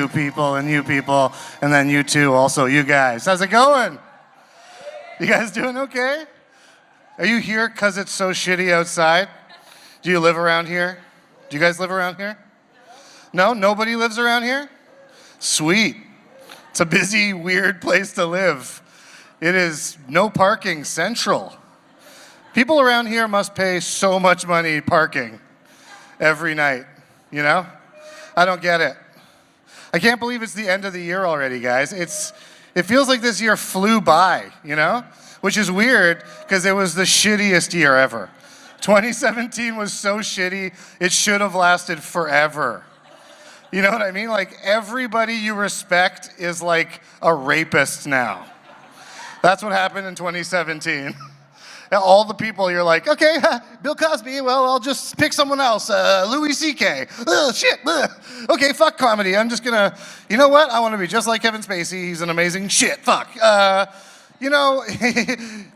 you people, and then you two also, you guys. How's it going? You guys doing okay? Are you here because it's so shitty outside? Do you live around here? Do you guys live around here? No? Nobody lives around here? Sweet. It's a busy, weird place to live. It is no parking central. People around here must pay so much money parking every night, you know? I don't get it. I can't believe it's the end of the year already, guys. It feels like this year flew by, you know? Which is weird, because it was the shittiest year ever. 2017 was so shitty, it should have lasted forever. You know what I mean? Like, everybody you respect is like a rapist now. That's what happened in 2017. All the people, you're like, okay, Bill Cosby, well, I'll just pick someone else. Louis C.K. Shit. Okay, fuck comedy. I'm just gonna, you know what? I want to be just like Kevin Spacey. He's an amazing shit. Fuck. You know,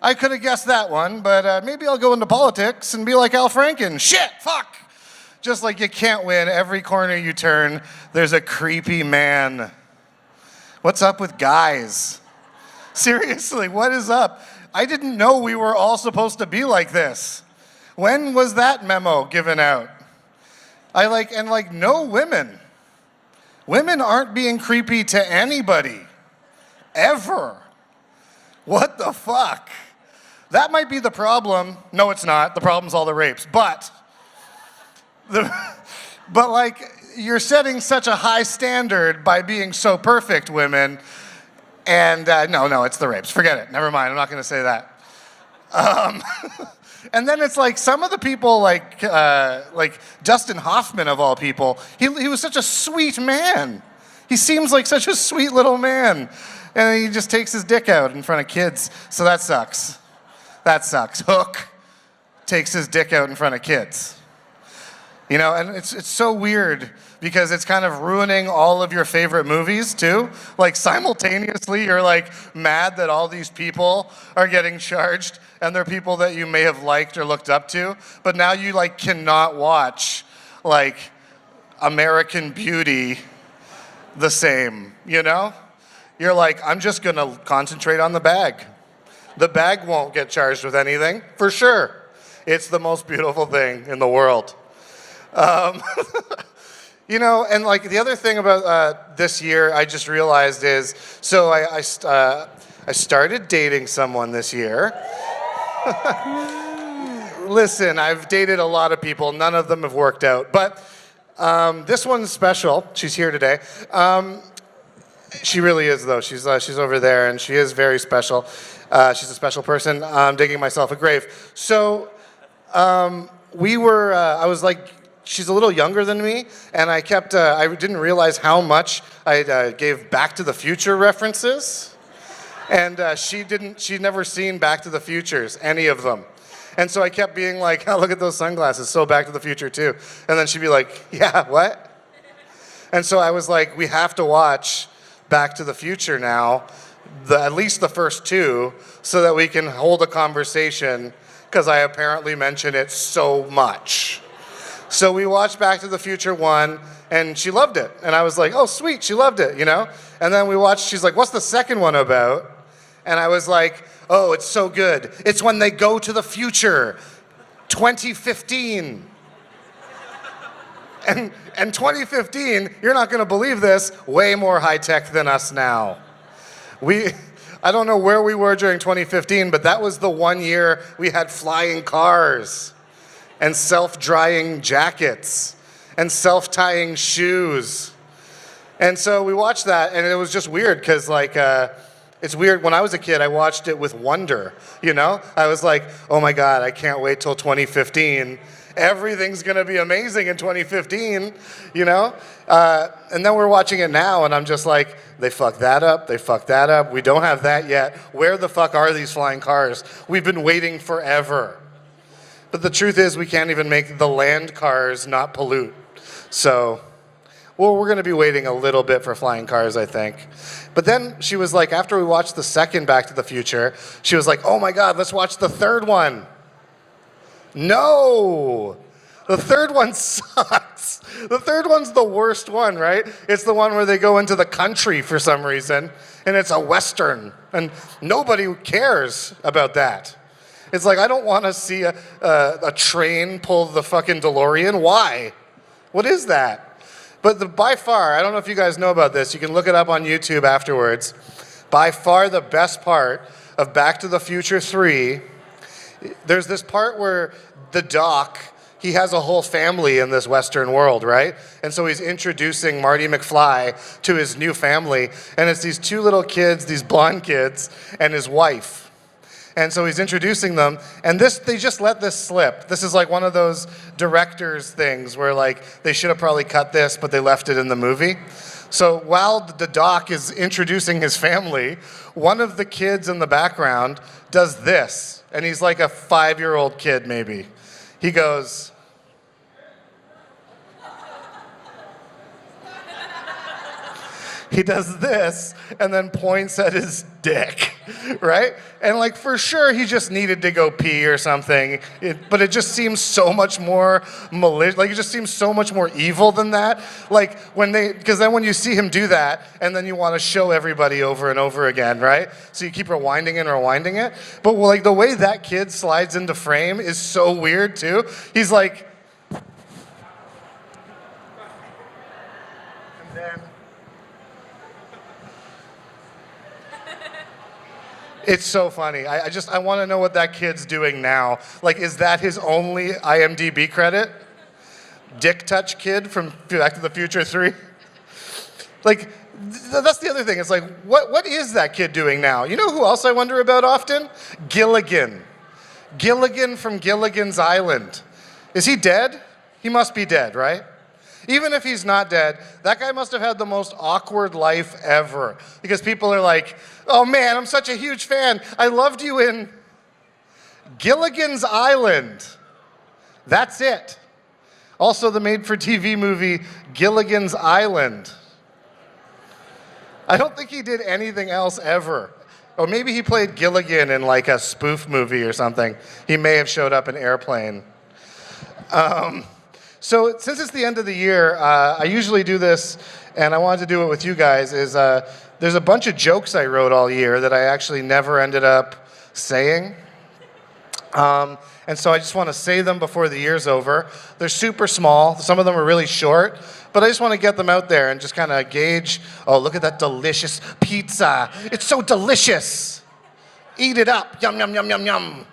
I could have guessed that one, but maybe I'll go into politics and be like Al Franken. Shit. Fuck. Just like you can't win. Every corner you turn, there's a creepy man. What's up with guys? Seriously, what is up? I didn't know we were all supposed to be like this. When was that memo given out? No women. Women aren't being creepy to anybody. Ever. What the fuck? That might be the problem. No, it's not. The problem's all the rapes. But you're setting such a high standard by being so perfect, women. And no, it's the rapes. Forget it. Never mind. I'm not going to say that. And then it's like some of the people, like Dustin Hoffman of all people. He was such a sweet man. He seems like such a sweet little man, and he just takes his dick out in front of kids. So that sucks. That sucks. Hook takes his dick out in front of kids. You know, and it's so weird because it's kind of ruining all of your favorite movies too. Like simultaneously, you're like mad that all these people are getting charged and they're people that you may have liked or looked up to, but now you like cannot watch like American Beauty the same, you know? You're like, I'm just gonna concentrate on the bag. The bag won't get charged with anything, for sure. It's the most beautiful thing in the world. You know, and like the other thing about this year, I just realized is, so I started dating someone this year. Listen, I've dated a lot of people. None of them have worked out, but this one's special. She's here today. She really is, though. She's over there, and she is very special. She's a special person. I'm digging myself a grave. So I was like, she's a little younger than me, and I didn't realize how much I gave Back to the Future references. And she'd never seen Back to the Futures, any of them. And so I kept being like, oh, look at those sunglasses, so Back to the Future too. And then she'd be like, yeah, what? And so I was like, we have to watch Back to the Future now, at least the first two, so that we can hold a conversation, because I apparently mention it so much. So we watched Back to the Future 1, and she loved it. And I was like, oh, sweet, she loved it, you know? And then we watched, she's like, what's the second one about? And I was like, oh, it's so good. It's when they go to the future, 2015. And 2015, you're not going to believe this, way more high-tech than us now. I don't know where we were during 2015, but that was the 1 year we had flying cars and self-drying jackets and self-tying shoes. And so we watched that, and it was just weird because, like, it's weird. When I was a kid, I watched it with wonder, you know? I was like, oh my God, I can't wait till 2015. Everything's gonna be amazing in 2015, you know? And then we're watching it now, and I'm just like, they fucked that up, we don't have that yet. Where the fuck are these flying cars? We've been waiting forever. But the truth is, we can't even make the land cars not pollute. So, well, we're gonna be waiting a little bit for flying cars, I think. But then she was like, after we watched the second Back to the Future, she was like, oh my God, let's watch the third one. No, The third one sucks. The third one's the worst one, right? It's the one where they go into the country for some reason, and it's a Western, and nobody cares about that. It's like, I don't want to see a train pull the fucking DeLorean. Why? What is that? But by far, I don't know if you guys know about this. You can look it up on YouTube afterwards. By far the best part of Back to the Future 3, there's this part where the Doc, he has a whole family in this Western world, right? And so he's introducing Marty McFly to his new family. And it's these two little kids, these blonde kids, and his wife. And so he's introducing them, and they just let this slip. This is like one of those director's things where like they should have probably cut this, but they left it in the movie. So while the Doc is introducing his family, one of the kids in the background does this, and he's like a 5-year-old kid maybe. He goes, he does this and then points at his dick, right? And like for sure he just needed to go pee or something, but it just seems so much more malicious, like it just seems so much more evil than that. Like because then when you see him do that and then you want to show everybody over and over again, right? So you keep rewinding and rewinding it. But like the way that kid slides into frame is so weird too. He's like, and then it's so funny. I want to know what that kid's doing now. Like, is that his only IMDb credit? Dick Touch Kid from Back to the Future 3? Like, that's the other thing. It's like, what is that kid doing now? You know who else I wonder about often? Gilligan. Gilligan from Gilligan's Island. Is he dead? He must be dead, right? Even if he's not dead, that guy must have had the most awkward life ever. Because people are like, oh man, I'm such a huge fan. I loved you in Gilligan's Island. That's it. Also the made-for-TV movie, Gilligan's Island. I don't think he did anything else ever. Or maybe he played Gilligan in like a spoof movie or something. He may have showed up in Airplane. So since it's the end of the year, I usually do this, and I wanted to do it with you guys, there's a bunch of jokes I wrote all year that I actually never ended up saying. And so I just want to say them before the year's over. They're super small. Some of them are really short, but I just want to get them out there and just kind of gauge, oh, look at that delicious pizza. It's so delicious. Eat it up. Yum, yum, yum, yum, yum.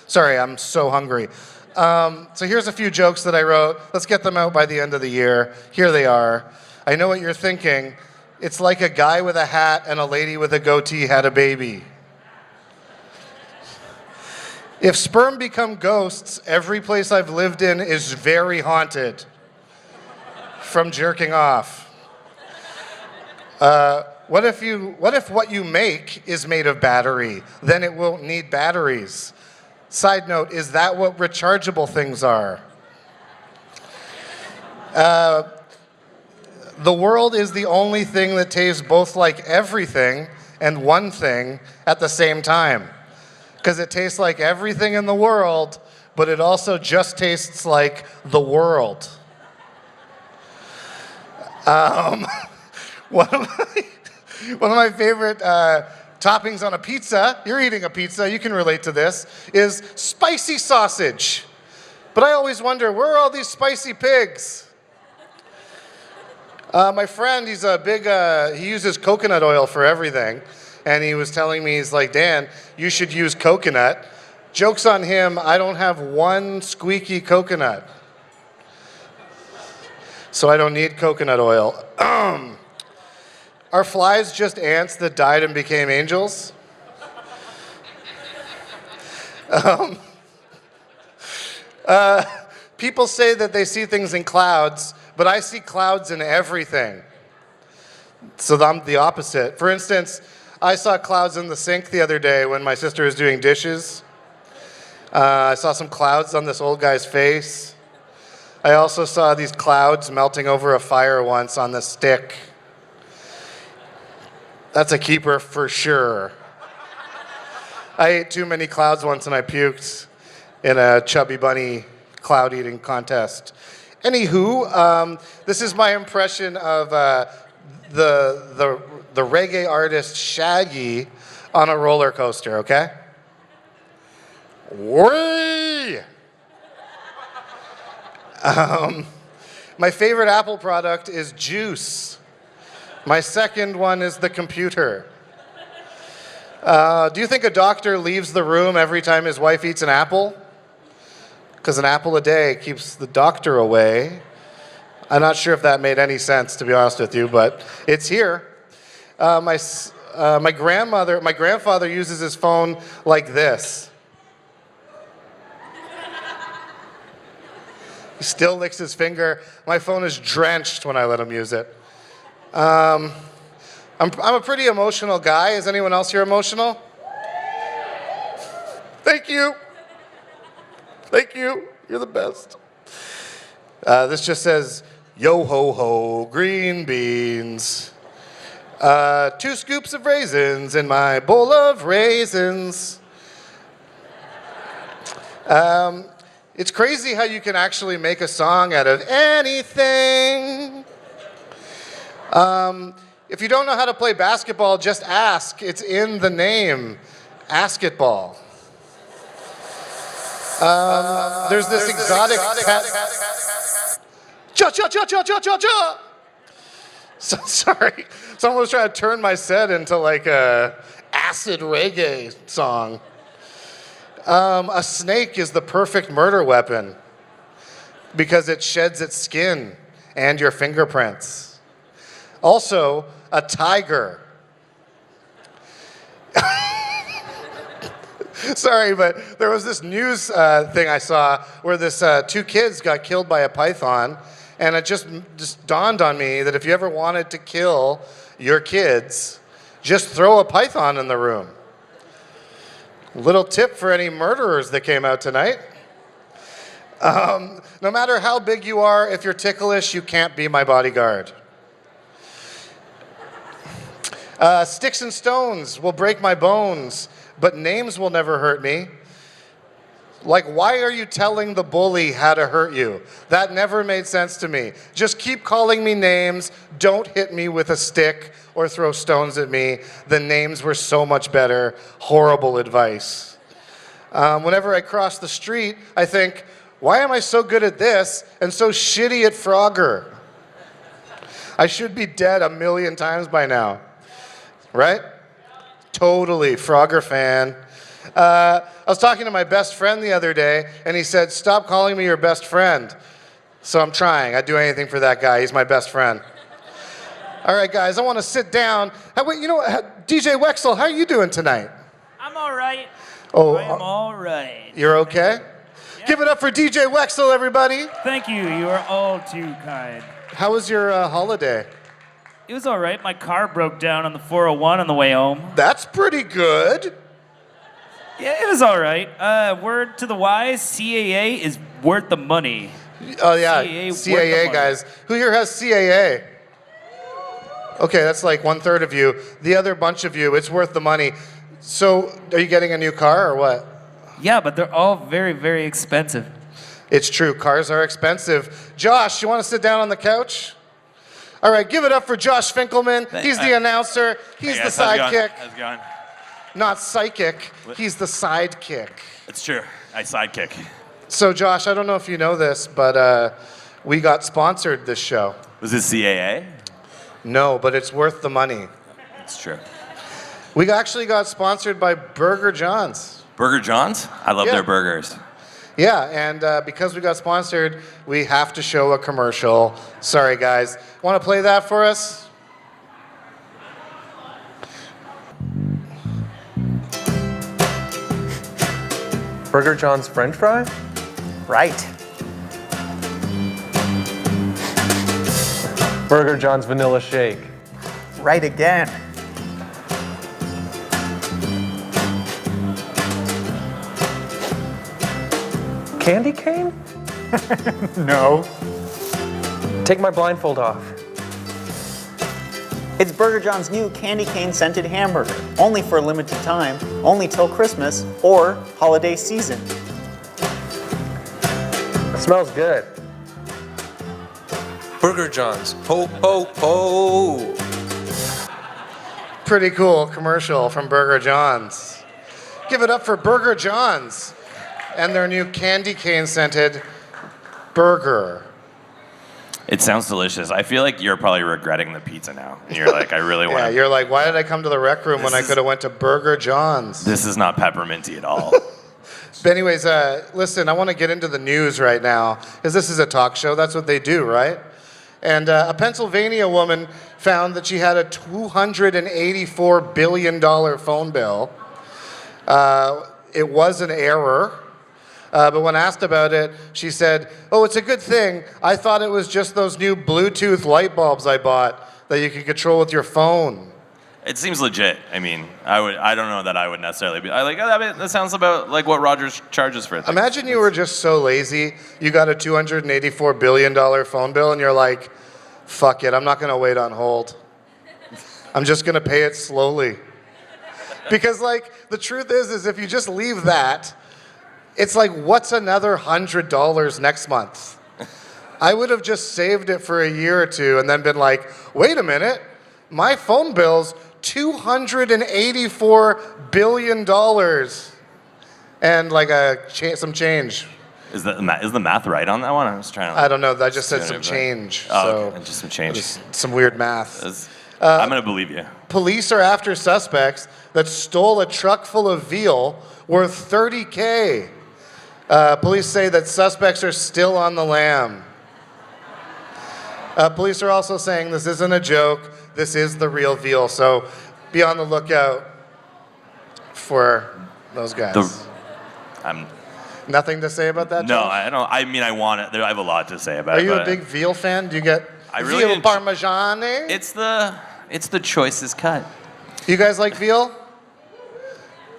Sorry, I'm so hungry. So here's a few jokes that I wrote. Let's get them out by the end of the year. Here they are. I know what you're thinking. It's like a guy with a hat and a lady with a goatee had a baby. If sperm become ghosts, every place I've lived in is very haunted. From jerking off. What if what you make is made of battery? Then it won't need batteries. Side note, is that what rechargeable things are? The world is the only thing that tastes both like everything and one thing at the same time. Because it tastes like everything in the world, but it also just tastes like the world. One of my favorite toppings on a pizza, you're eating a pizza, you can relate to this, is spicy sausage. But I always wonder, where are all these spicy pigs? My friend, he's a big, he uses coconut oil for everything. And he was telling me, he's like, Dan, you should use coconut. Joke's on him, I don't have one squeaky coconut. So I don't need coconut oil. Are flies just ants that died and became angels? People say that they see things in clouds, but I see clouds in everything. So I'm the opposite. For instance, I saw clouds in the sink the other day when my sister was doing dishes. I saw some clouds on this old guy's face. I also saw these clouds melting over a fire once on the stick. That's a keeper for sure. I ate too many clouds once and I puked in a Chubby Bunny cloud eating contest. Anywho, this is my impression of the reggae artist Shaggy on a roller coaster, okay? Whee! My favorite Apple product is juice. My second one is the computer. Do you think a doctor leaves the room every time his wife eats an apple? Because an apple a day keeps the doctor away. I'm not sure if that made any sense, to be honest with you, but it's here. My grandfather uses his phone like this. He still licks his finger. My phone is drenched when I let him use it. I'm a pretty emotional guy. Is anyone else here emotional? Thank you. Thank you. You're the best. This just says, yo ho ho, green beans. 2 scoops of raisins in my bowl of raisins. It's crazy how you can actually make a song out of anything. If you don't know how to play basketball, just ask. It's in the name, Asketball. There's this exotic pet. Cha cha cha cha cha cha cha. So, sorry, someone was trying to turn my set into like a acid reggae song. A snake is the perfect murder weapon because it sheds its skin and your fingerprints. Also, a tiger. Sorry, but there was this news thing I saw where this 2 kids got killed by a python, and it just dawned on me that if you ever wanted to kill your kids, just throw a python in the room. Little tip for any murderers that came out tonight. No matter how big you are, if you're ticklish, you can't be my bodyguard. Sticks and stones will break my bones, but names will never hurt me. Like, why are you telling the bully how to hurt you? That never made sense to me. Just keep calling me names. Don't hit me with a stick or throw stones at me. The names were so much better. Horrible advice. Whenever I cross the street, I think, why am I so good at this and so shitty at Frogger? I should be dead 1,000,000 times by now. Right? Totally, Frogger fan. I was talking to my best friend the other day, and he said, stop calling me your best friend. So I'm trying. I'd do anything for that guy. He's my best friend. All right, guys, I want to sit down. Wait, DJ Wexel, how are you doing tonight? I'm all right. Oh, I'm all right. You're okay? Yeah. Give it up for DJ Wexel, everybody. Thank you. You are all too kind. How was your holiday? It was all right. My car broke down on the 401 on the way home. That's pretty good. Yeah, it was all right. Word to the wise, CAA is worth the money. Oh, yeah, CAA guys. Who here has CAA? Okay, that's like 1/3 of you. The other bunch of you, it's worth the money. So, are you getting a new car or what? Yeah, but they're all very, very expensive. It's true, cars are expensive. Josh, you want to sit down on the couch? All right, give it up for Josh Finkelman. He's the announcer. He's the sidekick. How's it going? Not psychic. He's the sidekick. It's true. I sidekick. So, Josh, I don't know if you know this, but we got sponsored this show. Was it CAA? No, but it's worth the money. It's true. We actually got sponsored by Burger John's. Burger John's? I love their burgers. Yeah, and because we got sponsored, we have to show a commercial. Sorry, guys. Want to play that for us? Burger John's French fry? Right. Burger John's vanilla shake. Right again. Candy cane? No. Take my blindfold off. It's Burger John's new candy cane scented hamburger. Only for a limited time, only till Christmas or holiday season. Smells good. Burger John's. Ho, ho, ho. Pretty cool commercial from Burger John's. Give it up for Burger John's and their new candy cane scented burger. It sounds delicious. I feel like you're probably regretting the pizza now. And you're like, I really want Yeah, to. you're like, why did I come to the rec room when I could have went to Burger John's? This is not pepperminty at all. But anyways, listen, I want to get into the news right now because this is a talk show. That's what they do, right? And a Pennsylvania woman found that she had a $284 billion phone bill. It was an error. But when asked about it, she said, "Oh, it's a good thing. I thought it was just those new Bluetooth light bulbs I bought that you can control with your phone." It seems legit. I mean, I don't know that I would necessarily be. That sounds about like what Rogers charges for things. Imagine you were just so lazy, you got a $284 billion phone bill, and you're like, fuck it, I'm not going to wait on hold. I'm just going to pay it slowly. Because, like, the truth is if you just leave that, it's like, what's another $100 next month? I would have just saved it for a year or two and then been like, wait a minute, my phone bill's $284 billion. And like some change. Is the math right on that one? I was trying to. I don't know, I just said some change. Oh, so okay. Just some change. just some weird math. I'm gonna believe you. Police are after suspects that stole a truck full of veal worth $30K. Police say that suspects are still on the lam. Police are also saying this isn't a joke, this is the real veal, so be on the lookout for those guys. Nothing to say about that, No, Josh? I don't. I mean, I want it. I have a lot to say about Are it. you a but big veal fan? Do you get I really veal enjoy- parmigiani? It's the choicest cut. You guys like veal?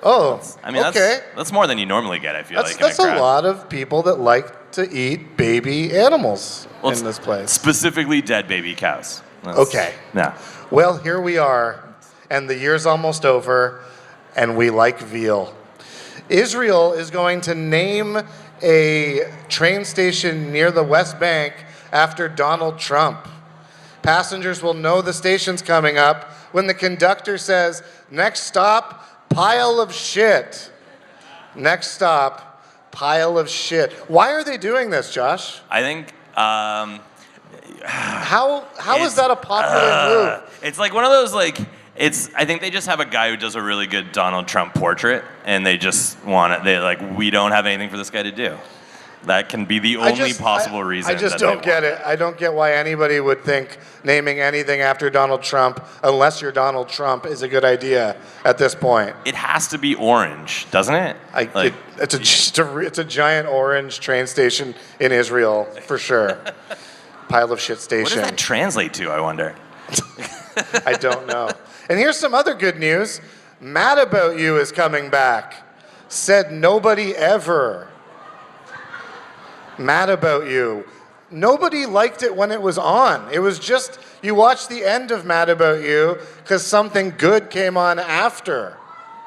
Oh, I mean, okay. that's more than you normally get. I feel like That's in a a crowd. lot of people that like to eat baby animals Well, in this place. Specifically, dead baby cows. Okay. Yeah. Well, here we are, and the year's almost over, and we like veal. Israel is going to name a train station near the West Bank after Donald Trump. Passengers will know the station's coming up when the conductor says, "Next stop, pile of shit." Next stop, pile of shit. Why are they doing this, Josh? I think. How is that a popular move? It's like one of those like. I think they just have a guy who does a really good Donald Trump portrait, and they just want it. They like, we don't have anything for this guy to do. That can be the only possible reason. I just that don't they get want it. I don't get why anybody would think naming anything after Donald Trump, unless you're Donald Trump, is a good idea at this point. It has to be orange, doesn't it? It's a giant orange train station in Israel, for sure. Pile of shit What station. does that translate to, I wonder? I don't know. And here's some other good news. Mad About You is coming back. Said nobody ever. Mad About You. Nobody liked it when it was on. It was just, you watched the end of Mad About You because something good came on after.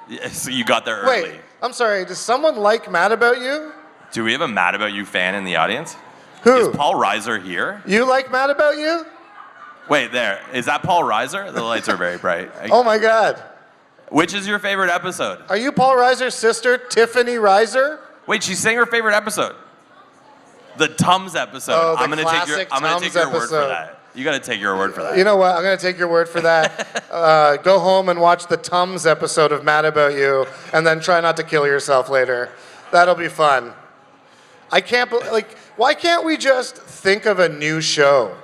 Yeah, so you got there early. Wait, I'm sorry, does someone like Mad About You? Do we have a Mad About You fan in the audience? Who? Is Paul Reiser here? You like Mad About You? Wait, there. Is that Paul Reiser? The lights are very bright. Oh my God. Which is your favorite episode? Are you Paul Reiser's sister, Tiffany Reiser? Wait, she's saying her favorite episode. The Tums episode. Oh, the I'm gonna take classic your Tums word for episode. that. You gotta take your word for that. You know what? I'm going to take your word for that. Go home and watch the Tums episode of Mad About You, and then try not to kill yourself later. That'll be fun. I can't, why can't we just think of a new show?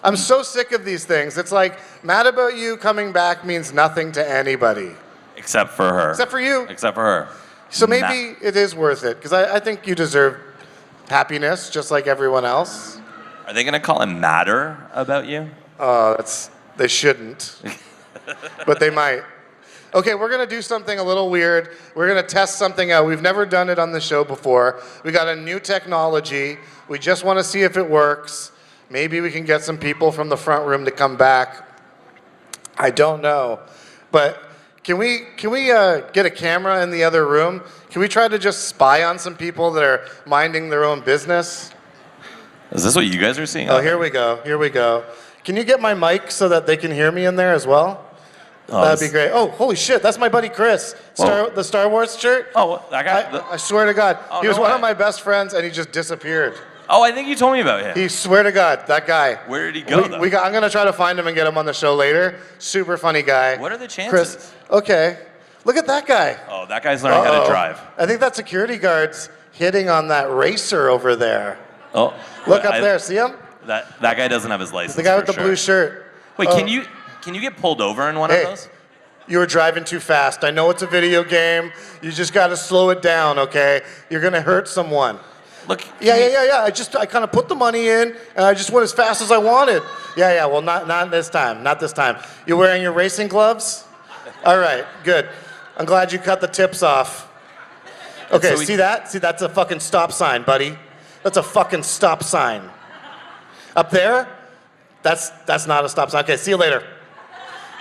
I'm so sick of these things. It's like, Mad About You coming back means nothing to anybody. Except for her. Except for you. Except for her. So maybe it is worth it, because I think you deserve happiness, just like everyone else. Are they gonna call him Matter About You? They shouldn't, but they might. Okay, we're gonna do something a little weird. We're gonna test something out. We've never done it on the show before. We got a new technology. We just wanna see if it works. Maybe we can get some people from the front room to come back. I don't know. But Can we get a camera in the other room? Can we try to just spy on some people that are minding their own business? Is this what you guys are seeing? Oh, here we go. Here we go. Can you get my mic so that they can hear me in there as well? That'd be great. Oh, holy shit! That's my buddy Chris. The Star Wars shirt. Oh, that guy. I swear to God, he was no one way. of my best friends, and he just disappeared. Oh, I think you told me about him. He swear to God, that guy. Where did he go, though? I'm gonna try to find him and get him on the show later. Super funny guy. What are the chances? Chris. Okay. Look at that guy. Oh, that guy's learning how to drive. I think that security guard's hitting on that racer over there. Oh, Look up there. See him? That guy doesn't have his license. The guy with for the blue shirt. Wait, Oh. can you get pulled over in one Hey. of those? You were driving too fast. I know it's a video game. You just got to slow it down, okay? You're gonna hurt someone. Look. Yeah. I kind of put the money in, and I just went as fast as I wanted. Yeah. Well, not this time. Not this time. You wearing your racing gloves? All right, good. I'm glad you cut the tips off. Okay, So see that? See, that's a fucking stop sign, buddy. That's a fucking stop sign. Up there? That's not a stop sign. Okay, see you later.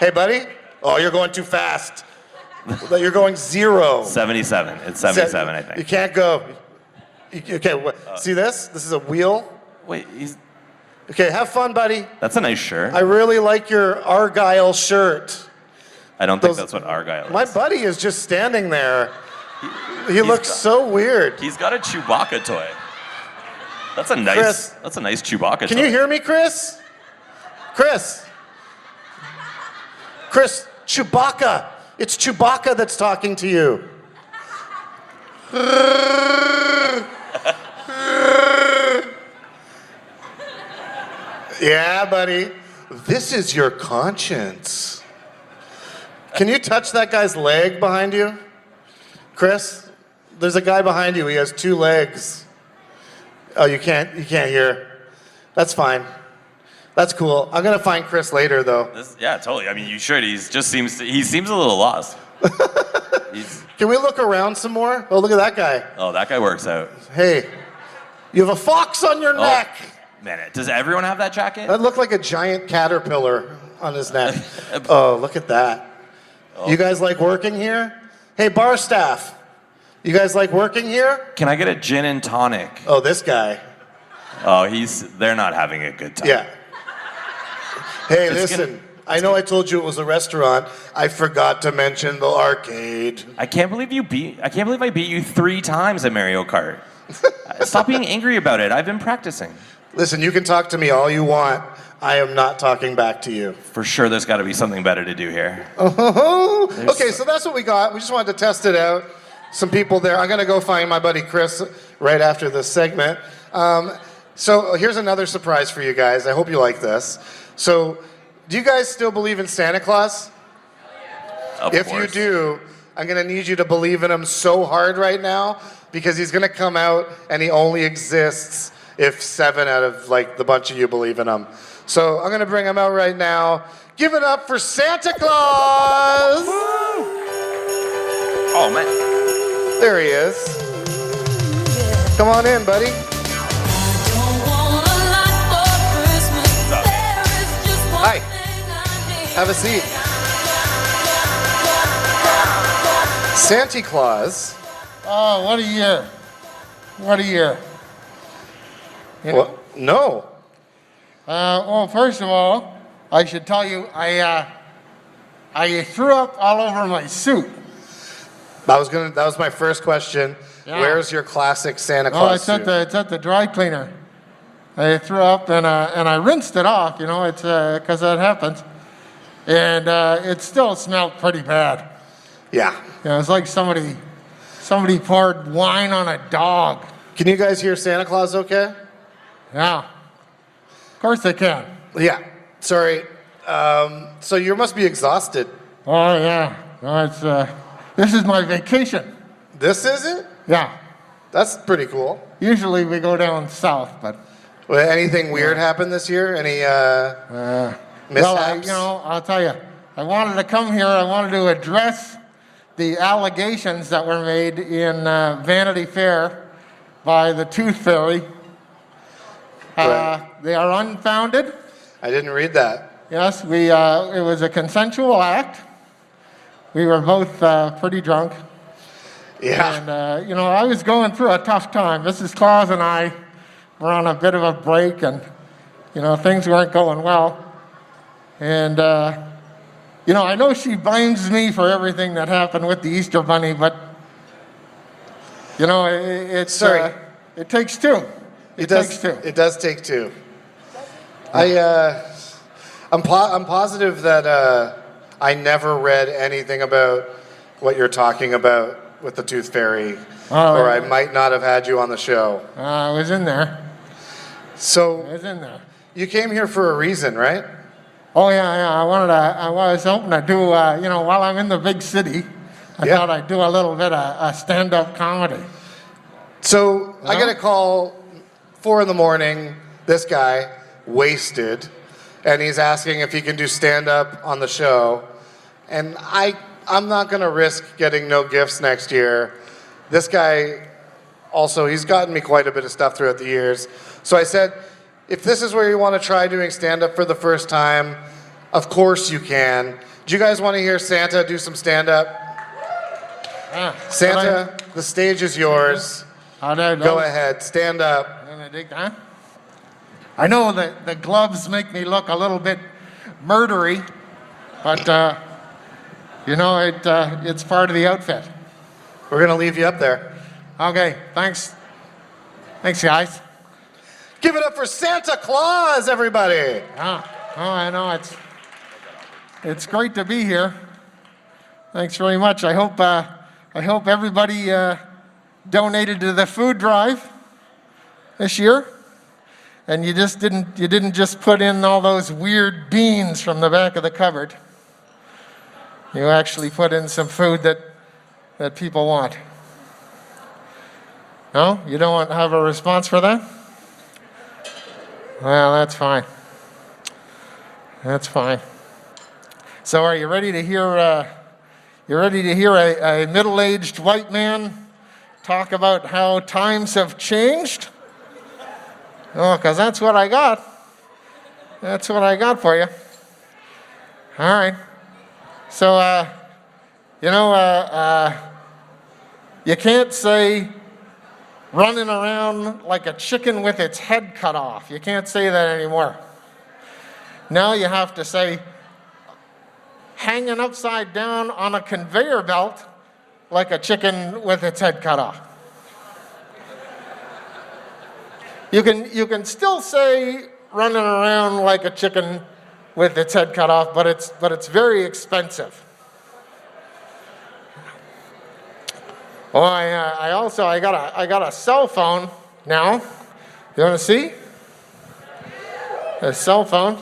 Hey, buddy. Oh, you're going too fast. You're going 0. 77. It's 77, I think. You can't go. Okay, see this? This is a wheel. Wait, Okay, have fun, buddy. that's a nice shirt. I really like your Argyle shirt. I don't think those- that's what Argyle is. My buddy is just standing there. He looks so weird. He's got a Chewbacca toy. That's a nice. Chris. That's a nice Chewbacca toy. Can you hear me, Chris? Chris, Chewbacca. It's Chewbacca that's talking to you. Yeah, buddy. This is your conscience. Can you touch that guy's leg behind you? Chris, there's a guy behind you. He has 2 legs. Oh, you can't hear. That's fine. That's cool. I'm gonna find Chris later, though. Yeah, totally. I mean, you should. He seems a little lost. Can we look around some more? Oh, look at that guy. Oh, that guy works out. Hey, you have a fox on your neck. Man, does everyone have that jacket? That looked like a giant caterpillar on his neck. Oh, look at that. You guys like working here? Hey, bar staff. You guys like working here? Can I get a gin and tonic? Oh, this guy. Oh, they're not having a good time. Yeah. Hey, It's listen. I know I told you it was a restaurant. I forgot to mention the arcade. I can't believe I beat you 3 times at Mario Kart. Stop being angry about it. I've been practicing. Listen, you can talk to me all you want. I am not talking back to you. For sure, there's got to be something better to do here. Okay, so that's what we got. We just wanted to test it out. Some people there. I'm going to go find my buddy Chris right after this segment. So here's another surprise for you guys. I hope you like this. So, do you guys still believe in Santa Claus? If you do, I'm going to need you to believe in him so hard right now because he's going to come out and he only exists if 7 out of like the bunch of you believe in him. So I'm going to bring him out right now. Give it up for Santa Claus! Oh, man. There he is. Come on in, buddy. Hi. Have a seat. Santa Claus. Oh, what a year. What a year. You know, Well, no. well, first of all, I should tell you, I threw up all over my suit. That was my first question. Yeah. Where's your classic Santa Oh, Claus suit? it's at the dry cleaner. I threw up and I rinsed it off, you know, it's because that happens. And it still smelled pretty bad. Yeah. You know, it's like somebody poured wine on a dog. Can you guys hear Santa Claus okay? Yeah. Of course they can. Yeah. Sorry. So you must be exhausted. Oh, yeah. No, this is my vacation. This isn't? Yeah. That's pretty cool. Usually we go down south, but Well, anything weird happened this year? Any mishaps? well, I'll tell you, I wanted to come here. I wanted to address the allegations that were made in Vanity Fair by the Tooth Fairy. Right. They are unfounded. I didn't read that. Yes, it was a consensual act, we were both pretty drunk. Yeah. And, I was going through a tough time. Mrs. Claus and I were on a bit of a break, and, things weren't going well. And, I know she blames me for everything that happened with the Easter Bunny, but, Sorry. It takes two. It takes two. It does take two. I'm positive that I never read anything about what you're talking about with the Tooth Fairy, or I might not have had you on the show. I was in there. So I was in there. you came here for a reason, right? Oh yeah. I was hoping to do, while I'm in the big city, I Yeah. thought I'd do a little bit of stand-up comedy. So I get a call 4 a.m. This guy, wasted, and he's asking if he can do stand-up on the show. And I'm not going to risk getting no gifts next year. This guy, also, he's gotten me quite a bit of stuff throughout the years. So I said, if this is where you want to try doing stand-up for the first time, of course you can. Do you guys want to hear Santa do some stand-up? Santa, the stage is yours. Go ahead, stand up. I know that the gloves make me look a little bit murdery, but it's part of the outfit. We're going to leave you up there. Okay, thanks. Thanks, guys. Give it up for Santa Claus, everybody. I know it's great to be here. Thanks very much. I hope everybody donated to the food drive this year, and you didn't just put in all those weird beans from the back of the cupboard. You actually put in some food that people want. No, you don't have a response for that? Well, that's fine. That's fine. So, are you ready to hear? A middle-aged white man talk about how times have changed? Oh, because that's what I got. That's what I got for you. All right. So, you can't say running around like a chicken with its head cut off. You can't say that anymore. Now you have to say hanging upside down on a conveyor belt like a chicken with its head cut off. You can still say running around like a chicken with its head cut off, but it's very expensive. Oh, I got a cell phone now. You want to see? A cell phone.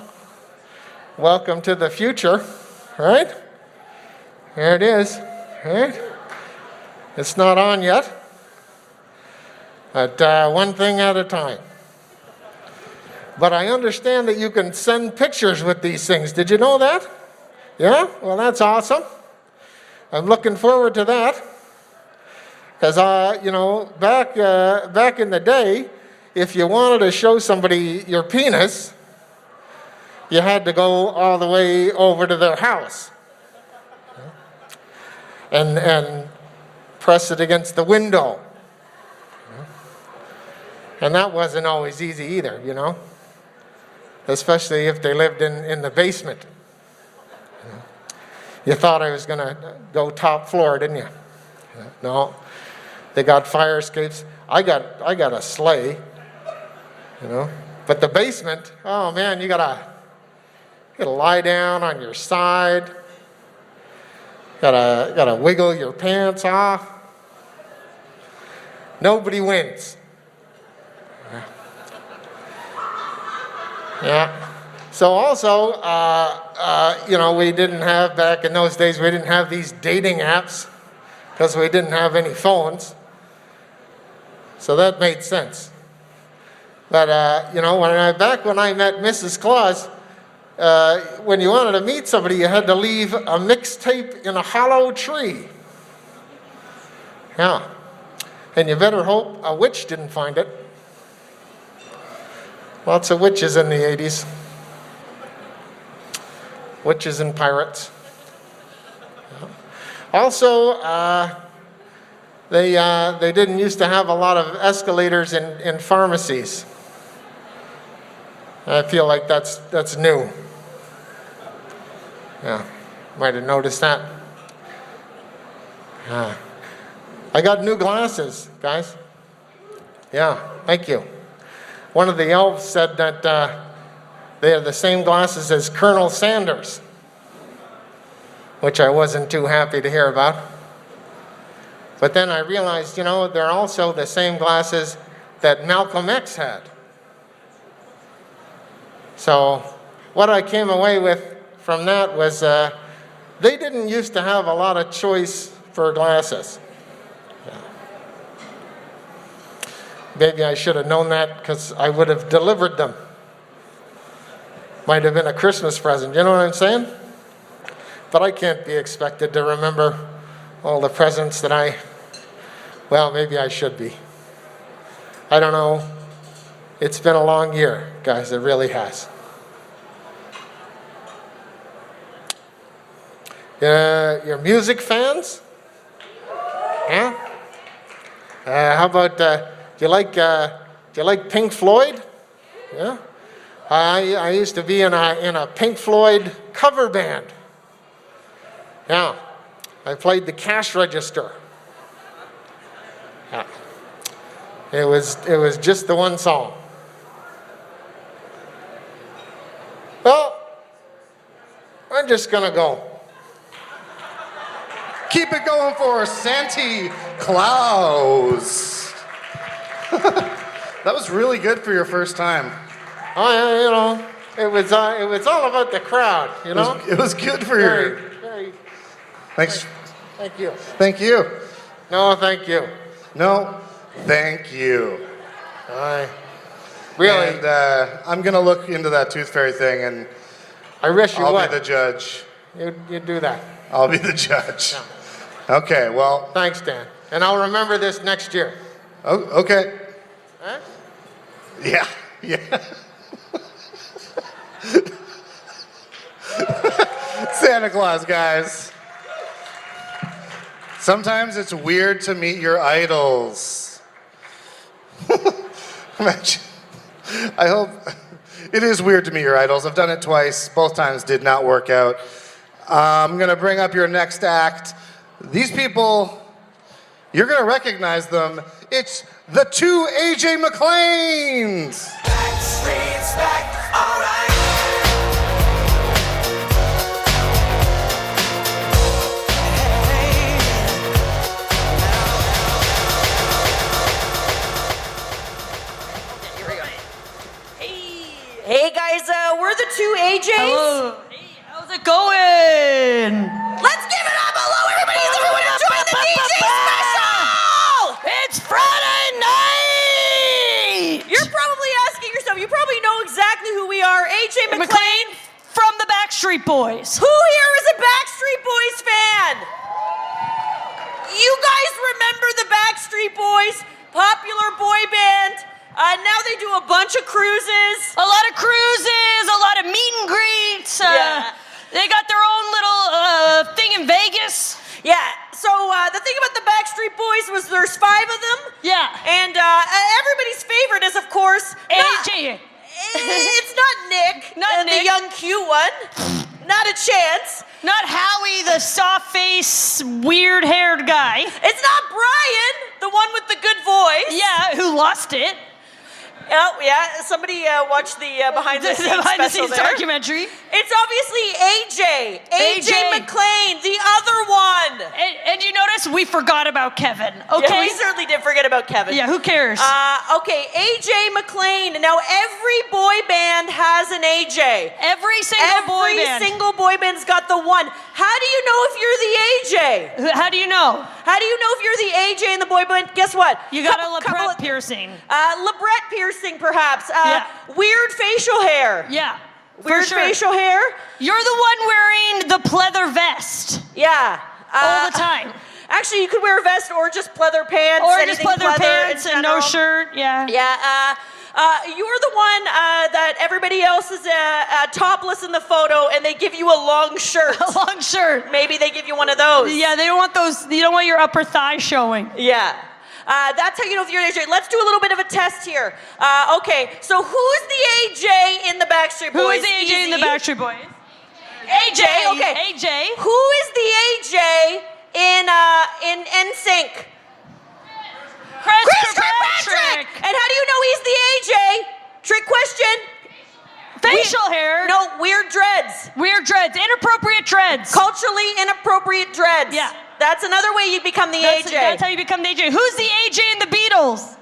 Welcome to the future, right? There it is. Right? It's not on yet, but one thing at a time. But I understand that you can send pictures with these things. Did you know that? Yeah? Well, that's awesome. I'm looking forward to that. Because, back in the day, if you wanted to show somebody your penis, you had to go all the way over to their house and press it against the window. And that wasn't always easy either, especially if they lived in the basement. You thought I was going to go top floor, didn't you? No. They got fire escapes. I got a sleigh, But the basement, oh man, you gotta lie down on your side. Gotta wiggle your pants off. Nobody wins. Yeah. So also, we didn't have, back in those days, we didn't have these dating apps because we didn't have any phones. So that made sense. But, back when I met Mrs. Claus, when you wanted to meet somebody, you had to leave a mixtape in a hollow tree. Yeah. And you better hope a witch didn't find it. Lots of witches in the 80s. Witches and pirates. Also, they didn't used to have a lot of escalators in pharmacies. I feel like that's new. Yeah, might have noticed that. I got new glasses, guys. Yeah, thank you. One of the elves said that they have the same glasses as Colonel Sanders, which I wasn't too happy to hear about. But then I realized, you know, they're also the same glasses that Malcolm X had. So what I came away with from that was they didn't used to have a lot of choice for glasses. Yeah. Maybe I should have known that because I would have delivered them. Might have been a Christmas present, you know what I'm saying? But I can't be expected to remember all the presents that well, maybe I should be. I don't know. It's been a long year, guys, it really has. Your music fans? Yeah? How about, do you like Pink Floyd? Yeah? I used to be in a Pink Floyd cover band. Yeah. I played the cash register. Yeah. It was just the one song. Well, I'm just gonna go. Keep it going for Santa Claus. That was really good for your first time. Oh, yeah, you know, it was all about the crowd, you know? It was good for your... Very, Thanks. thank you. Thank you. No, thank you. No, thank you. Really, And I'm going to look into that tooth fairy thing, and I wish you I'll would. be the judge. You do that. I'll be the judge. Yeah. Okay, well... Thanks, Dan. And I'll remember this next year. Oh, okay. Huh? Yeah, yeah. Santa Claus, guys. Sometimes it's weird to meet your idols. Imagine. I hope it is weird to meet your idols. I've done it twice. Both times did not work out. I'm going to bring up your next act. These people, you're going to recognize them. It's the two AJ McLeans. Backstreet's back, all right. Hey guys, we're the two AJs. Hello. Hey, how's it going? Let's give it up. Hello, everybody. Is everyone enjoying the DJ special? It's Friday night! You're probably asking yourself, you probably know exactly who we are. AJ McLean. From the Backstreet Boys. Who here is a Backstreet Boys fan? You guys remember the Backstreet Boys? Popular boy band. Now they do a bunch of cruises. A lot of cruises, a lot of meet and greets. Yeah. They got their own little thing in Vegas. Yeah, so the thing about the Backstreet Boys was there's 5 of them. Yeah. And everybody's favorite is, of course, AJ. It's not Nick. Not the Nick. young cute one. Not a chance. Not Howie, the soft-faced, weird-haired guy. It's not Brian, the one with the good voice. Yeah, who lost it. Oh, yeah, somebody watched the behind-the-scenes special there. documentary. It's obviously AJ McLean, the other one. And you notice we forgot about Kevin, okay? Yeah, we certainly did forget about Kevin. Yeah, who cares? Okay, AJ McLean. Now, every boy band has an AJ. Every single boy band. Every single boy band's got the one. How do you know if you're the AJ? How do you know? How do you know if you're the AJ in the boy band? Guess what? You got a labret piercing. Labret piercing, perhaps. Yeah. Weird facial hair. Yeah, Weird for sure. facial hair. You're the one wearing the pleather vest Yeah. all the time. Actually, you could wear a vest or just pleather pants. Or just anything pleather pants in and no general. shirt, yeah. Yeah. You're the one that everybody else is topless in the photo, and they give you a long shirt. A long shirt. Maybe they give you one of those. Yeah, they don't want those. You don't want your upper thigh showing. Yeah. That's how you know if you're an AJ. Let's do a little bit of a test here. Okay, so who's the AJ in the Backstreet Boys? Who is the AJ Easy. in the Backstreet Boys? AJ, okay. AJ. Who is the AJ in NSYNC? Chris Kirkpatrick! And how do you know he's the AJ? Trick question. Facial hair. No, weird dreads. Weird dreads. Inappropriate dreads. Culturally inappropriate dreads. Yeah. That's another way you become the AJ. That's how you become the AJ. Who's the AJ in the Beatles?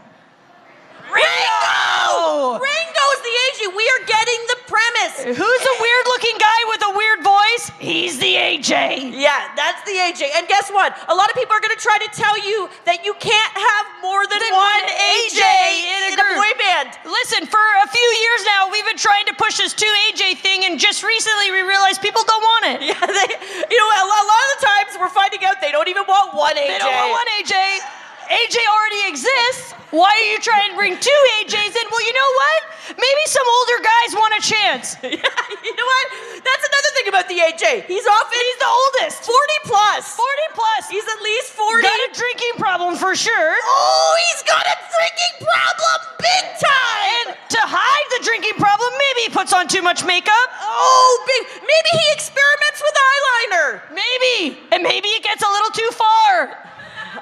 Ringo! Ringo's the AJ. We are getting the premise. Who's a weird-looking guy with a weird voice? He's the AJ. Yeah, that's the AJ. And guess what? A lot of people are going to try to tell you that you can't have more than one AJ in a boy band. Listen, for a few years now, we've been trying to push this 2AJ thing, and just recently we realized people don't want it. Yeah, a lot of the times we're finding out they don't even want one AJ. They don't want one AJ. AJ already exists. Why are you trying to bring 2 AJs in? Well, you know what? Maybe some older guys want a chance. Yeah, you know what? That's another thing about the AJ. He's the oldest. 40 plus. 40 plus. He's at least 40. Got a drinking problem for sure. Oh, he's got a drinking problem big time. And to hide the drinking problem, maybe he puts on too much makeup. Oh, maybe he experiments with eyeliner. Maybe. And maybe it gets a little too far.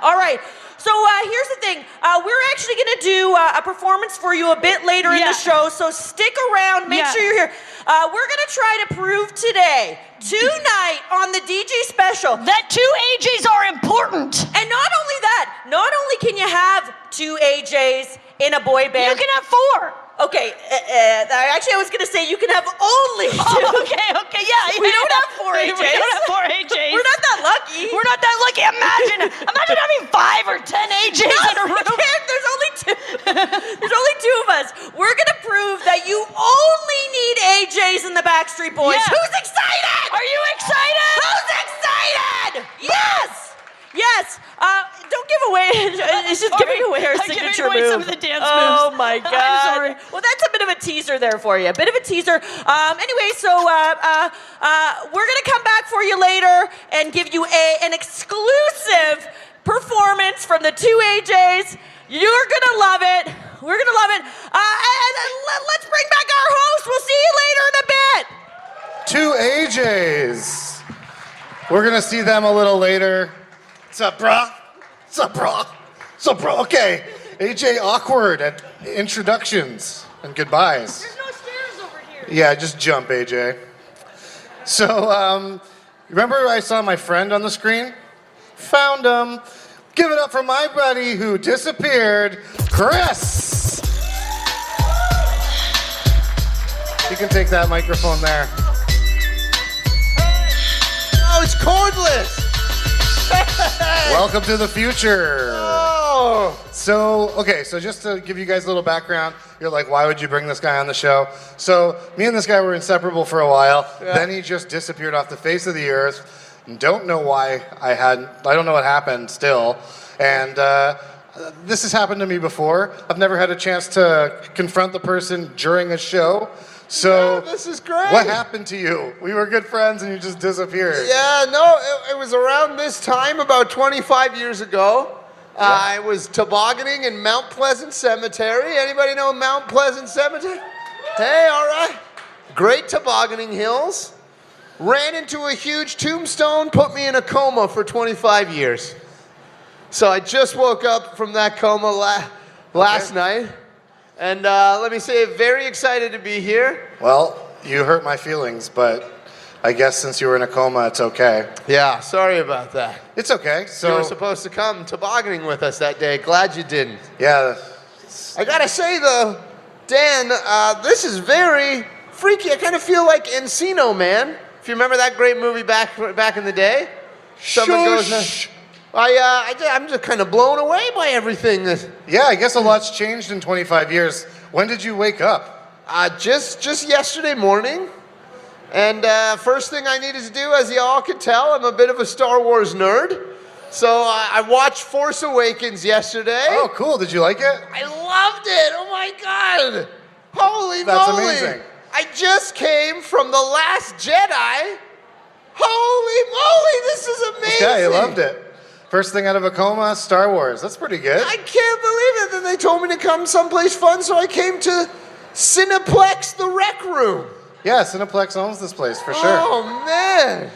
All right. So here's the thing. We're actually going to do a performance for you a bit later in the show, so stick around. Make sure you're here. We're going to try to prove today, tonight, on the DJ special, that 2 AJs are important. And not only that, not only can you have 2 AJs in a boy band. You can have 4. Okay, actually I was going to say you can have only 2. Oh, okay, yeah. We don't have 4 AJs. We don't have 4 AJs. We're not that lucky. We're not that lucky. Imagine having 5 or 10 AJs in a room. There's only 2. There's only 2 of us. We're going to prove that you only need AJs in the Backstreet Boys. Yeah. Who's excited? Are you excited? Who's excited? Yes. Yes. Don't give away. It's just giving away our signature away move. some of the dance moves. Oh my God. I'm sorry. Well, that's a bit of a teaser there for you. A bit of a teaser. Anyway, so we're gonna come back for you later and give you an exclusive performance from the 2 AJs. You're gonna love it. We're gonna love it. And let's bring back our host. We'll see you later in a bit. 2 AJs. We're gonna see them a little later. What's up, brah? What's up, brah? What's up, brah? Okay, AJ awkward at introductions and goodbyes. There's no stairs over here. Yeah, just jump, AJ. So, remember I saw my friend on the screen? Found him. Give it up for my buddy who disappeared, Chris. You can take that microphone there. Oh, it's cordless. Welcome to the future. Oh. So just to give you guys a little background, you're like, why would you bring this guy on the show? So me and this guy were inseparable for a while. Yeah. Then he just disappeared off the face of the earth. Don't know why I don't know what happened still. And this has happened to me before. I've never had a chance to confront the person during a show. So Yeah, this is great. What happened to you? We were good friends and you just disappeared. Yeah, no, it was around this time, about 25 years ago. I was tobogganing in Mount Pleasant Cemetery. Anybody know Mount Pleasant Cemetery? Hey, all right. Great tobogganing hills. Ran into a huge tombstone, put me in a coma for 25 years. So I just woke up from that coma last night. And let me say, very excited to be here. Well, you hurt my feelings, but I guess since you were in a coma, it's okay. Yeah, sorry about that. It's okay. You were supposed to come tobogganing with us that day. Glad you didn't. Yeah. I gotta say though, Dan, this is very freaky. I kind of feel like Encino Man. If you remember that great movie back in the day. Shush. I'm just kind of blown away by everything. Yeah, I guess a lot's changed in 25 years. When did you wake up? Just yesterday morning. And first thing I needed to do, as you all could tell, I'm a bit of a Star Wars nerd. So I watched Force Awakens yesterday. Oh, cool. Did you like it? I loved it. Oh my God. Holy That's moly. amazing. I just came from The Last Jedi. Holy moly, this is amazing. Yeah, you loved it. First thing out of a coma, Star Wars. That's pretty good. I can't believe it. Then they told me to come someplace fun, so I came to Cineplex, the Rec Room. Yeah, Cineplex owns this place for sure. Oh, man.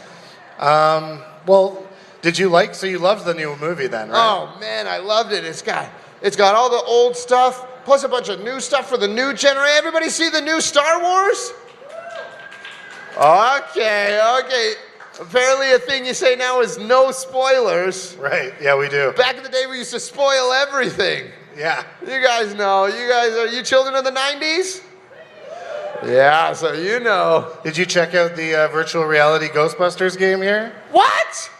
Well, did you like, so you loved the new movie then, right? Oh, man, I loved it. It's got all the old stuff, plus a bunch of new stuff for the new generation. Everybody see the new Star Wars? Okay. Apparently a thing you say now is no spoilers. Right, yeah, we do. Back in the day, we used to spoil everything. Yeah. You guys know. Are you children of the 90s? Yeah, so you know. Did you check out the virtual reality Ghostbusters game here? What?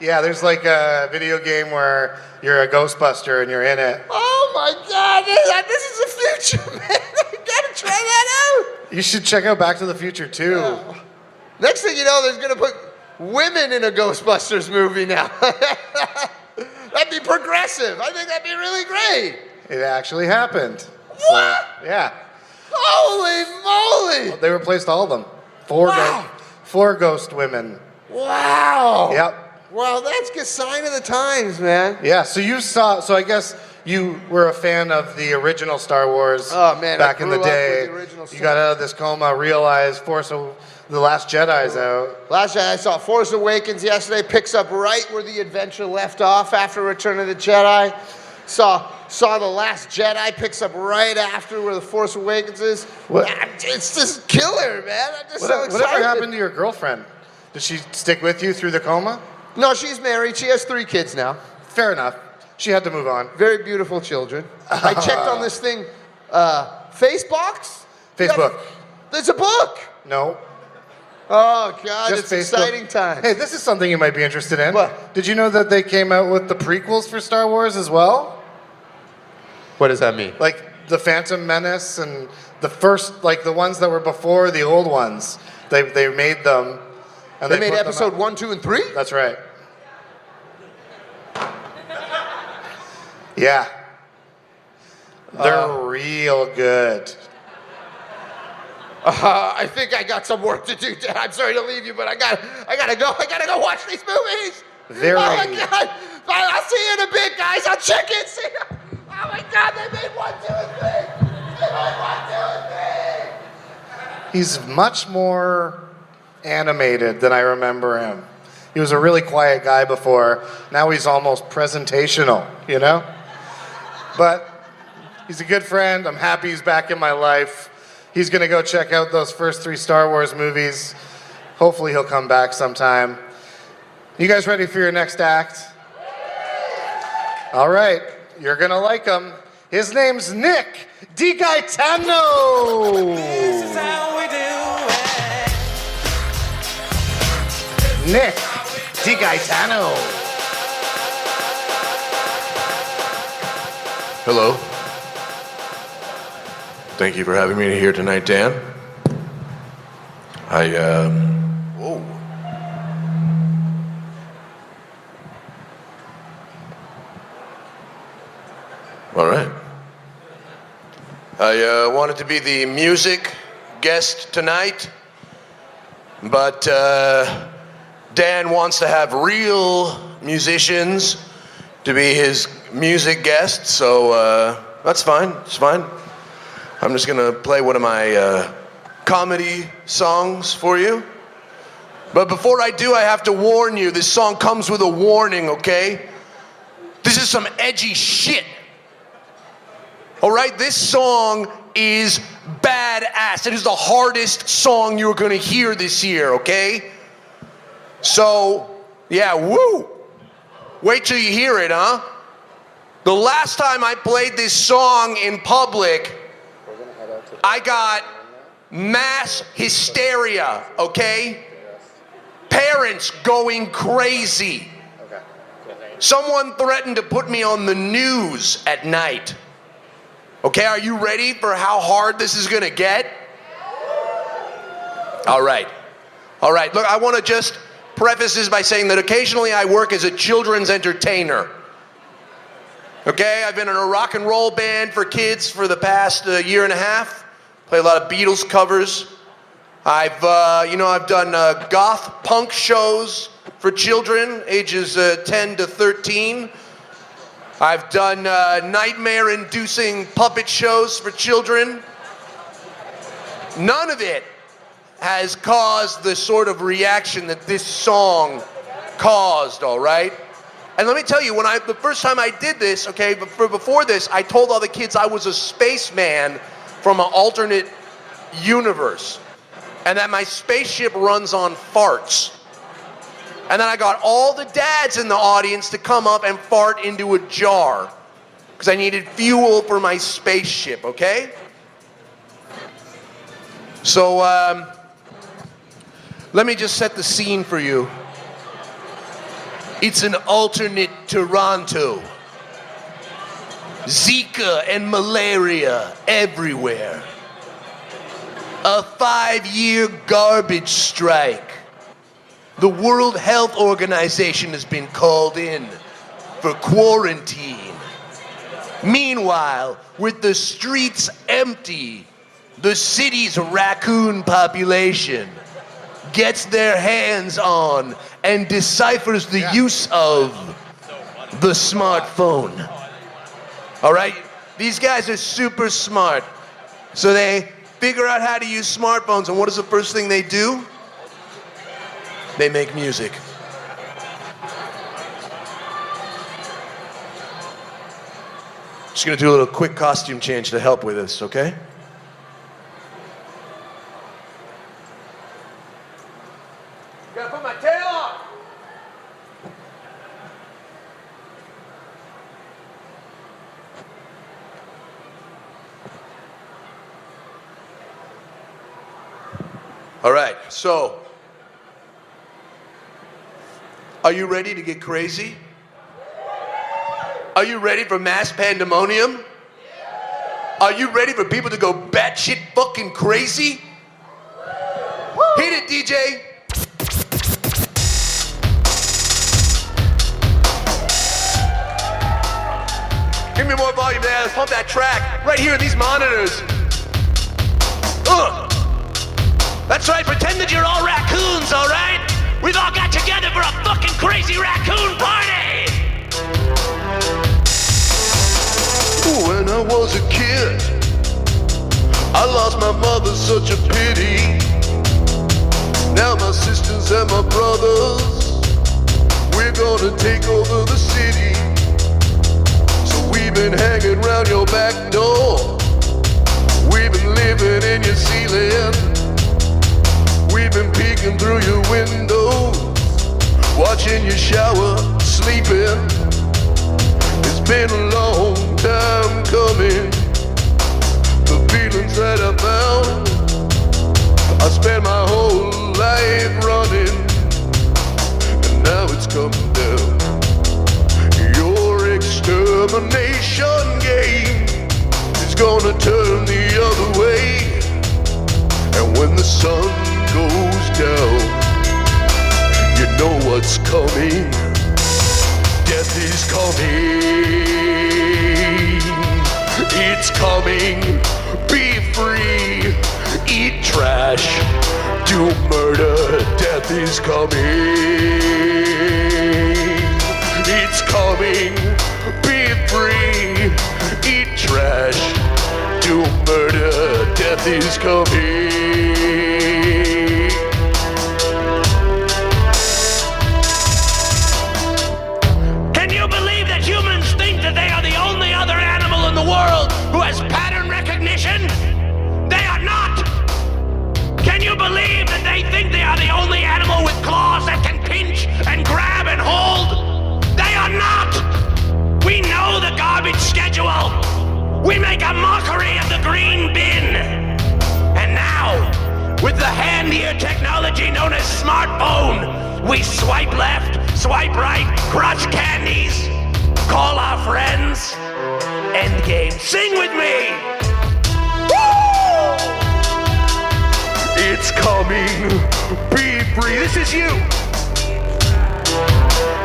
Yeah, there's like a video game where you're a Ghostbuster and you're in it. Oh my God, this is the future, man. I gotta try that out. You should check out Back to the Future too. Yeah. Next thing you know, there's gonna put women in a Ghostbusters movie now. That'd be progressive. I think that'd be really great. It actually happened. What? So, yeah. Holy moly! They replaced all of them. Four ghost women. Wow. Yep. Well, that's a sign of the times, man. Yeah, so I guess you were a fan of the original Star Wars back in the day. You got out of this coma, realized The Last Jedi's out. Last Jedi, I saw Force Awakens yesterday, picks up right where the adventure left off after Return of the Jedi. Saw The Last Jedi, picks up right after where the Force Awakens is. It's just killer, man. I'm just so excited. Whatever happened to your girlfriend? Did she stick with you through the coma? No, she's married. She has 3 kids now. Fair enough. She had to move on. Very beautiful children. I checked on this thing, Facebook. There's a book. No. Oh, God, Just it's Facebook. exciting times. Hey, this is something you might be interested in. What? Did you know that they came out with the prequels for Star Wars as well? What does that mean? Like the Phantom Menace and the first, like the ones that were before the old ones. They made them. And They made put them episode out. 1, 2, and 3? That's right. Yeah. They're real good. I think I got some work to do, Dad. I'm sorry to leave you, but I gotta go. I gotta go watch these movies. Very. Oh my God! I'll see you in a bit, guys. I'll check in. See you. Oh my God! They made 1, 2, and 3. They made 1, 2, and 3. He's much more animated than I remember him. He was a really quiet guy before. Now he's almost presentational, you know? But he's a good friend. I'm happy he's back in my life. He's going to go check out those first 3 Star Wars movies. Hopefully he'll come back sometime. You guys ready for your next act? All right. You're going to like him. His name's Nick DiGaetano. This is how we do it. Nick DiGaetano. Hello. Thank you for having me here tonight, Dan. Whoa. All right. I wanted to be the music guest tonight, but Dan wants to have real musicians to be his music guest, so that's fine. It's fine. I'm just gonna play one of my comedy songs for you. But before I do, I have to warn you, this song comes with a warning, okay? This is some edgy shit. All right, this song is badass. It is the hardest song you're gonna hear this year, okay? So, yeah, woo. Wait till you hear it, huh? The last time I played this song in public, I got mass hysteria, okay? Parents going crazy. Someone threatened to put me on the news at night. Okay, are you ready for how hard this is gonna get? All right. Look, I wanna just preface this by saying that occasionally I work as a children's entertainer. Okay, I've been in a rock and roll band for kids for the past year and a half. Play a lot of Beatles covers. I've done goth punk shows for children, ages 10 to 13. I've done nightmare-inducing puppet shows for children. None of it has caused the sort of reaction that this song caused, all right? And let me tell you, the first time I did this, okay, before this, I told all the kids I was a spaceman from an alternate universe, and that my spaceship runs on farts. And then I got all the dads in the audience to come up and fart into a jar, because I needed fuel for my spaceship, okay? So, let me just set the scene for you. It's an alternate Toronto. Zika and malaria everywhere. A 5-year garbage strike. The World Health Organization has been called in for quarantine. Meanwhile, with the streets empty, the city's raccoon population gets their hands on and deciphers the use of the smartphone. All right? These guys are super smart. So they figure out how to use smartphones, and what is the first thing they do? They make music. Just gonna do a little quick costume change to help with this, okay? Gotta put my tail on. All right, so are you ready to get crazy? Are you ready for mass pandemonium? Are you ready for people to go batshit fucking crazy? Hit it, DJ. Give me more volume there. Let's pump that track right here in these monitors. That's right, pretend that you're all raccoons, all right? We've all got together for a fucking crazy raccoon party! When I was a kid, I lost my mother, such a pity. Now my sisters and my brothers, we're gonna take over the city. So we've been hanging around your back door. We've been living in your ceiling. We've been peeking through your windows, watching you shower, sleeping. It's been a long time coming. The feelings that I found, I spent my whole life running, and now it's coming down. Your extermination game is gonna turn the other way, and when the sun goes down, you know what's coming. Death is coming. It's coming. Be free. Eat trash. Do murder. Death is coming. It's coming. Be free. Eat trash. Do murder. Death is coming. World who has pattern recognition? They are not. Can you believe that they think they are the only animal with claws that can pinch and grab and hold? They are not. We know the garbage schedule. We make a mockery of the green bin. And now, with the handier technology known as smartphone, we swipe left, swipe right, crush candies, call our friends. Endgame. Sing with me! Woo! It's coming. Be free. This is you.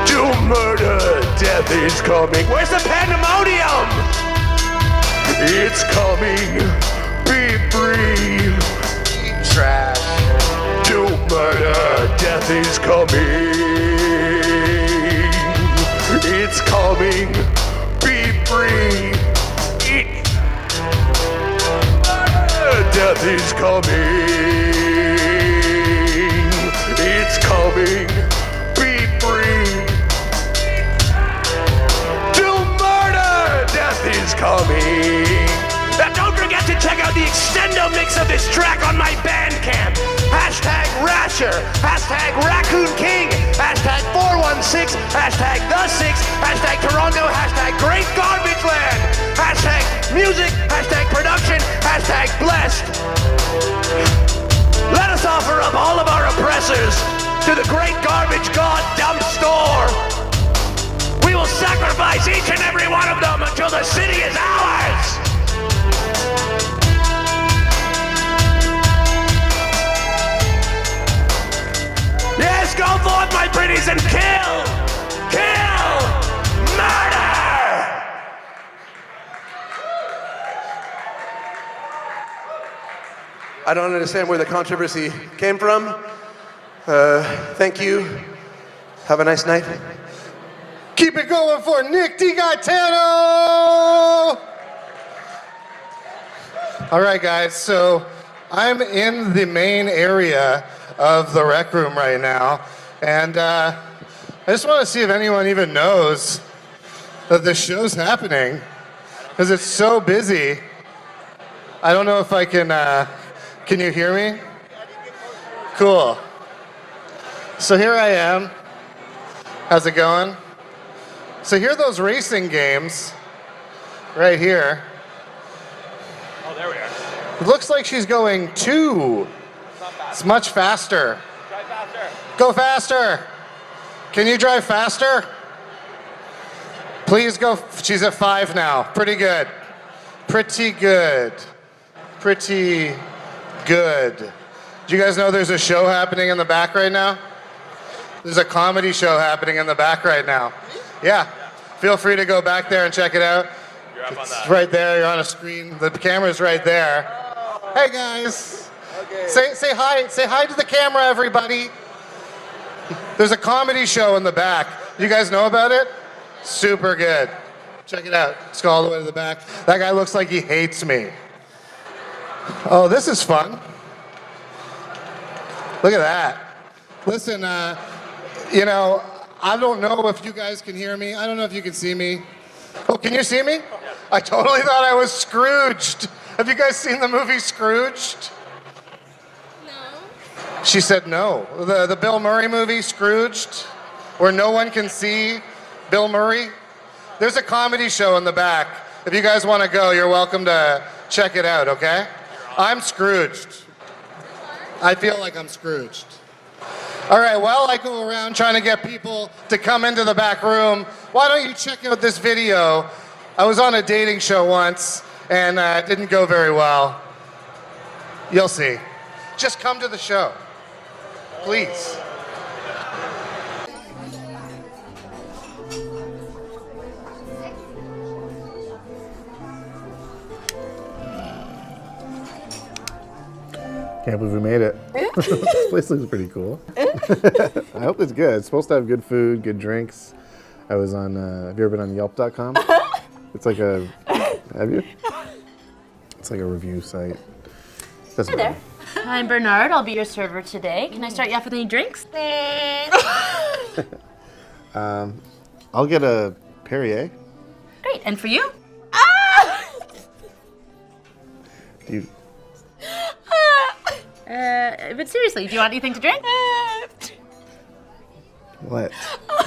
To murder, death is coming. Where's the pandemonium? It's coming. Be free. Eat trash. To murder, death is coming. It's coming. Be free. Eat. Death is coming. It's coming. Be free. To murder, death is coming. Now don't forget to check out the extendo mix of this track on my Bandcamp. Hashtag Rasher, hashtag Raccoon King, hashtag 416, hashtag The Six, hashtag Toronto, hashtag Great Garbage Land, hashtag music, hashtag production, hashtag blessed. Let us offer up all of our oppressors to the great garbage god dump store. We will sacrifice each and every one of them until the city is ours. Yes, go forth, my pretties, and kill, murder! I don't understand where the controversy came from. Thank you. Have a nice night. Keep it going for Nick DiGaetano! All right, guys, so I'm in the main area of the rec room right now, and I just want to see if anyone even knows that this show's happening, because it's so busy. I don't know if I can you hear me? Cool. So here I am. How's it going? So here are those racing games right here. Oh, there we are. It looks like she's going 2. It's much faster. Drive faster. Go faster. Can you drive faster? Please go. She's at 5 now. Pretty good. Pretty good. Pretty good. Do you guys know there's a show happening in the back right now? There's a comedy show happening in the back right now. Yeah. Feel free to go back there and check it out. You're up on It's that. right there. You're on a screen. The camera's right there. Hey, guys. Okay. Say hi. Say hi to the camera, everybody. There's a comedy show in the back. You guys know about it? Super good. Check it out. Let's go all the way to the back. That guy looks like he hates me. Oh, this is fun. Look at that. Listen, you know, I don't know if you guys can hear me. I don't know if you can see me. Oh, can you see me? I totally thought I was Scrooged. Have you guys seen the movie Scrooged? She said no. The Bill Murray movie, Scrooged, where no one can see Bill Murray. There's a comedy show in the back. If you guys want to go, you're welcome to check it out, okay? I'm Scrooged. I feel like I'm Scrooged. All right, while I go around trying to get people to come into the back room, why don't you check out this video? I was on a dating show once, and it didn't go very well. You'll see. Just come to the show. Please. Can't believe we made it. This place looks pretty cool. I hope it's good. It's supposed to have good food, good drinks. I was on, have you ever been on Yelp.com? It's like a, have you? It's like a review site. Doesn't Hi there. matter. I'm Bernard. I'll be your server today. Can I start you off with any drinks? I'll get a Perrier. Great. And for you? Do you, But seriously, do you want anything to drink? what?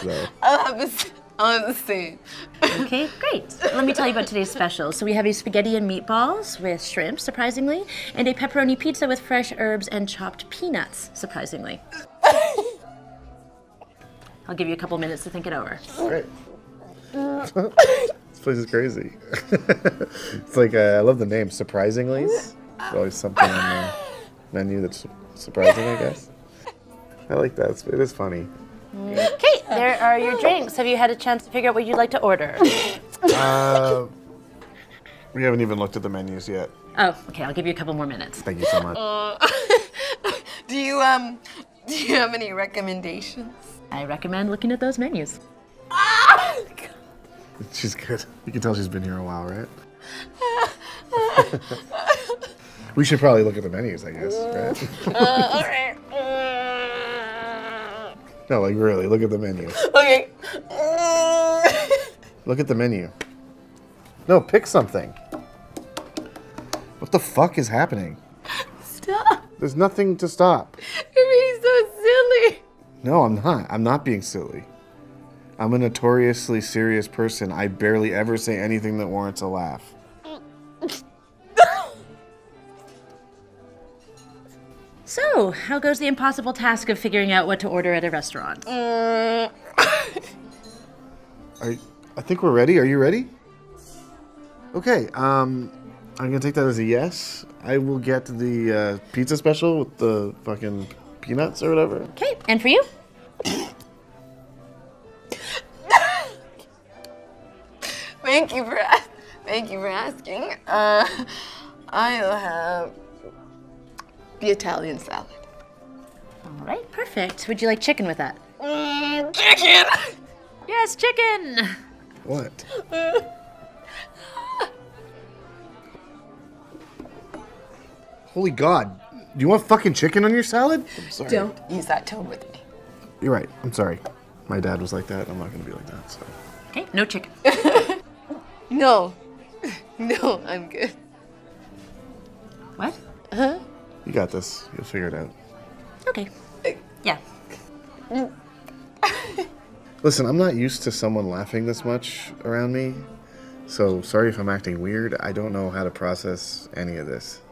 So, I'll have the same. Okay, great. Let me tell you about today's special. So we have a spaghetti and meatballs with shrimp, surprisingly, and a pepperoni pizza with fresh herbs and chopped peanuts, surprisingly. I'll give you a couple minutes to think it over. great. This place is crazy. It's like, I love the name, Surprisingly. There's always something on the menu that's surprising, I guess. I like that. It is funny. Okay, There are your drinks. Have you had a chance to figure out what you'd like to order? We haven't even looked at the menus yet. Oh, okay. I'll give you a couple more minutes. Thank you so much. Do you have any recommendations? I recommend looking at those menus. She's good. You can tell she's been here a while, right? We should probably look at the menus, I guess, right? All right. No, like really, look at the menu. Okay. Look at the menu. No, pick something. What the fuck is happening? Stop. There's nothing to stop. You're being so silly. No, I'm not. I'm not being silly. I'm a notoriously serious person. I barely ever say anything that warrants a laugh. So, how goes the impossible task of figuring out what to order at a restaurant? I think we're ready. Are you ready? Okay, I'm gonna take that as a yes. I will get the pizza special with the fucking peanuts or whatever. Okay, and for you? Thank you for asking. I'll have the Italian salad. All right, perfect. Would you like chicken with that? Chicken. Yes, chicken. What? Holy God. Do you want fucking chicken on your salad? I'm sorry. Don't use that tone with me. You're right. I'm sorry. My dad was like that. I'm not gonna be like that, so. Okay, no chicken. No. No, I'm good. What? Huh? You got this. You'll figure it out. Okay. Yeah. Listen, I'm not used to someone laughing this much around me, so sorry if I'm acting weird. I don't know how to process any of this.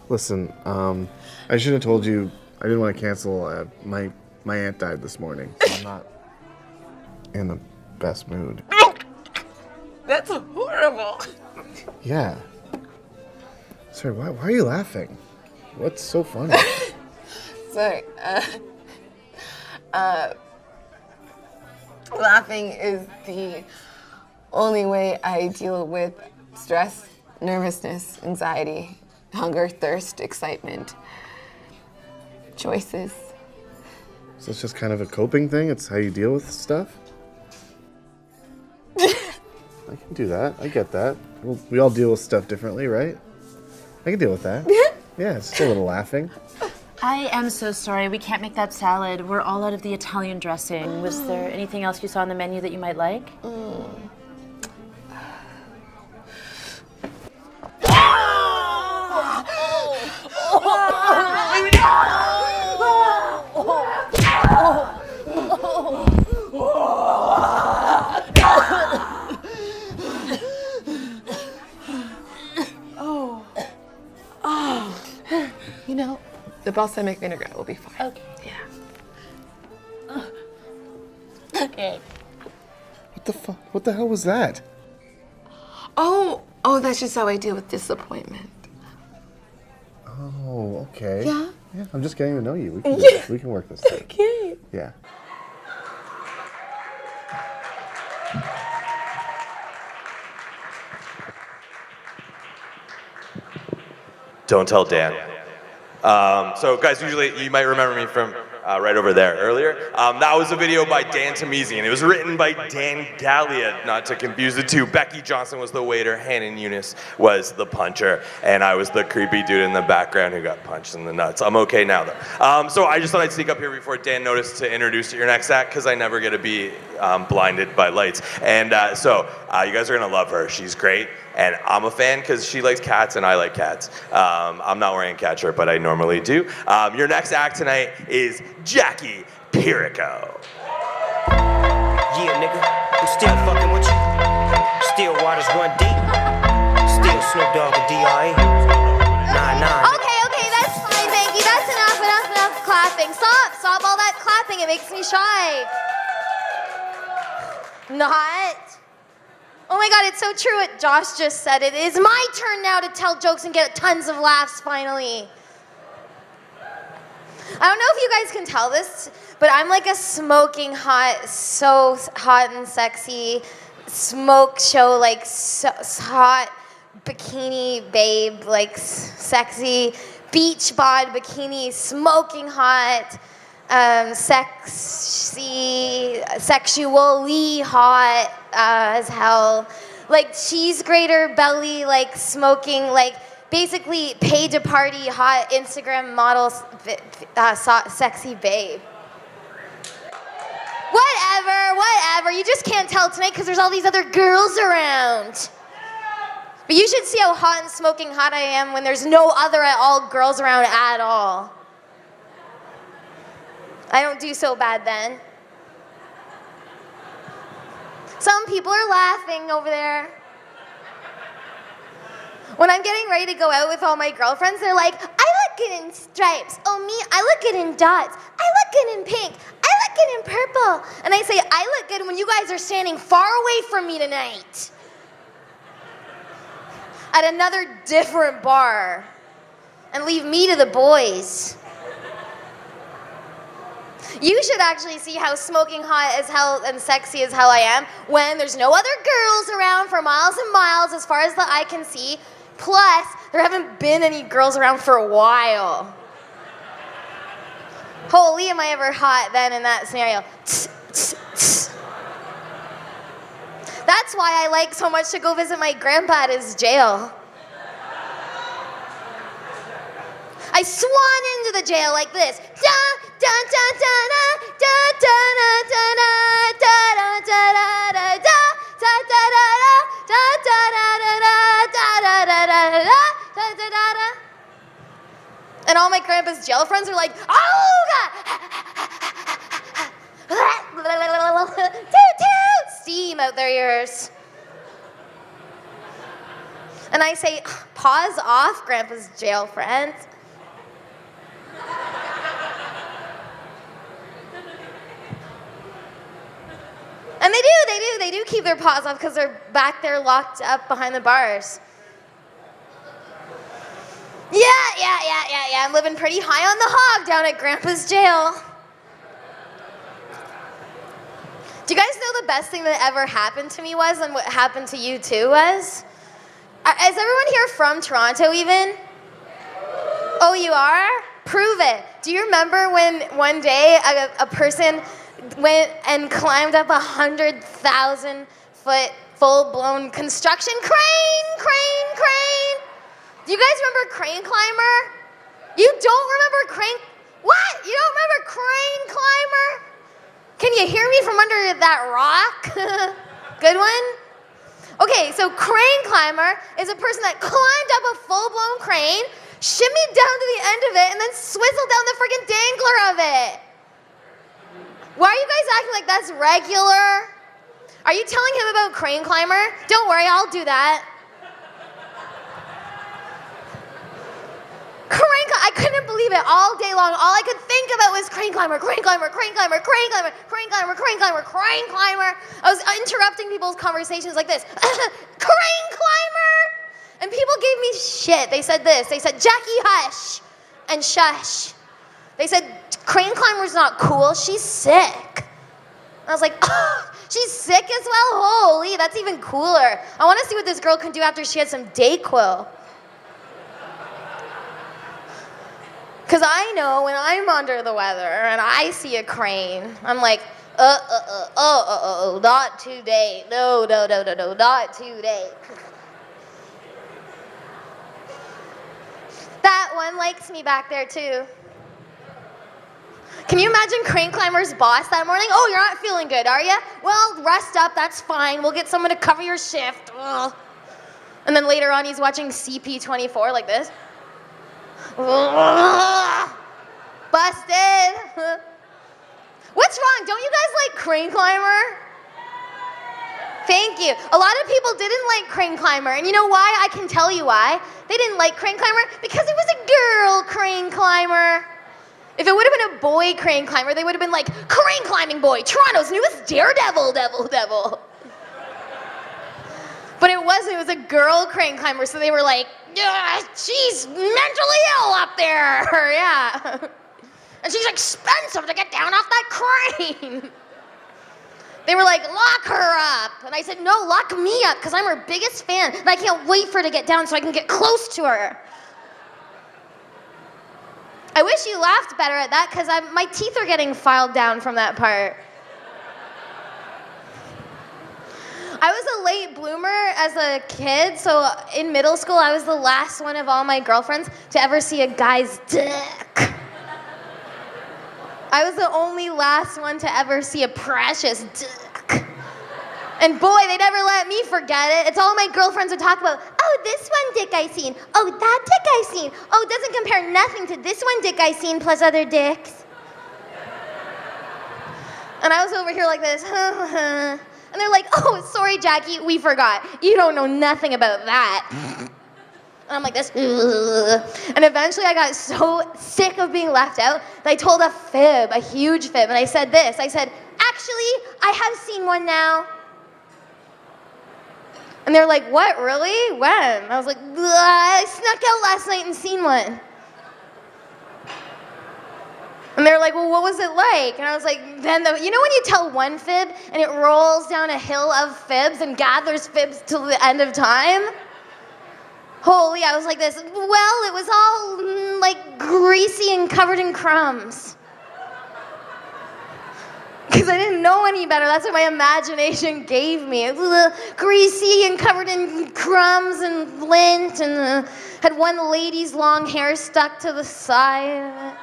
Listen, I should have told you I didn't want to cancel. My aunt died this morning, so I'm not in the best mood. That's horrible. Yeah. Sorry, why are you laughing? What's so funny? Sorry. Laughing is the only way I deal with stress, nervousness, anxiety, hunger, thirst, excitement, choices. So it's just kind of a coping thing? It's how you deal with stuff? I can do that. I get that. Well, we all deal with stuff differently, right? I can deal with that. Yeah, it's just a little laughing. I am so sorry. We can't make that salad. We're all out of the Italian dressing. Was there anything else you saw on the menu that you might like? You know, the balsamic vinaigrette will be fine. Okay. Yeah. Okay. What the fuck? What the hell was that? Oh, that's just how I deal with disappointment. Oh, okay. Yeah? Yeah, I'm just getting to know you. We can work this thing. Okay. Yeah. Don't tell Dan. So guys, usually you might remember me from right over there earlier. That was a video by Dan Tamizian. It was written by Dan Galea, not to confuse the two. Becky Johnson was the waiter, Hannah Eunice was the puncher, and I was the creepy dude in the background who got punched in the nuts. I'm okay now though. So I just thought I'd sneak up here before Dan noticed to introduce your next act, because I never get to be blinded by lights. And so you guys are gonna love her. She's great. And I'm a fan because she likes cats and I like cats. I'm not wearing a cat shirt, but I normally do. Your next act tonight is Jackie Pirico. Yeah, nigga, I'm still fucking with you. Still waters run deep. Still Snoop Dogg and D.R.E. Nah. Okay, that's fine, thank you. That's enough clapping. Stop all that clapping. It makes me shy. Not. Oh my God, it's so true what Josh just said. It is my turn now to tell jokes and get tons of laughs finally. I don't know if you guys can tell this, but I'm like a smoking hot, so hot and sexy smoke show, like hot bikini babe, like sexy beach bod bikini, smoking hot, sexually hot as hell, like cheese grater belly, like smoking, like basically paid to party hot Instagram model, sexy babe. Whatever, you just can't tell tonight because there's all these other girls around. But you should see how hot and smoking hot I am when there's no other at all girls around at all. I don't do so bad then. Some people are laughing over there. When I'm getting ready to go out with all my girlfriends, they're like, I look good in stripes. Oh, me, I look good in dots. I look good in pink. I look good in purple. And I say, I look good when you guys are standing far away from me tonight. At another different bar. And leave me to the boys. You should actually see how smoking hot as hell and sexy as hell I am when there's no other girls around for miles and miles as far as the eye can see. Plus, there haven't been any girls around for a while. Holy, am I ever hot then in that scenario. That's why I like so much to go visit my grandpa at his jail. I swan into the jail like this. Da da da da da da da da da da da da da da da da da. And all my grandpa's jail friends are like, oh God! Steam out their ears. And I say, pause off, grandpa's jail friends. And they do keep their paws off because they're back there locked up behind the bars. Yeah, I'm living pretty high on the hog down at Grandpa's jail. Do you guys know the best thing that ever happened to me was, and what happened to you too was? Is everyone here from Toronto even? Oh, you are? Prove it. Do you remember when one day a person went and climbed up 100,000-foot full-blown construction crane? Do you guys remember Crane Climber? You don't remember Crane? What? You don't remember Crane Climber? Can you hear me from under that rock? Good one? Okay, so Crane Climber is a person that climbed up a full-blown crane, shimmied down to the end of it, and then swizzled down the freaking dangler of it. Why are you guys acting like that's regular? Are you telling him about Crane Climber? Don't worry, I'll do that. I couldn't believe it all day long. All I could think about was Crane Climber. I was interrupting people's conversations like this. Crane Climber! And people gave me shit. They said this. They said, Jackie, hush. And shush. They said, Crane Climber's not cool. She's sick. I was like, oh, she's sick as well? Holy, that's even cooler. I want to see what this girl can do after she had some Dayquil. Because I know when I'm under the weather and I see a crane, I'm like, not today. No, not today. That one likes me back there too. Can you imagine Crane Climber's boss that morning? Oh, you're not feeling good, are you? Well, rest up, that's fine. We'll get someone to cover your shift. Ugh. And then later on, he's watching CP24 like this. Busted. What's wrong? Don't you guys like Crane Climber? Thank you. A lot of people didn't like Crane Climber, and you know why? I can tell you why. They didn't like Crane Climber because it was a girl Crane Climber. If it would have been a boy Crane Climber, they would have been like, Crane Climbing Boy, Toronto's newest daredevil, devil. But it wasn't. It was a girl Crane Climber, so they were like, she's mentally ill up there. Yeah. And she's expensive to get down off that crane. They were like, lock her up. And I said, no, lock me up, because I'm her biggest fan, and I can't wait for her to get down so I can get close to her. I wish you laughed better at that, because my teeth are getting filed down from that part. I was a late bloomer as a kid, so in middle school, I was the last one of all my girlfriends to ever see a guy's dick. I was the only last one to ever see a precious dick. And boy, they never let me forget it. It's all my girlfriends would talk about. Oh, this one dick I seen. Oh, that dick I seen. Oh, it doesn't compare nothing to this one dick I seen plus other dicks. And I was over here like this. And they're like, oh, sorry, Jackie, we forgot. You don't know nothing about that. And I'm like this. And eventually I got so sick of being left out that I told a fib, a huge fib. And I said this. I said, actually, I have seen one now. And they're like, what, really? When? I was like, I snuck out last night and seen one. And they're like, well, what was it like? And I was like, you know when you tell one fib and it rolls down a hill of fibs and gathers fibs till the end of time? Holy, I was like this. Well, it was all like greasy and covered in crumbs. Because I didn't know any better. That's what my imagination gave me. It was greasy and covered in crumbs and lint and had one lady's long hair stuck to the side.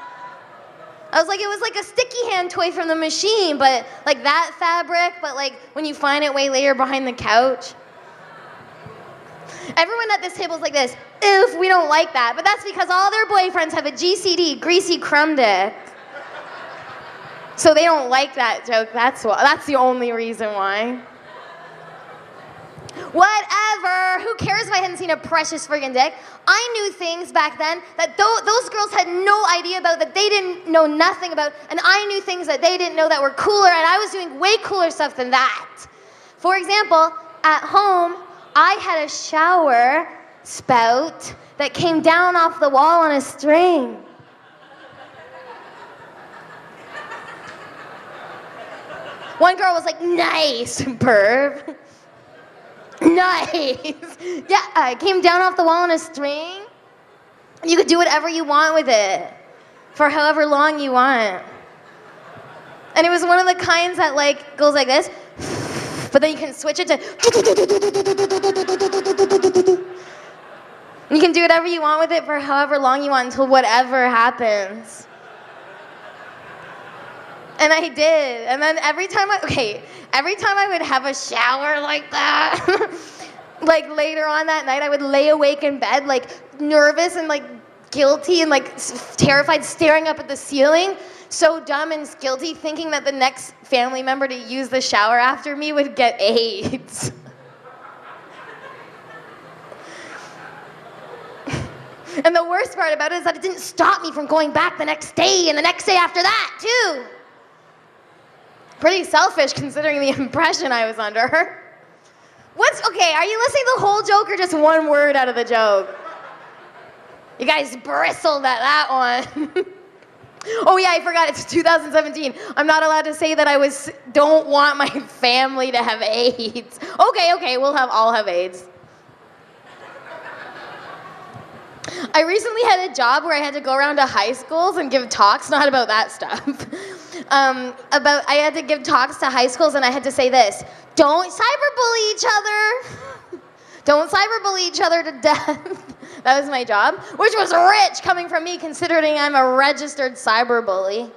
I was like, it was like a sticky hand toy from the machine, but like that fabric, but like when you find it way later behind the couch. Everyone at this table is like this, oof, we don't like that. But that's because all their boyfriends have a GCD, greasy crumb dick. So they don't like that joke, that's the only reason why. Whatever, who cares if I hadn't seen a precious friggin' dick? I knew things back then that those girls had no idea about, that they didn't know nothing about, and I knew things that they didn't know that were cooler, and I was doing way cooler stuff than that. For example, at home, I had a shower spout that came down off the wall on a string. One girl was like, nice, perv. Nice. Yeah, it came down off the wall on a string. You could do whatever you want with it for however long you want. And it was one of the kinds that like goes like this, but then you can switch it to. You can do whatever you want with it for however long you want until whatever happens. And I did. And then every time I would have a shower like that, like later on that night, I would lay awake in bed, like nervous and like guilty and like terrified, staring up at the ceiling, so dumb and guilty, thinking that the next family member to use the shower after me would get AIDS. And the worst part about it is that it didn't stop me from going back the next day and the next day after that, too. Pretty selfish considering the impression I was under. Okay, are you listening to the whole joke or just one word out of the joke? You guys bristled at that one. Oh yeah, I forgot, it's 2017. I'm not allowed to say that don't want my family to have AIDS. Okay, we'll all have AIDS. I recently had a job where I had to go around to high schools and give talks, not about that stuff. I had to give talks to high schools and I had to say this: don't cyberbully each other. Don't cyberbully each other to death. That was my job, which was rich coming from me considering I'm a registered cyberbully.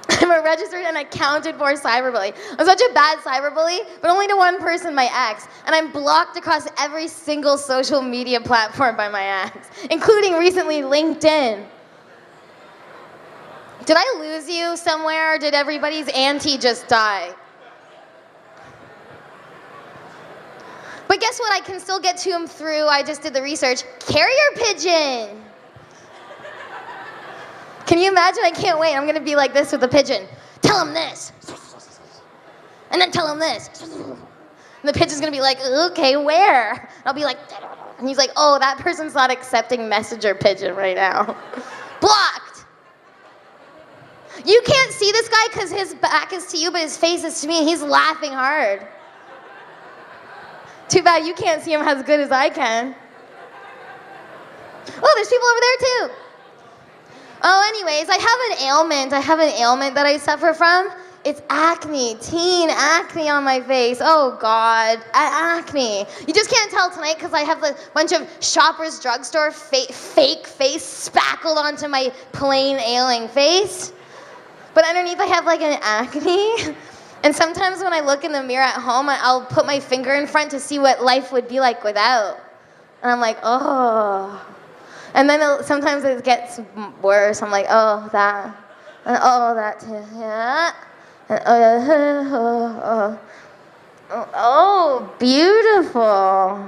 I'm a registered and accounted for cyberbully. I'm such a bad cyberbully, but only to one person, my ex. And I'm blocked across every single social media platform by my ex, including recently LinkedIn. Did I lose you somewhere, or did everybody's auntie just die? But guess what? I can still get to him through, I just did the research, carrier pigeon. Can you imagine? I can't wait. I'm going to be like this with the pigeon. Tell him this. And then tell him this. And the pigeon's going to be like, okay, where? And I'll be like, and he's like, oh, that person's not accepting messenger pigeon right now. Blocked. You can't see this guy because his back is to you, but his face is to me, and he's laughing hard. Too bad you can't see him as good as I can. Oh, there's people over there too. Oh, anyways, I have an ailment. I have an ailment that I suffer from. It's acne, teen acne on my face. Oh God, acne. You just can't tell tonight because I have a bunch of Shoppers Drug Store fake face spackled onto my plain ailing face. But underneath I have like an acne. And sometimes when I look in the mirror at home, I'll put my finger in front to see what life would be like without. And I'm like, oh. And then sometimes it gets worse. I'm like, oh, that. And oh, that too. Yeah. And, oh, beautiful.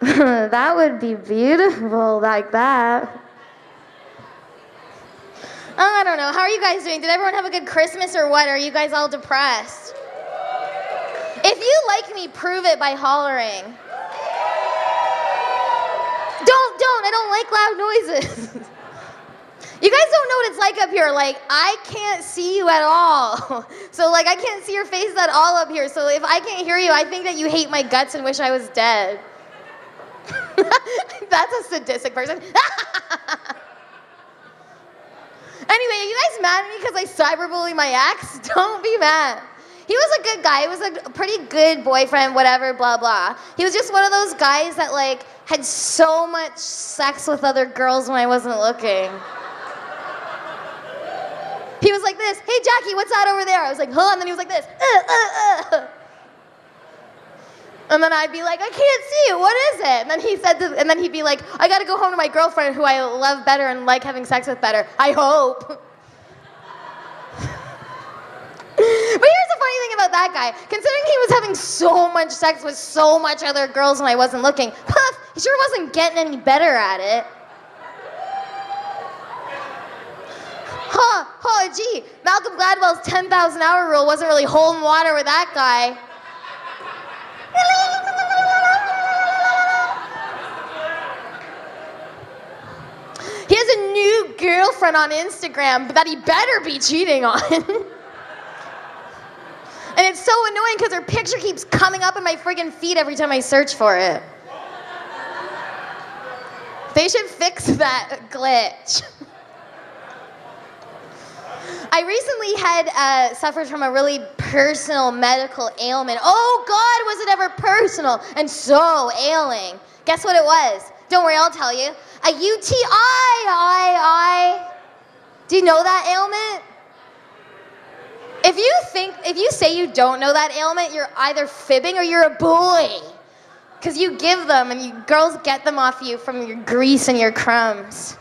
That would be beautiful like that. Oh, I don't know. How are you guys doing? Did everyone have a good Christmas or what? Are you guys all depressed? If you like me, prove it by hollering. Don't. I don't like loud noises. You guys don't know what it's like up here. Like, I can't see you at all. So, like, I can't see your faces at all up here. So if I can't hear you, I think that you hate my guts and wish I was dead. That's a sadistic person. Anyway, are you guys mad at me because I cyberbully my ex? Don't be mad. He was a good guy. He was a pretty good boyfriend, whatever, blah, blah. He was just one of those guys that, like, had so much sex with other girls when I wasn't looking. He was like this, hey, Jackie, what's that over there? I was like, huh? And then he was like this, And then I'd be like, I can't see it, what is it? And then and then he'd be like, I gotta go home to my girlfriend who I love better and like having sex with better. I hope. But here's the funny thing about that guy. Considering he was having so much sex with so much other girls when I wasn't looking, he sure wasn't getting any better at it. Gee, Malcolm Gladwell's 10,000 hour rule wasn't really holding water with that guy. He has a new girlfriend on Instagram that he better be cheating on. And it's so annoying because her picture keeps coming up in my friggin' feed every time I search for it. They should fix that glitch. I recently had suffered from a really personal medical ailment. Oh God, was it ever personal and so ailing. Guess what it was? Don't worry, I'll tell you. A UTI. Do you know that ailment? If you say you don't know that ailment, you're either fibbing or you're a bully. Because you give them and girls get them off you from your grease and your crumbs.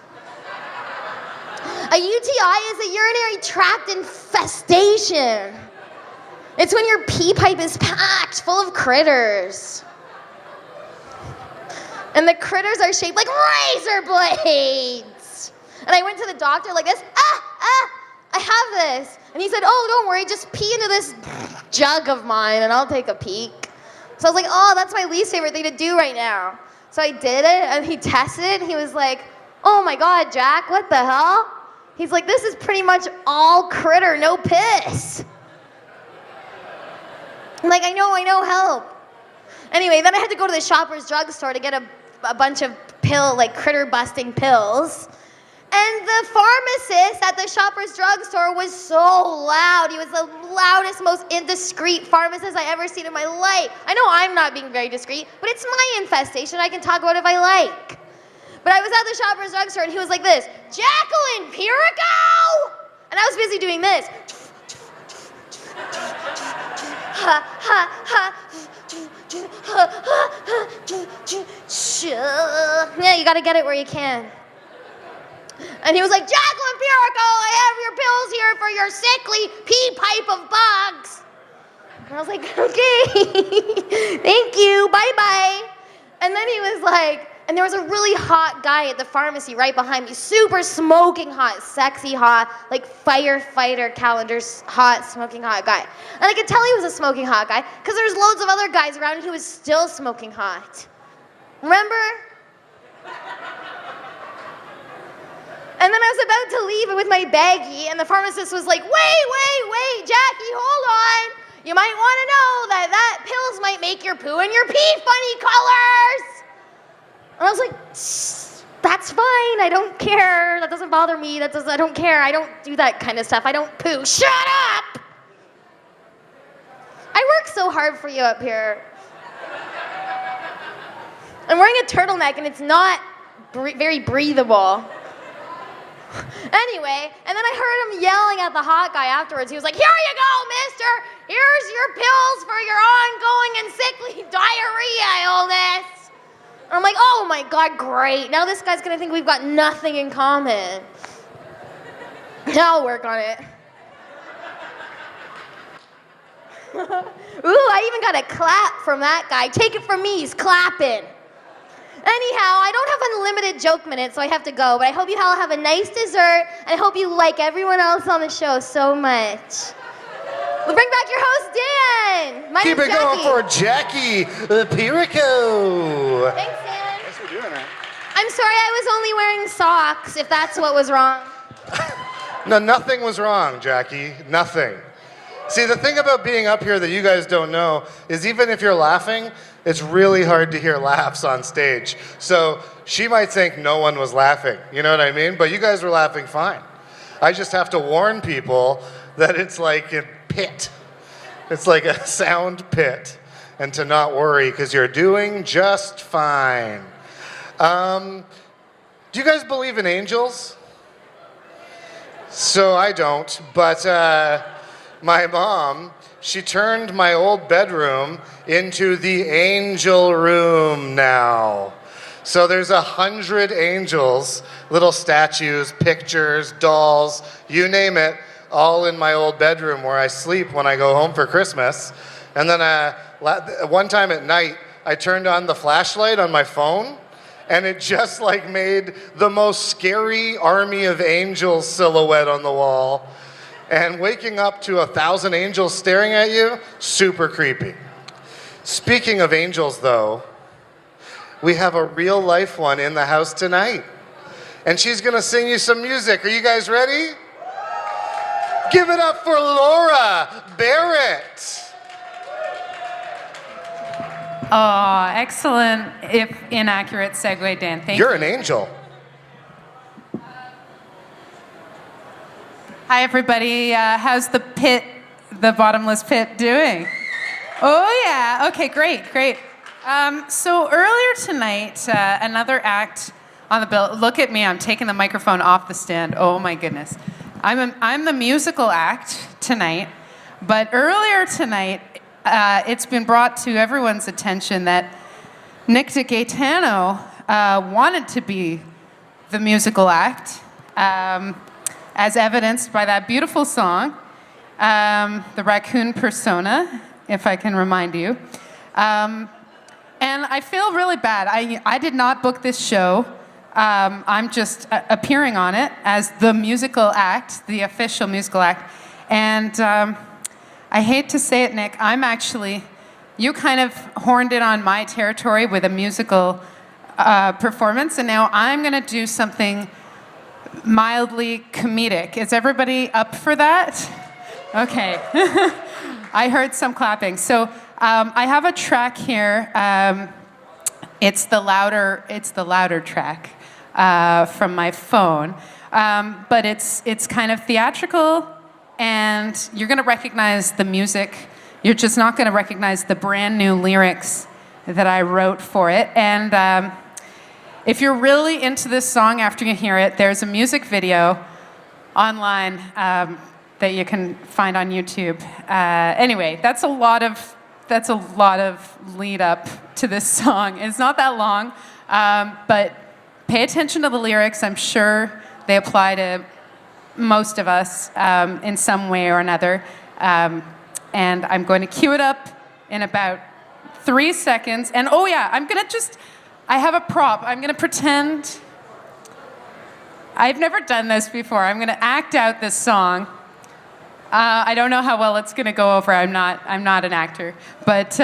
A UTI is a urinary tract infestation. It's when your pee pipe is packed full of critters. And the critters are shaped like razor blades. And I went to the doctor like this, I have this. And he said, oh, don't worry, just pee into this jug of mine and I'll take a peek. So I was like, oh, that's my least favorite thing to do right now. So I did it and he tested it and he was like, oh my God, Jack, what the hell? He's like, this is pretty much all critter, no piss. I'm like, I know, help. Anyway, then I had to go to the Shoppers Drug Store to get a bunch of critter busting pills. And the pharmacist at the Shoppers Drug Store was so loud. He was the loudest, most indiscreet pharmacist I ever seen in my life. I know I'm not being very discreet, but it's my infestation. I can talk about it if I like. But I was at the Shoppers Drug Store and he was like this, Jacqueline Pirico! And I was busy doing this. Yeah, you gotta get it where you can. And he was like, Jacqueline Pirico, I have your pills here for your sickly pee pipe of bugs. And I was like, okay, thank you, bye-bye. And then he was like, and there was a really hot guy at the pharmacy right behind me, super smoking hot, sexy hot, like firefighter calendars, hot, smoking hot guy. And I could tell he was a smoking hot guy because there's loads of other guys around and he was still smoking hot. Remember? And then I was about to leave it with my baggie, and the pharmacist was like, wait, Jackie, hold on. You might want to know that pills might make your poo and your pee funny colors. And I was like, that's fine, I don't care. That doesn't bother me, I don't care. I don't do that kind of stuff. I don't poo. Shut up! I work so hard for you up here. I'm wearing a turtleneck and it's not very breathable. Anyway, and then I heard him yelling at the hot guy afterwards. He was like, here you go, mister. Here's your pills for your ongoing and sickly diarrhea illness. And I'm like, oh my God, great. Now this guy's gonna think we've got nothing in common. Now I'll work on it. Ooh, I even got a clap from that guy. Take it from me, he's clapping. Anyhow, I don't have unlimited joke minutes, so I have to go. But I hope you all have a nice dessert, and I hope you like everyone else on the show so much. We'll bring back your host, Dan. My Keep name's it going Jackie. for Jackie Pirico. Thanks, Dan. Thanks for doing that. I'm sorry I was only wearing socks, if that's what was wrong. No, nothing was wrong, Jackie. Nothing. See, the thing about being up here that you guys don't know is even if you're laughing, it's really hard to hear laughs on stage. So she might think no one was laughing, you know what I mean? But you guys were laughing fine. I just have to warn people that it's like a pit. It's like a sound pit. And to not worry, because you're doing just fine. Do you guys believe in angels? So I don't, but my mom, she turned my old bedroom into the angel room now. So there's 100 angels, little statues, pictures, dolls, you name it, all in my old bedroom where I sleep when I go home for Christmas. And then one time at night, I turned on the flashlight on my phone, and it just like made the most scary army of angels silhouette on the wall. And waking up to 1,000 angels staring at you, super creepy. Speaking of angels though, we have a real life one in the house tonight. And she's gonna sing you some music. Are you guys ready? Give it up for Laura Barrett. Oh, excellent, if inaccurate segue, Dan. Thank you. You're an angel. Hi, everybody. How's the pit, the bottomless pit, doing? Oh, yeah. Okay, great. So earlier tonight, another act on the bill. Look at me. I'm taking the microphone off the stand. Oh, my goodness. I'm the musical act tonight. But earlier tonight, it's been brought to everyone's attention that Nick DiGaetano wanted to be the musical act. As evidenced by that beautiful song, The Raccoon Persona, if I can remind you. And I feel really bad. I did not book this show. I'm just appearing on it as the musical act, the official musical act. And I hate to say it, Nick, you kind of horned in on my territory with a musical performance, and now I'm gonna do something mildly comedic. Is everybody up for that? Okay. I heard some clapping. So I have a track here. It's the louder track from my phone. But it's kind of theatrical, and you're gonna recognize the music. You're just not gonna recognize the brand new lyrics that I wrote for it. And if you're really into this song after you hear it, there's a music video online that you can find on YouTube. Anyway, that's a lot of lead up to this song. It's not that long, but pay attention to the lyrics. I'm sure they apply to most of us in some way or another. And I'm going to cue it up in about 3 seconds. And oh yeah, I have a prop. I'm gonna pretend. I've never done this before. I'm gonna act out this song. I don't know how well it's gonna go over. I'm not an actor. But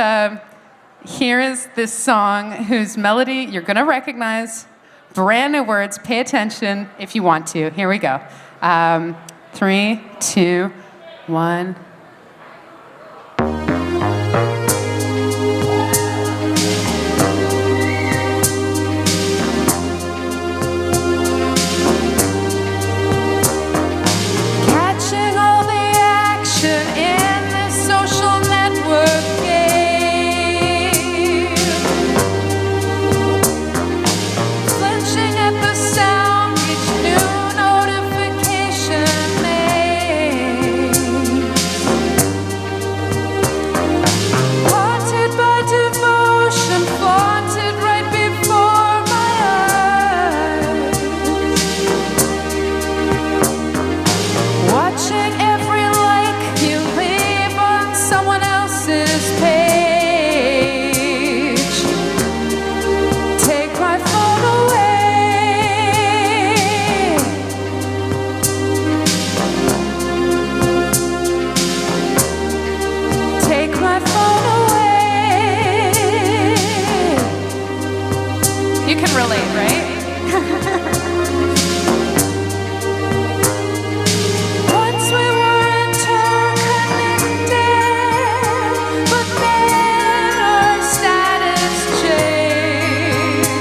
here is this song whose melody you're gonna recognize, brand new words. Pay attention if you want to. Here we go. 3, 2, 1. Catching all the action in this social network game. Flinching at the sound each new notification made. Haunted by devotion, flaunted right before my eyes. Watching every like you leave on someone else's page. Take my phone away. Take my phone away. You can relate, right? Once we were interconnected, but then our status changed.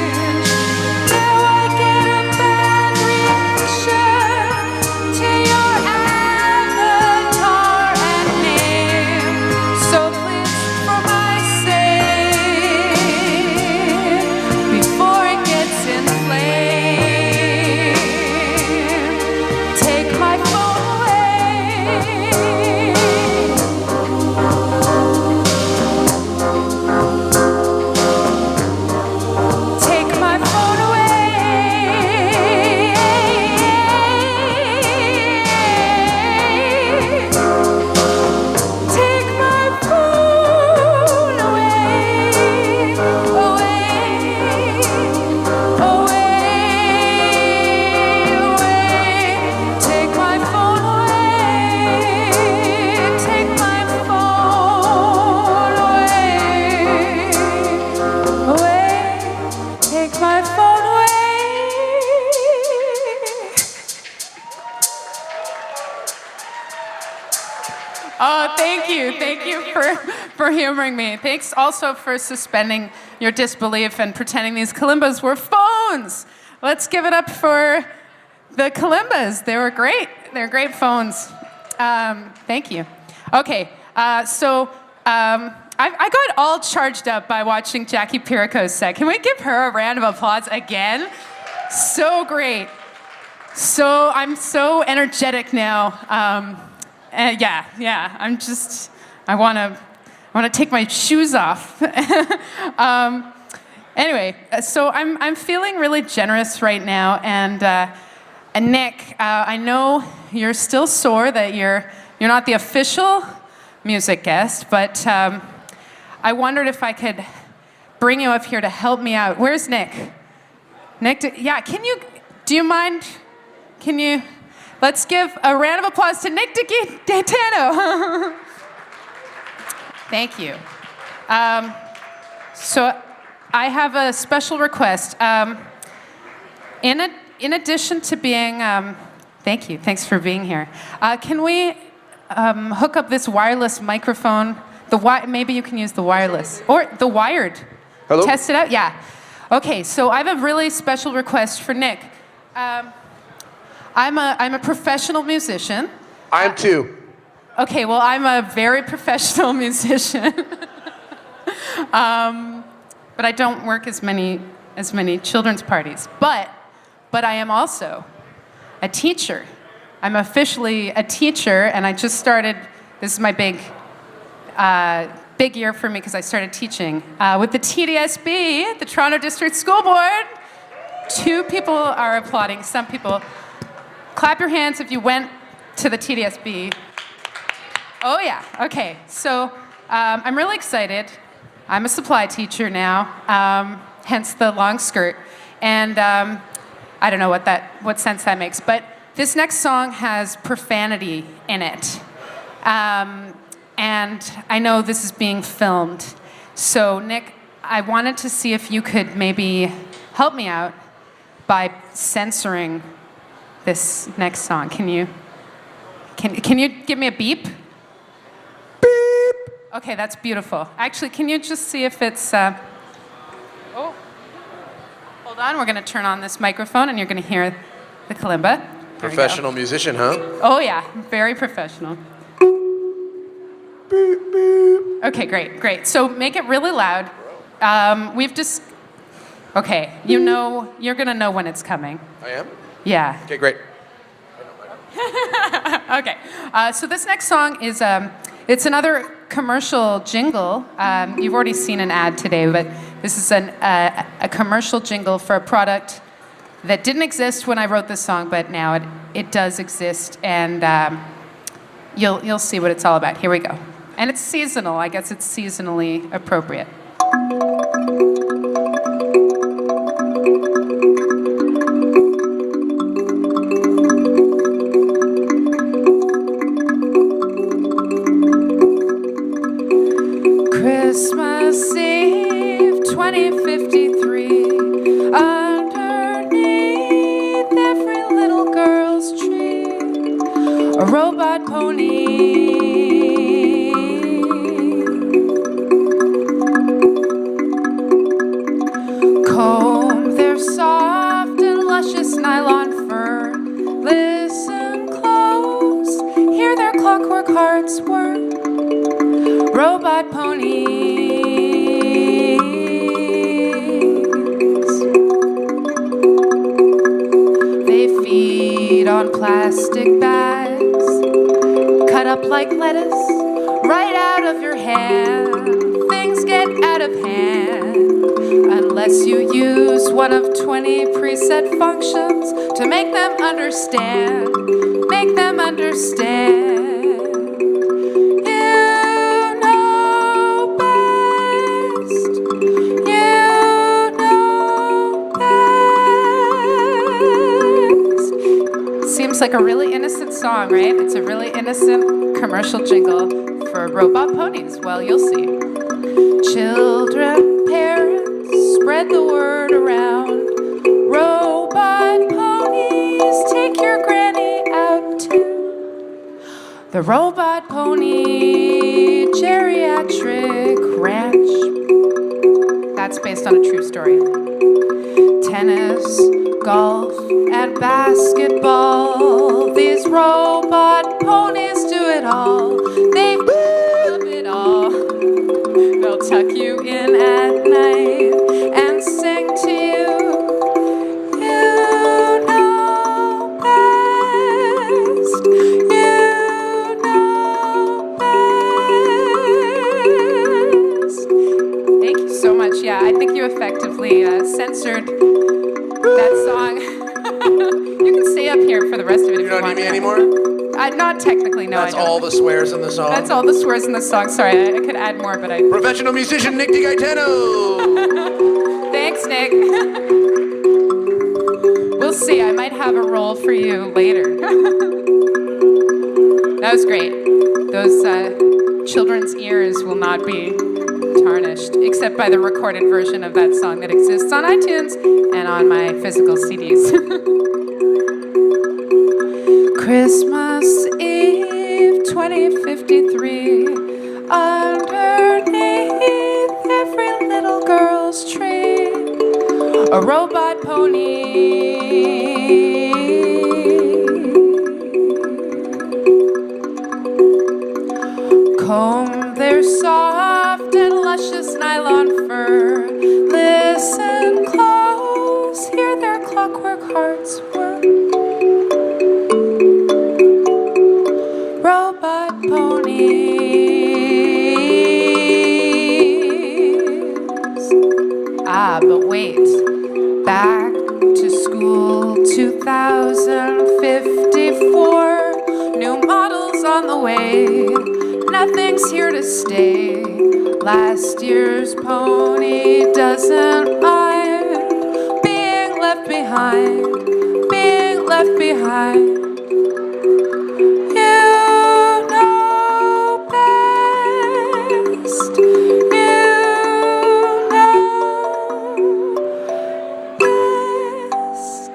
Now I get a bad reaction to your avatar and name. So please, for my sake, before it gets inflamed, take my phone away. Take my phone away. Take my phone away. Away. Take my phone away. Take my phone away. Take my phone away. Oh, thank you. Thank you for humoring me. Thanks also for suspending your disbelief and pretending these kalimbas were phones. Let's give it up for the kalimbas. They were great. They're great phones. Thank you. Okay, so I got all charged up by watching Jackie Pirico's set. Can we give her a round of applause again? So great. So I'm so energetic now. Yeah. I want to take my shoes off. Anyway, so I'm feeling really generous right now, and Nick, I know you're still sore that you're not the official music guest, but I wondered if I could bring you up here to help me out. Where's Nick? Nick, do you mind? Let's give a round of applause to Nick D'Antano. Thank you. So I have a special request. In addition to being, thanks for being here. Can we hook up this wireless microphone? Maybe you can use the wireless or the wired. Hello? Test it out. Yeah. Okay. So I have a really special request for Nick. I'm a professional musician. I am too. Okay, well, I'm a very professional musician. But I don't work as many children's parties. But I am also a teacher. I'm officially a teacher, and I just started. This is my big year for me because I started teaching with the TDSB, the Toronto District School Board. 2 people are applauding. Some people. Clap your hands if you went to the TDSB. Oh yeah, okay. So I'm really excited. I'm a supply teacher now, hence the long skirt. And I don't know what sense that makes, but this next song has profanity in it. And I know this is being filmed. So Nick, I wanted to see if you could maybe help me out by censoring this next song. Can you give me a beep? Beep. Okay, that's beautiful. Actually, can you just see if it's? Oh, hold on. We're gonna turn on this microphone, and you're gonna hear the kalimba. Here we go. Professional musician, huh? Oh yeah, very professional. Okay, great. So make it really loud. Okay, you're gonna know when it's coming. I am? Yeah. Okay, great. Okay, so this next song is, it's another commercial jingle. You've already seen an ad today, but this is a commercial jingle for a product that didn't exist when I wrote this song, but now it does exist, and you'll see what it's all about. Here we go. And it's seasonal. I guess it's seasonally appropriate. Christmas Eve 2053, underneath every little girl's tree, a robot pony. Comb their soft and luscious nylon fur. Listen close, hear their clockwork hearts whir. Robot ponies. They feed on plastic bags, cut up like lettuce, right out of your hand. Things get out of hand unless you use one of 20 preset functions to make them understand. Make them understand. Seems like a really innocent song, right? It's a really innocent commercial jingle for robot ponies. Well, you'll see. Children, parents, spread the word around. Robot ponies, take your granny out to the Robot Pony Geriatric Ranch. That's based on a true story. Tennis, golf, and basketball. These robot ponies do it all. They love it all. They'll tuck you in at night and sing to you. You know best. You know best. Thank you so much. Yeah, I think you effectively censored that song. You can stay up here for the rest of it if you want. You don't need me anymore? Not technically, no. That's all the swears in the song? That's all the swears in the song. Sorry, I could add more, but I... Professional musician Nick DiGaetano! Thanks, Nick. We'll see. I might have a role for you later. That was great. Those children's ears will not be tarnished, except by the recorded version of that song that exists on iTunes and on my physical CDs. Christmas Eve 2053, underneath every little girl's tree, a robot pony. Comb their soft and luscious nylon fur. Listen close, hear their clockwork hearts whir. Robot ponies. But wait. Back to school 2054. New models on the way. Nothing's here to stay. Last year's pony doesn't mind being left behind, being left behind. You know best. You know best.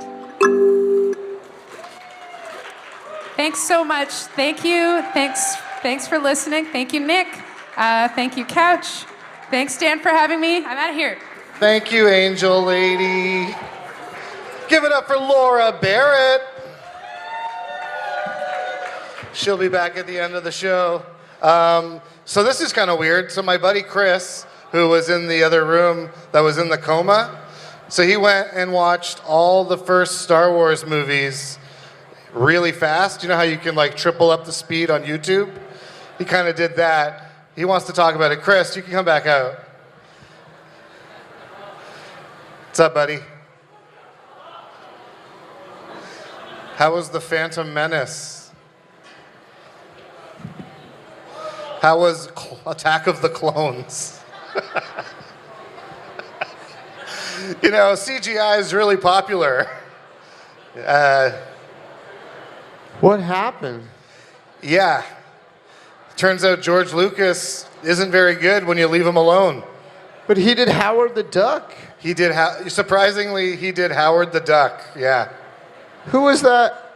so much. Thank you. Thanks for listening. Thank you, Nick. Thank you, Couch. Thanks, Dan, for having me. I'm out of here. Thank you, Angel Lady. Give it up for Laura Barrett. She'll be back at the end of the show. So this is kind of weird. So my buddy Chris, who was in the other room that was in the coma, so he went and watched all the first Star Wars movies really fast. You know how you can like triple up the speed on YouTube? He kind of did that. He wants to talk about it. Chris, you can come back out. What's up, buddy? How was The Phantom Menace? How was Attack of the Clones? You know, CGI is really popular. What happened? Yeah. Turns out George Lucas isn't very good when you leave him alone. But he did Howard the Duck. He did, surprisingly, he did Howard the Duck, yeah. Who was that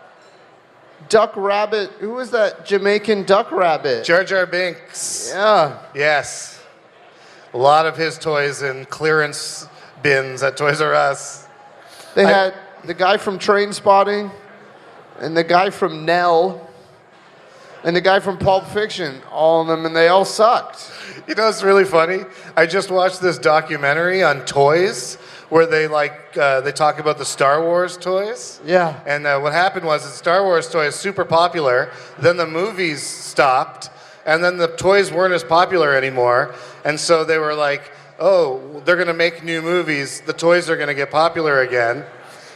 duck rabbit? Who was that Jamaican duck rabbit? Jar Jar Binks. Yeah. Yes. A lot of his toys in clearance bins at Toys R Us. They had the guy from Train Spotting, and the guy from Nell, and the guy from Pulp Fiction, all of them, and they all sucked. You know, it's really funny. I just watched this documentary on toys where they they talk about the Star Wars toys. Yeah. And what happened was the Star Wars toy is super popular. Then the movies stopped, and then the toys weren't as popular anymore. And so they were like, oh, they're gonna make new movies. The toys are gonna get popular again.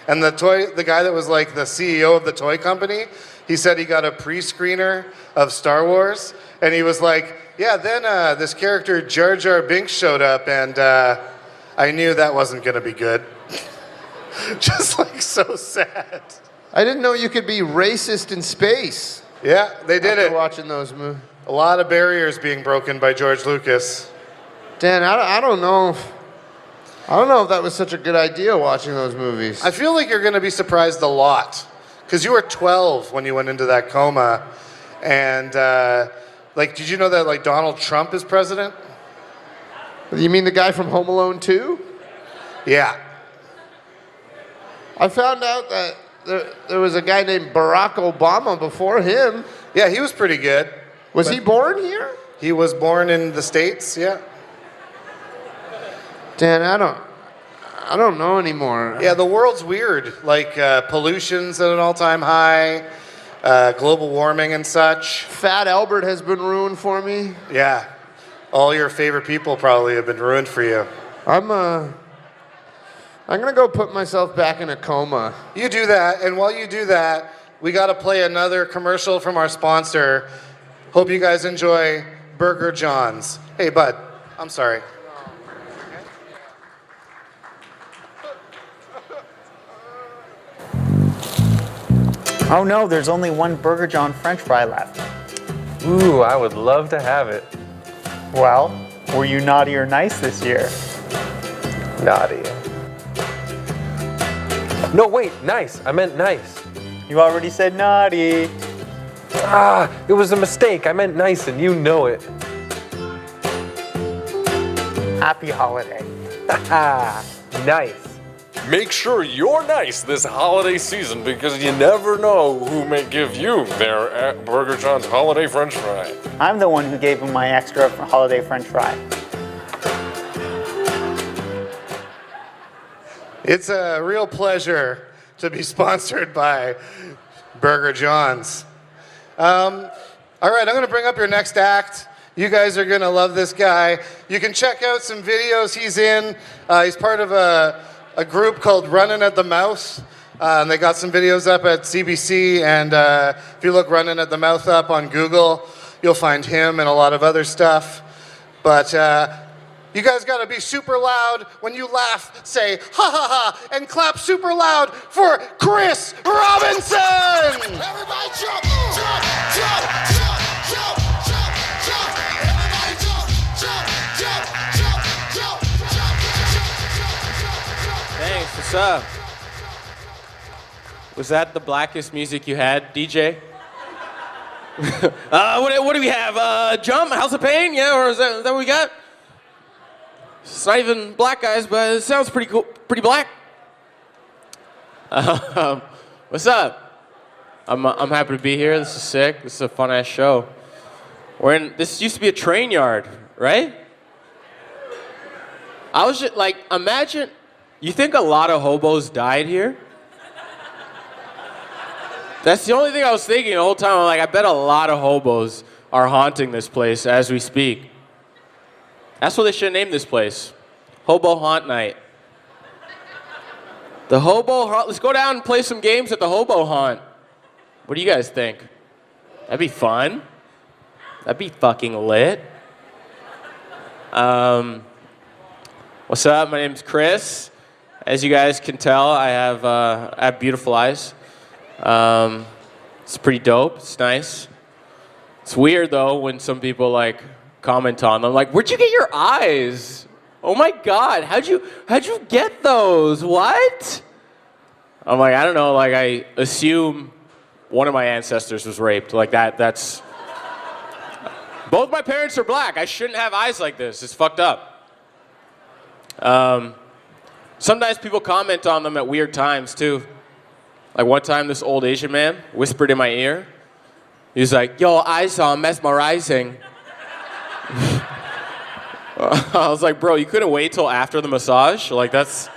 And the guy that was like the CEO of the toy company, he said he got a pre-screener of Star Wars, and he was like, yeah, then this character Jar Jar Binks showed up, and I knew that wasn't gonna be good. Just like so sad. I didn't know you could be racist in space. Yeah, they did after it. Watching those movies. A lot of barriers being broken by George Lucas. Dan, I don't know if that was such a good idea watching those movies. I feel like you're going to be surprised a lot, because you were 12 when you went into that coma, and did you know that like Donald Trump is president? You mean the guy from Home Alone 2? Yeah. I found out that there was a guy named Barack Obama before him. Yeah, he was pretty good. Was he born here? He was born in the States, yeah. Dan, I don't know anymore. Yeah, the world's weird. Like pollution's at an all-time high, global warming and such. Fat Albert has been ruined for me. Yeah. All your favorite people probably have been ruined for you. I'm gonna go put myself back in a coma. You do that, and while you do that, we gotta play another commercial from our sponsor. Hope you guys enjoy Burger John's. Hey, bud, I'm sorry. Oh no, there's only one Burger John French fry left. Ooh, I would love to have it. Well, were you naughty or nice this year? Naughty. No, wait, nice. I meant nice. You already said naughty. Ah, it was a mistake. I meant nice and you know it. Happy holiday. Haha, nice. Make sure you're nice this holiday season because you never know who may give you their Burger John's holiday french fry. I'm the one who gave him my extra holiday French fry. It's a real pleasure to be sponsored by Burger John's. All right, I'm going to bring up your next act. You guys are going to love this guy. You can check out some videos he's in. He's part of a group called Running at the Mouth. And they got some videos up at CBC. And if you look Running at the Mouth up on Google, you'll find him and a lot of other stuff. But you guys got to be super loud. When you laugh, say ha ha ha and clap super loud for Chris Robinson. Everybody jump, jump, jump, jump, jump, jump, jump. Everybody jump, jump, jump, jump, jump, jump. Thanks, what's up? Was that the blackest music you had, DJ? What do we have? Jump, House of Pain? Yeah, or is that what we got? It's not even black guys, but it sounds pretty cool, pretty black. What's up? I'm happy to be here. This is sick. This is a fun ass show. This used to be a train yard, right? I was just like, imagine, you think a lot of hobos died here? That's the only thing I was thinking the whole time. I'm like, I bet a lot of hobos are haunting this place as we speak. That's what they should name this place. Hobo Haunt Night. The Hobo Haunt. Let's go down and play some games at the Hobo Haunt. What do you guys think? That'd be fun. That'd be fucking lit. What's up? My name's Chris. As you guys can tell, I have beautiful eyes. It's pretty dope. It's nice. It's weird though when some people like comment on them, like, "Where'd you get your eyes? Oh my God, how'd you get those? What?" I'm like, I don't know. Like, I assume one of my ancestors was raped. Like that's. Both my parents are black. I shouldn't have eyes like this. It's fucked up. Sometimes people comment on them at weird times too. Like one time, this old Asian man whispered in my ear. He was like, "Yo, eyes are mesmerizing." I was like, "Bro, you couldn't wait till after the massage? Like, that's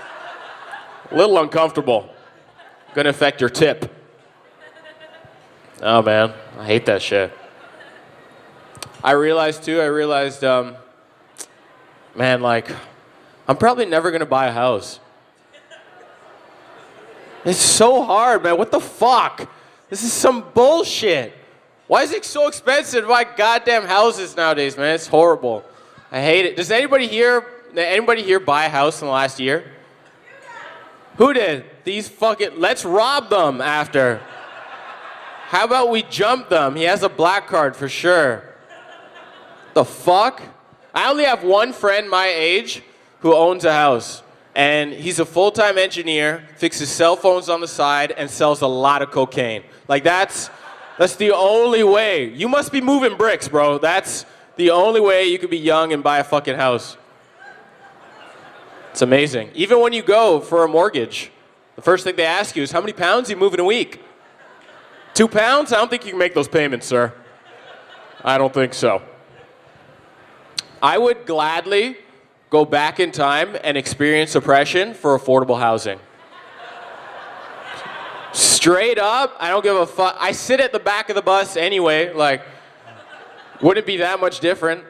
a little uncomfortable. Gonna affect your tip." Oh man, I hate that shit. I realized, man, like, I'm probably never gonna buy a house. It's so hard, man. What the fuck? This is some bullshit. Why is it so expensive to buy goddamn houses nowadays, man? It's horrible. I hate it. Does anybody here buy a house in the last year? Who did? These fucking, let's rob them after. How about we jump them? He has a black card for sure. The fuck? I only have one friend my age who owns a house. And he's a full-time engineer, fixes cell phones on the side, and sells a lot of cocaine. Like, that's the only way. You must be moving bricks, bro. That's the only way you could be young and buy a fucking house. It's amazing. Even when you go for a mortgage, the first thing they ask you is, how many pounds you move in a week? 2 pounds? I don't think you can make those payments, sir. I don't think so. I would gladly go back in time and experience oppression for affordable housing. Straight up, I don't give a fuck. I sit at the back of the bus anyway, like, wouldn't it be that much different?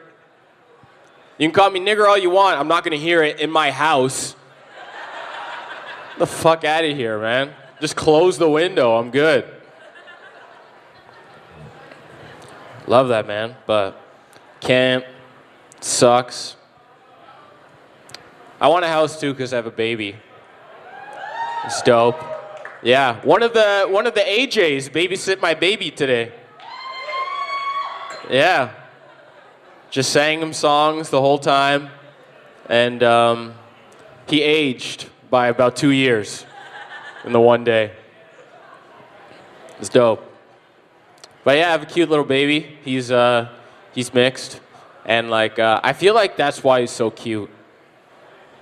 You can call me nigger all you want, I'm not gonna hear it in my house. Get the fuck out of here, man. Just close the window, I'm good. Love that, man, but can't. Sucks. I want a house too because I have a baby. It's dope. Yeah, one of the AJs babysit my baby today. Yeah, just sang him songs the whole time, and he aged by about 2 years in the one day. It's dope. But yeah, I have a cute little baby. He's mixed, and like I feel like that's why he's so cute.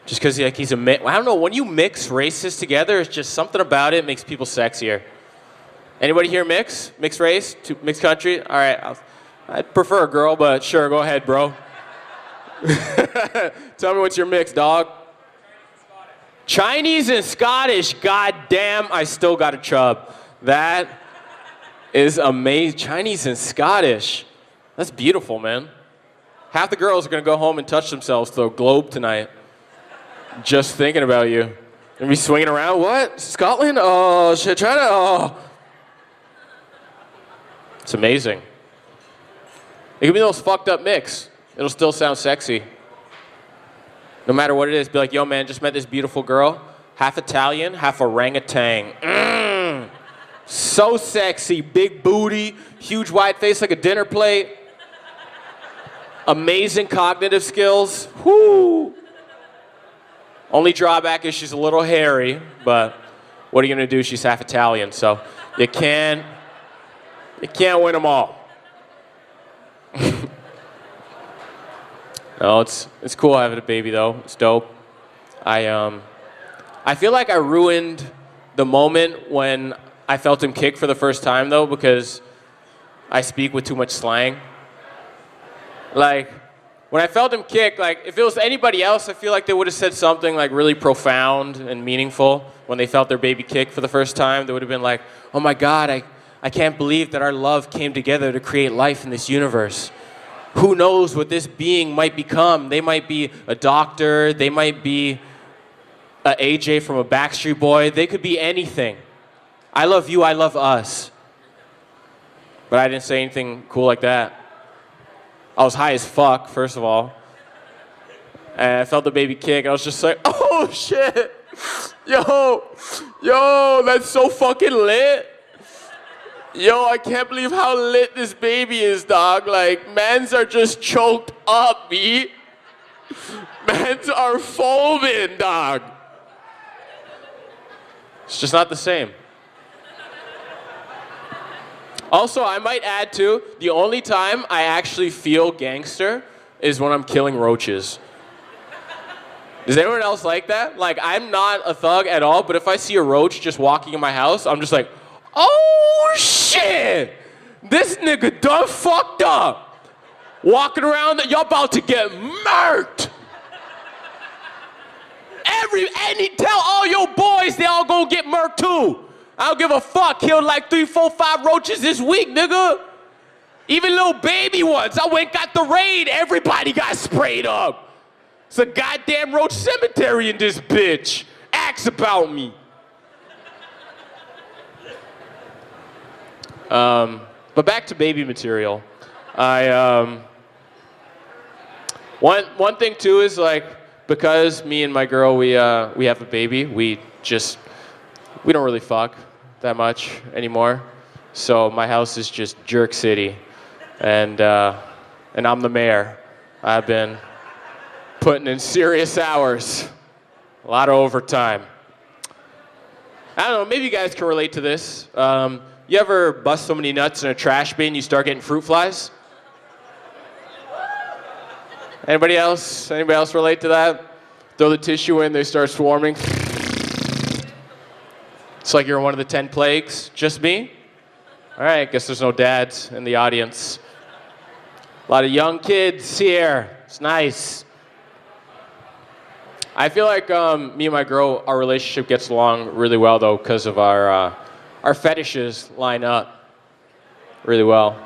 Just because he's a mix. I don't know, when you mix races together, it's just something about it makes people sexier. Anybody here mixed race, mixed country? All right, I'd prefer a girl, but sure, go ahead, bro. Tell me what's your mix, dog. Chinese and Scottish. God damn, I still got a chub. That is amazing. Chinese and Scottish. That's beautiful, man. Half the girls are gonna go home and touch themselves to the globe tonight. Just thinking about you. And be swinging around. What? Scotland? Oh, shit, China? Oh. It's amazing. It could be the most fucked up mix. It'll still sound sexy. No matter what it is, be like, yo, man, just met this beautiful girl. Half Italian, half orangutan. So sexy. Big booty, huge wide face like a dinner plate. Amazing cognitive skills. Whoo! Only drawback is she's a little hairy, but what are you gonna do? She's half Italian, so you can't win them all. No, it's cool having a baby though. It's dope. I feel like I ruined the moment when I felt him kick for the first time though, because I speak with too much slang. Like, when I felt him kick, like, if it was anybody else, I feel like they would have said something like really profound and meaningful when they felt their baby kick for the first time. They would have been like, oh my God, I can't believe that our love came together to create life in this universe. Who knows what this being might become? They might be a doctor, they might be a AJ from a Backstreet Boy, they could be anything. I love you, I love us. But I didn't say anything cool like that. I was high as fuck, first of all. And I felt the baby kick, and I was just like, oh shit! Yo, that's so fucking lit. Yo, I can't believe how lit this baby is, dog. Like, mans are just choked up, B. Mans are foaming, dog. It's just not the same. Also, I might add too, the only time I actually feel gangster is when I'm killing roaches. Does anyone else like that? Like, I'm not a thug at all, but if I see a roach just walking in my house, I'm just like, oh shit! This nigga done fucked up. Walking around, y'all about to get murked. Tell all your boys they all gonna get murked too. I don't give a fuck. Killed like 3, 4, 5 roaches this week, nigga. Even little baby ones. I went and got the raid. Everybody got sprayed up. It's a goddamn roach cemetery in this bitch. Ask about me. But back to baby material. One thing too is like, because me and my girl we have a baby, we don't really fuck that much anymore. So my house is just jerk city, and I'm the mayor. I've been putting in serious hours, a lot of overtime. I don't know, maybe you guys can relate to this. You ever bust so many nuts in a trash bin you start getting fruit flies? Anybody else? Anybody else relate to that? Throw the tissue in, they start swarming. It's like you're one of the 10 plagues. Just me? All right, guess there's no dads in the audience. A lot of young kids here. It's nice. I feel like me and my girl, our relationship gets along really well though, because of our fetishes line up really well.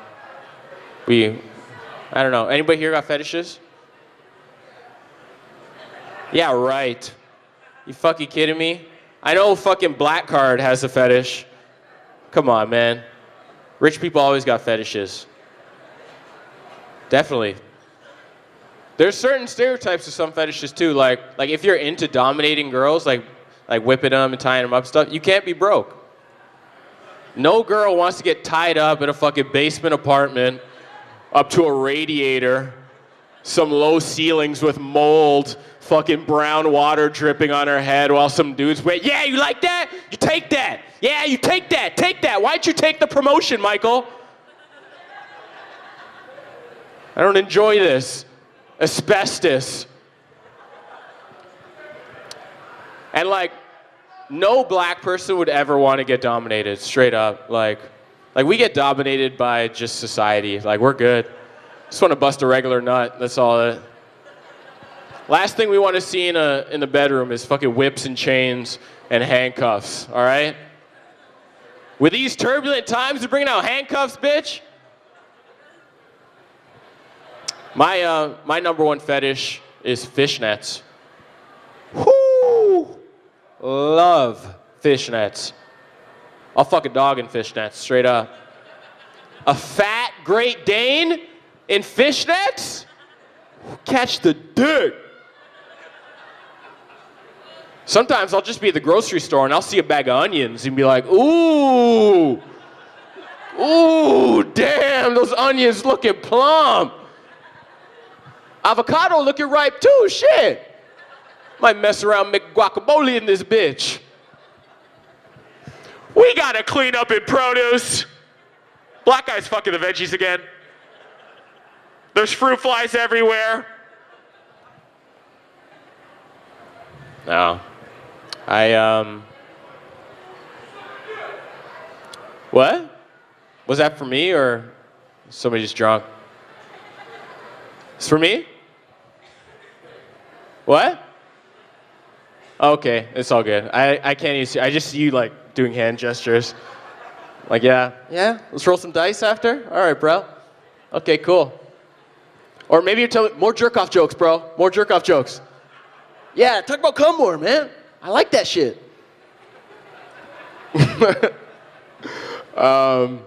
I don't know. Anybody here got fetishes? Yeah, right. You fucking kidding me? I know fucking Black Card has a fetish. Come on, man. Rich people always got fetishes. Definitely. There's certain stereotypes of some fetishes too. Like if you're into dominating girls, like whipping them and tying them up stuff, you can't be broke. No girl wants to get tied up in a fucking basement apartment up to a radiator, some low ceilings with mold, fucking brown water dripping on her head while some dudes wait. Yeah, you like that? You take that. Yeah, you take that. Take that. Why'd you take the promotion, Michael? I don't enjoy this. Asbestos. And like, no black person would ever want to get dominated, straight up. Like we get dominated by just society. Like, we're good. Just want to bust a regular nut. That's all. Last thing we want to see in the bedroom is fucking whips and chains and handcuffs, all right? With these turbulent times, they're bringing out handcuffs, bitch. My number one fetish is fishnets. Whoo! Love fishnets. I'll fuck a dog in fishnets, straight up. A fat Great Dane in fishnets? Catch the dick. Sometimes I'll just be at the grocery store and I'll see a bag of onions and be like, ooh, damn, those onions looking plump. Avocado looking ripe too, shit. Might mess around, make guacamole in this bitch. We gotta clean up in produce. Black guy's fucking the veggies again. There's fruit flies everywhere. No. What? Was that for me or somebody just drunk? It's for me? What? Okay, it's all good. I can't even see. I just see you like doing hand gestures. Like, yeah, let's roll some dice after? All right, bro. Okay, cool. Or maybe you're telling more jerk-off jokes, bro. More jerk-off jokes. Yeah, talk about cum more, man. I like that shit. I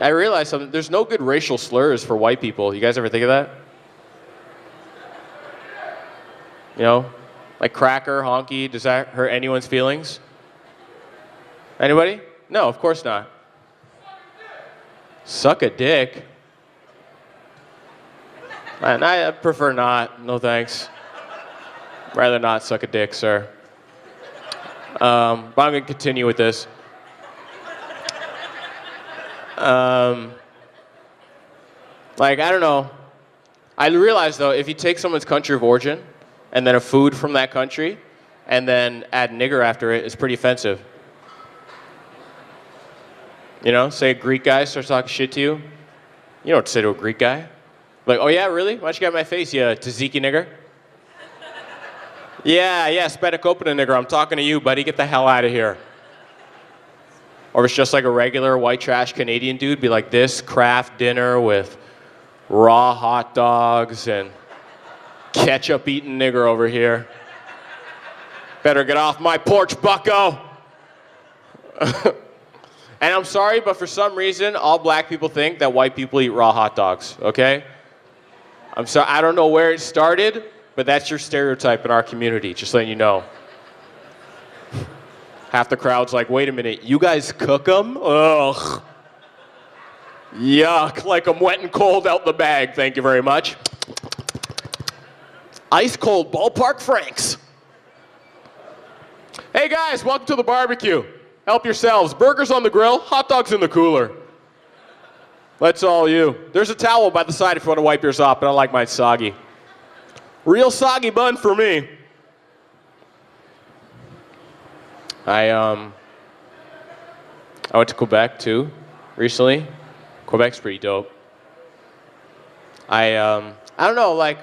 realized something. There's no good racial slurs for white people. You guys ever think of that? You know, like cracker, honky. Does that hurt anyone's feelings? Anybody? No, of course not. Suck a dick. Man, I prefer not. No thanks. Rather not suck a dick, sir. But I'm going to continue with this. Like, I don't know. I realize, though, if you take someone's country of origin and then a food from that country and then add nigger after it, it's pretty offensive. You know, say a Greek guy starts talking shit to you. You know what to say to a Greek guy. Like, oh, yeah, really? Why'd you get in my face, you tzatziki nigger? Yeah, spadakopina nigger, I'm talking to you, buddy. Get the hell out of here. Or if it's just like a regular white trash Canadian dude, be like this craft dinner with raw hot dogs and ketchup eating nigger over here. Better get off my porch, bucko. And I'm sorry, but for some reason, all black people think that white people eat raw hot dogs, okay? I'm sorry, I don't know where it started, but that's your stereotype in our community, just letting you know. Half the crowd's like, wait a minute, you guys cook them? Ugh. Yuck, like I'm wet and cold out the bag, thank you very much. Ice cold ballpark Franks. Hey guys, welcome to the barbecue. Help yourselves. Burgers on the grill, hot dogs in the cooler. That's all you. There's a towel by the side if you want to wipe yours off, but I like mine soggy. Real soggy bun for me. I went to Quebec too recently. Quebec's pretty dope. I don't know, like,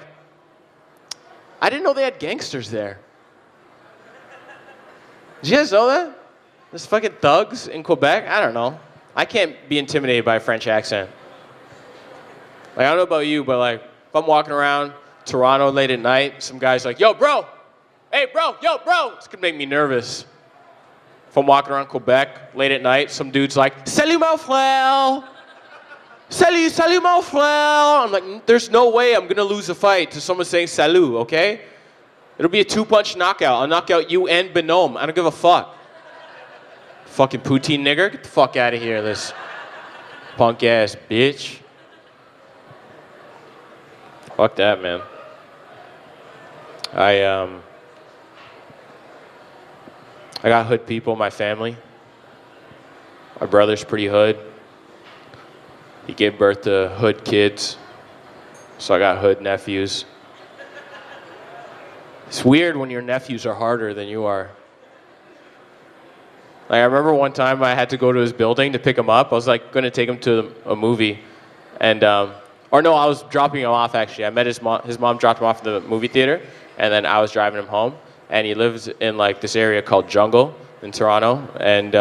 I didn't know they had gangsters there. Did you guys know that? There's fucking thugs in Quebec? I don't know. I can't be intimidated by a French accent. Like, I don't know about you, but like, if I'm walking around Toronto late at night, some guy's like, yo, bro. Hey, bro, yo, bro. It's gonna make me nervous. If I'm walking around Quebec late at night, some dude's like, salut mon frère. Salut mon frère. I'm like, there's no way I'm gonna lose a fight to someone saying salut, okay? It'll be a 2-punch knockout. I'll knock out you and Bonhomme. I don't give a fuck. Fucking poutine nigger. Get the fuck out of here, this punk ass bitch. Fuck that, man. I got hood people in my family. My brother's pretty hood. He gave birth to hood kids. So I got hood nephews. It's weird when your nephews are harder than you are. Like, I remember one time I had to go to his building to pick him up. I was like going to take him to a movie. And, or no, I was dropping him off actually. I met his mom. His mom dropped him off at the movie theater. And then I was driving him home. And he lives in like this area called Jungle in Toronto. And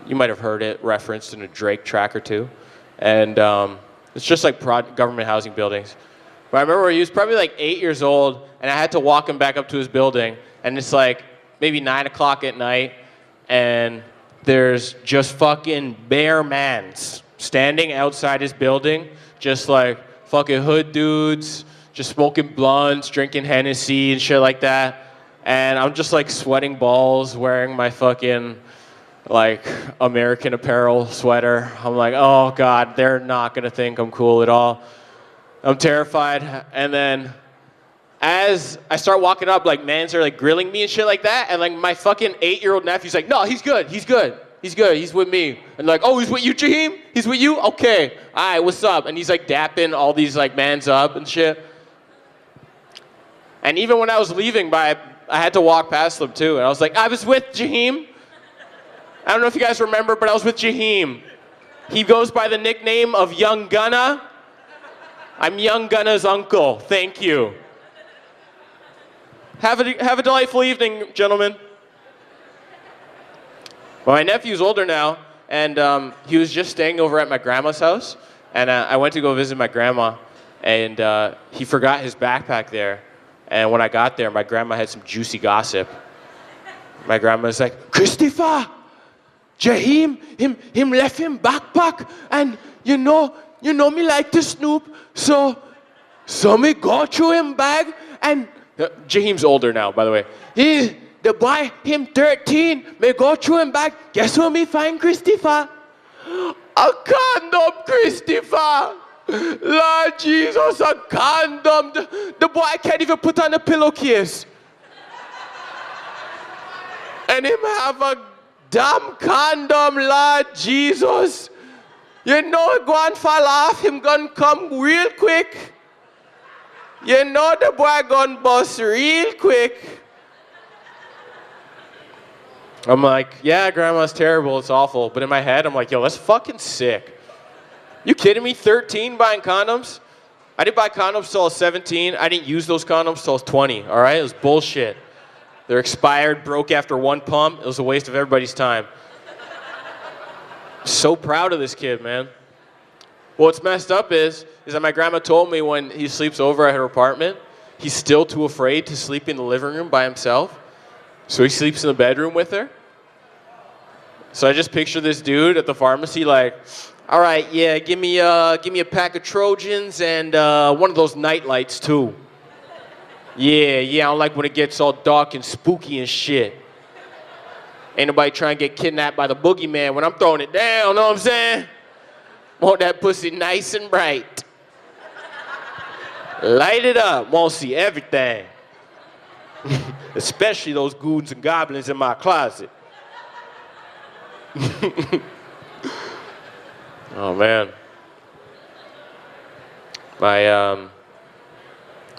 you might have heard it referenced in a Drake track or two. And it's just like government housing buildings. But I remember he was probably like 8 years old. And I had to walk him back up to his building. And it's like maybe 9 o'clock at night. And there's just fucking bare mans standing outside his building, just like fucking hood dudes, just smoking blunts, drinking Hennessy and shit like that. And I'm just like sweating balls, wearing my fucking like American Apparel sweater. I'm like, oh God, they're not gonna think I'm cool at all. I'm terrified. And then as I start walking up, like, mans are like grilling me and shit like that, and like my fucking 8-year-old nephew's like, no, he's good, he's with me. And like, oh, he's with you, Jaheim? He's with you? Okay, all right, what's up? And he's like dapping all these like mans up and shit. And even when I was leaving, I had to walk past them too. And I was like, I was with Jaheim. I don't know if you guys remember, but I was with Jaheim. He goes by the nickname of Young Gunna. I'm Young Gunna's uncle. Thank you. Have a delightful evening, gentlemen. Well, my nephew's older now, and he was just staying over at my grandma's house. And I went to go visit my grandma, and he forgot his backpack there. And when I got there, my grandma had some juicy gossip. My grandma was like, Christopher, Jaheim, him left him backpack, and you know me like to snoop, so me go through him bag, and Jaheim's older now, by the way. The boy, him 13, me go through him bag. Guess what me find, Christopher? A condom, Christopher. Lord Jesus, a condom. The boy can't even put on a pillowcase. And him have a damn condom, Lord Jesus. You know it go and fall off, him gonna come real quick. You know the boy gonna bust real quick. I'm like, yeah, grandma's terrible, it's awful. But in my head, I'm like, yo, that's fucking sick. You kidding me? 13 buying condoms? I didn't buy condoms till I was 17. I didn't use those condoms till I was 20, all right? It was bullshit. They're expired, broke after one pump. It was a waste of everybody's time. So proud of this kid, man. What's messed up is that my grandma told me when he sleeps over at her apartment, he's still too afraid to sleep in the living room by himself. So he sleeps in the bedroom with her. So I just picture this dude at the pharmacy like, all right, yeah, give me a pack of Trojans and one of those night lights too. Yeah, I don't like when it gets all dark and spooky and shit. Ain't nobody trying to get kidnapped by the boogeyman when I'm throwing it down, know what I'm saying? Want that pussy nice and bright. Light it up, won't see everything. Especially those goons and goblins in my closet. Oh man.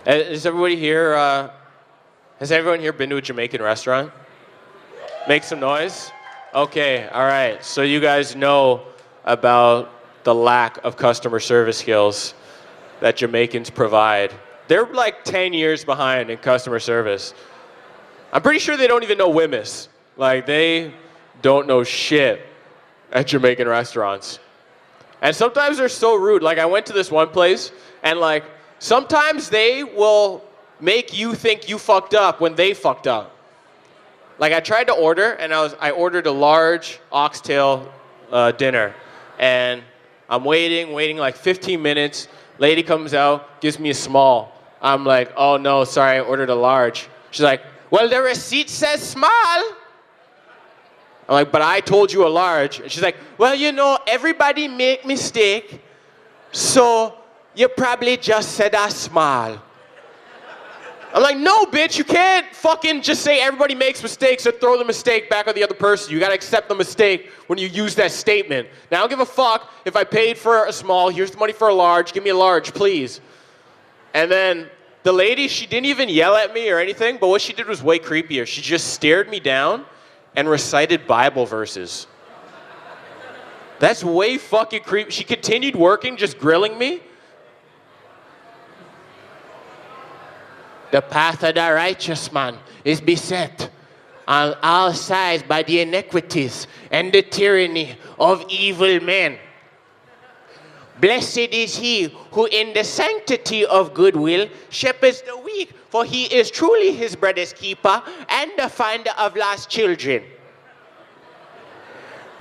Has everybody here, has everyone here been to a Jamaican restaurant? Make some noise. Okay, all right. So you guys know about the lack of customer service skills that Jamaicans provide. They're like 10 years behind in customer service. I'm pretty sure they don't even know Wimmis. Like, they don't know shit at Jamaican restaurants. And sometimes they're so rude. Like, I went to this one place, and like, sometimes they will make you think you fucked up when they fucked up. Like, I tried to order, and I ordered a large oxtail dinner, and I'm waiting like 15 minutes. Lady comes out, gives me a small. I'm like, oh no, sorry, I ordered a large. She's like, well, the receipt says small. I'm like, but I told you a large. And she's like, well, you know, everybody make mistake, so you probably just said a small. I'm like, no, bitch, you can't fucking just say everybody makes mistakes and throw the mistake back on the other person. You gotta accept the mistake when you use that statement. Now, I don't give a fuck if I paid for a small, here's the money for a large, give me a large, please. And then the lady, she didn't even yell at me or anything, but what she did was way creepier. She just stared me down and recited Bible verses. That's way fucking creepy. She continued working, just grilling me. The path of the righteous man is beset on all sides by the iniquities and the tyranny of evil men. Blessed is he who in the sanctity of goodwill shepherds the weak, for he is truly his brother's keeper and the finder of lost children.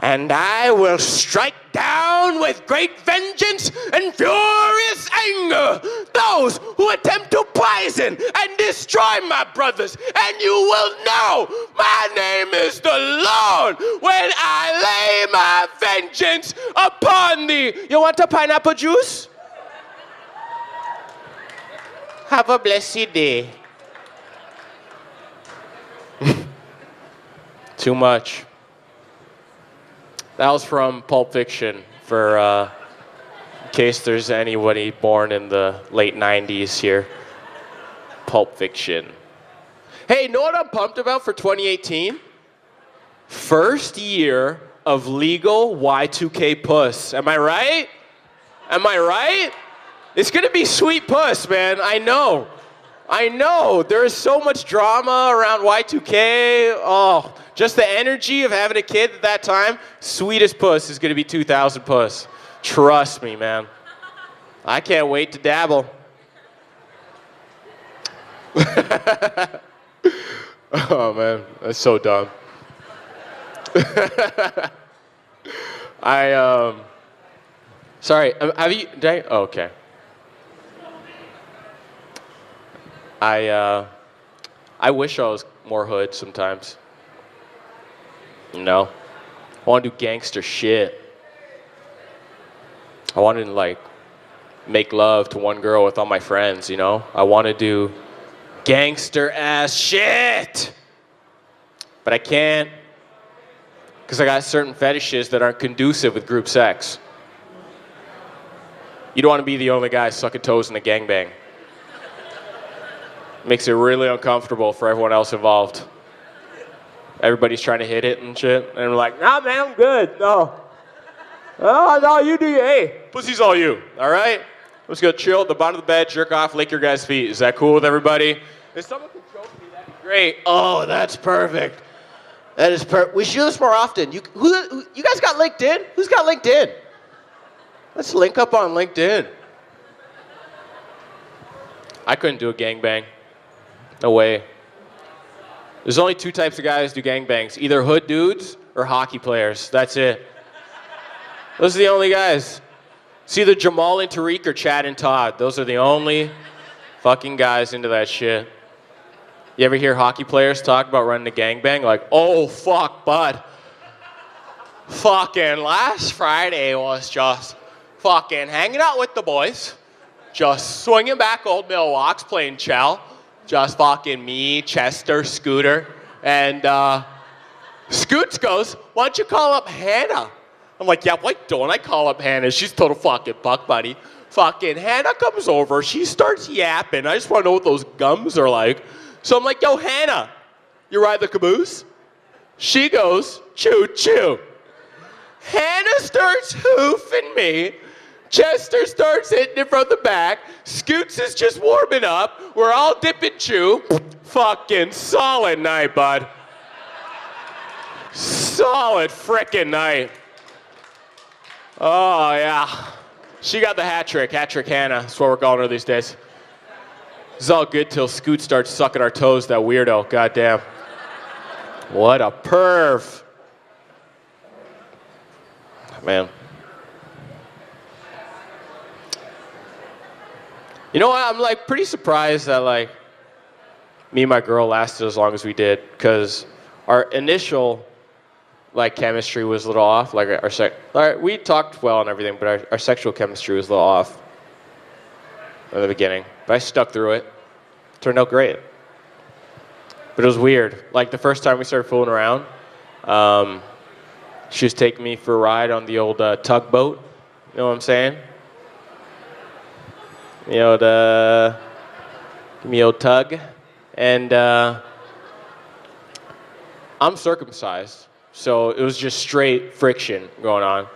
And I will strike down with great vengeance and furious anger those who attempt to poison and destroy my brothers. And you will know my name is the Lord when I lay my vengeance upon thee. You want a pineapple juice? Have a blessed day. Too much. That was from Pulp Fiction, for in case there's anybody born in the late 90s here. Pulp Fiction. Hey, know what I'm pumped about for 2018? First year of legal Y2K puss. Am I right? Am I right? It's gonna be sweet puss, man. I know. I know. There is so much drama around Y2K. Oh, just the energy of having a kid at that time. Sweetest puss is gonna be 2000 puss. Trust me, man. I can't wait to dabble. Oh man, that's so dumb. Sorry, have you, oh, okay. I wish I was more hood sometimes. You know? I want to do gangster shit. I wanted to, like, make love to one girl with all my friends, you know? I want to do gangster-ass shit! But I can't, because I got certain fetishes that aren't conducive with group sex. You don't want to be the only guy sucking toes in a gangbang. Makes it really uncomfortable for everyone else involved. Everybody's trying to hit it and shit, and I'm like, nah, man, I'm good, no. Oh, no, you do your, hey, pussy's all you, all right? Let's go chill at the bottom of the bed, jerk off, lick your guys' feet. Is that cool with everybody? If someone could choke me, that'd be great. Oh, that's perfect. That is perfect. We should do this more often. You guys got LinkedIn? Who's got LinkedIn? Let's link up on LinkedIn. I couldn't do a gangbang. No way. There's only two types of guys who do gangbangs. Either hood dudes or hockey players. That's it. Those are the only guys. It's either Jamal and Tariq or Chad and Todd. Those are the only fucking guys into that shit. You ever hear hockey players talk about running a gangbang? Like, oh, fuck, bud. Fucking last Friday was just fucking hanging out with the boys. Just swinging back old Milwaukee's playing chell. Just fucking me, Chester, Scooter. And Scoots goes, why don't you call up Hannah? I'm like, yeah, why don't I call up Hannah? She's total fucking buck buddy. Fucking Hannah comes over. She starts yapping. I just want to know what those gums are like. So I'm like, yo, Hannah, you ride the caboose? She goes, choo choo. Hannah starts hoofing me. Chester starts hitting it from the back. Scoots is just warming up. We're all dipping chew. Fucking solid night, bud. Solid frickin' night. Oh, yeah. She got the hat trick Hannah. That's what we're calling her these days. It's all good till Scoot starts sucking our toes, that weirdo. Goddamn. What a perv. Man. You know what? I'm like pretty surprised that like me and my girl lasted as long as we did, because our initial like chemistry was a little off. Like we talked well and everything, but our sexual chemistry was a little off in the beginning. But I stuck through it. Turned out great. But it was weird. Like the first time we started fooling around, she was taking me for a ride on the old tugboat. You know what I'm saying? You know, give me old tug. And I'm circumcised, so it was just straight friction going on.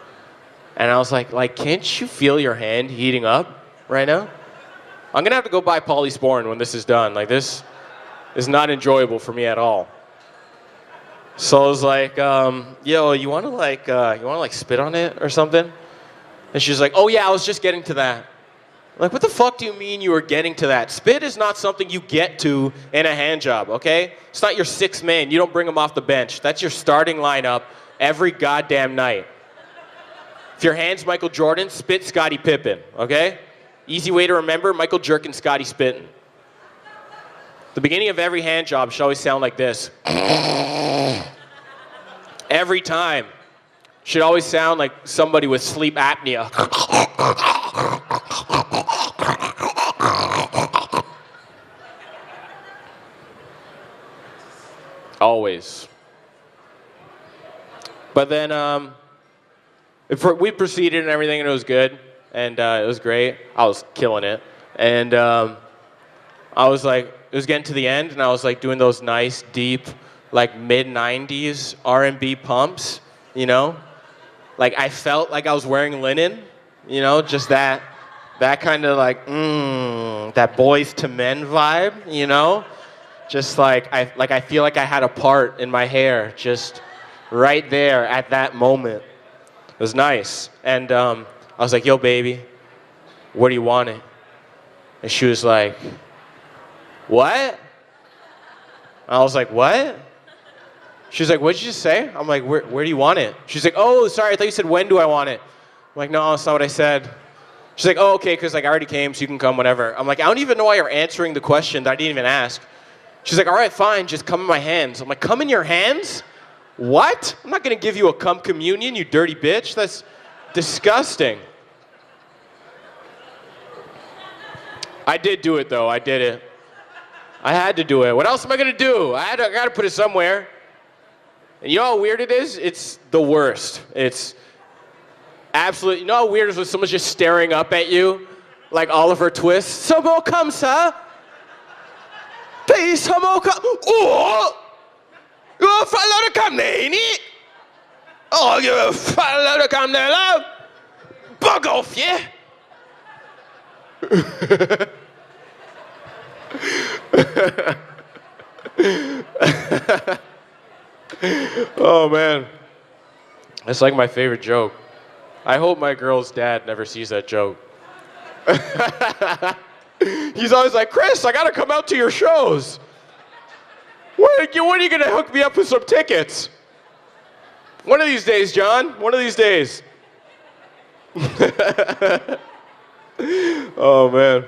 And I was like, can't you feel your hand heating up right now? I'm gonna have to go buy polysporin when this is done. Like, this is not enjoyable for me at all. So I was like, yo, you wanna spit on it or something? And she's like, oh yeah, I was just getting to that. I'm like, what the fuck do you mean you were getting to that? Spit is not something you get to in a hand job, okay? It's not your sixth man. You don't bring him off the bench. That's your starting lineup every goddamn night. If your hand's Michael Jordan, spit Scottie Pippen, okay? Easy way to remember, Michael Jerkin, Scottie spitting. The beginning of every hand job should always sound like this. Every time. Should always sound like somebody with sleep apnea. Always. But then we proceeded and everything, and it was good. And it was great. I was killing it. And I was like, it was getting to the end, and I was like doing those nice, deep, like mid-90s R&B pumps, you know? Like I felt like I was wearing linen, you know, just that kind of like, that Boys to Men vibe, you know? Just like I feel like I had a part in my hair, just right there at that moment. It was nice. And I was like, yo, baby, where do you want it? And she was like, what? I was like, what? She was like, what'd you just say? I'm like, where do you want it? She's like, oh, sorry, I thought you said, when do I want it? I'm like, no, that's not what I said. She's like, oh, okay, because like I already came, so you can come whenever. I'm like, I don't even know why you're answering the question that I didn't even ask. She's like, all right, fine, just come in my hands. I'm like, come in your hands? What? I'm not going to give you a cum communion, you dirty bitch. That's disgusting. I did do it, though. I did it. I had to do it. What else am I going to do? I got to put it somewhere. And you know how weird it is? It's the worst. It's absolutely... You know how weird it is when someone's just staring up at you? Like Oliver Twist? Some more cum, sir? Please, some more cum. Oh! You're a fat load of cum there, ain't it? Oh, you're a fat load of cum there, love. Bug off, yeah? Oh, man. That's like my favorite joke. I hope my girl's dad never sees that joke. He's always like, Chris, I gotta come out to your shows. When are you gonna hook me up with some tickets? One of these days, John. One of these days. Oh, man.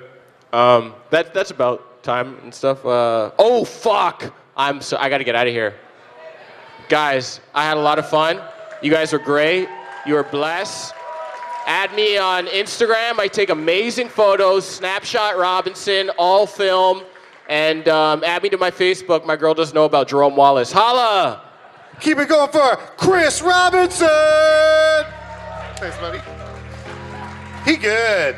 That's about time and stuff. Oh, fuck. I gotta get out of here. Guys, I had a lot of fun. You guys were great. You were blessed. Add me on Instagram. I take amazing photos. Snapshot Robinson, all film. And add me to my Facebook. My girl doesn't know about Jerome Wallace. Holla! Keep it going for Chris Robinson! Thanks, buddy. He good.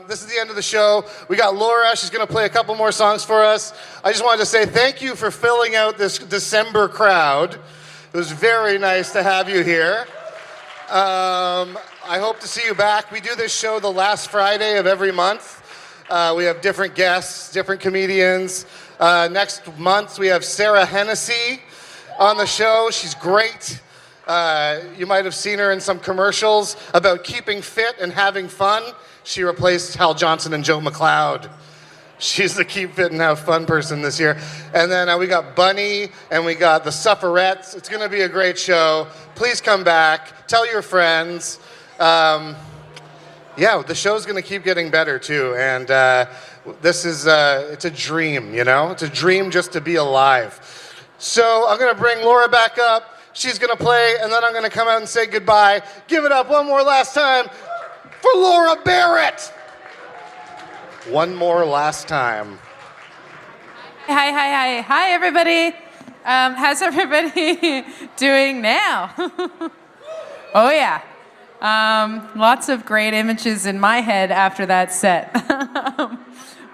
This is the end of the show. We got Laura. She's going to play a couple more songs for us. I just wanted to say thank you for filling out this December crowd. It was very nice to have you here. I hope to see you back. We do this show the last Friday of every month. We have different guests, different comedians. Next month, we have Sarah Hennessy on the show. She's great. You might have seen her in some commercials about keeping fit and having fun. She replaced Hal Johnson and Joe McLeod. She's the keep fit and have fun person this year. And then we got Bunny and we got the Suffragettes. It's going to be a great show. Please come back. Tell your friends. Yeah, the show's going to keep getting better too. And this is, it's a dream, you know? It's a dream just to be alive. So I'm going to bring Laura back up. She's going to play, and then I'm going to come out and say goodbye. Give it up one more last time for Laura Barrett. One more last time. Hi, everybody. How's everybody doing now? Oh, yeah. Lots of great images in my head after that set.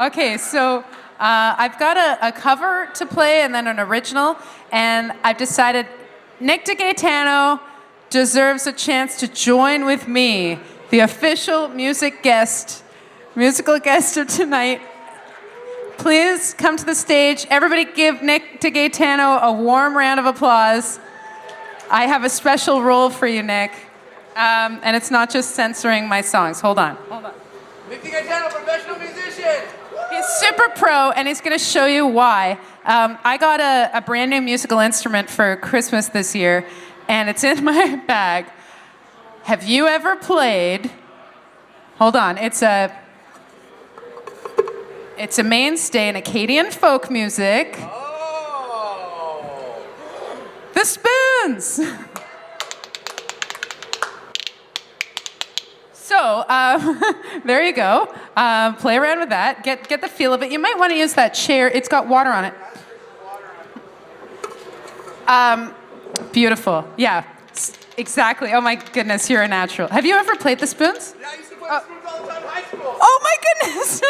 Okay, so I've got a cover to play and then an original, and I've decided Nick DeGaetano deserves a chance to join with me, the official musical guest of tonight. Please come to the stage. Everybody give Nick DeGaetano a warm round of applause. I have a special role for you, Nick. And it's not just censoring my songs. Hold on. Nick DeGaetano, professional musician. He's super pro, and he's going to show you why. I got a brand new musical instrument for Christmas this year, and it's in my bag. Have you ever played... Hold on. It's a mainstay in Acadian folk music. Oh. The spoons. So there you go. Play around with that. Get the feel of it. You might want to use that chair. It's got water on it. Beautiful. Yeah. Exactly. Oh my goodness, you're a natural. Have you ever played the spoons? Yeah, I used to play the spoons all the time in high school. Oh my goodness.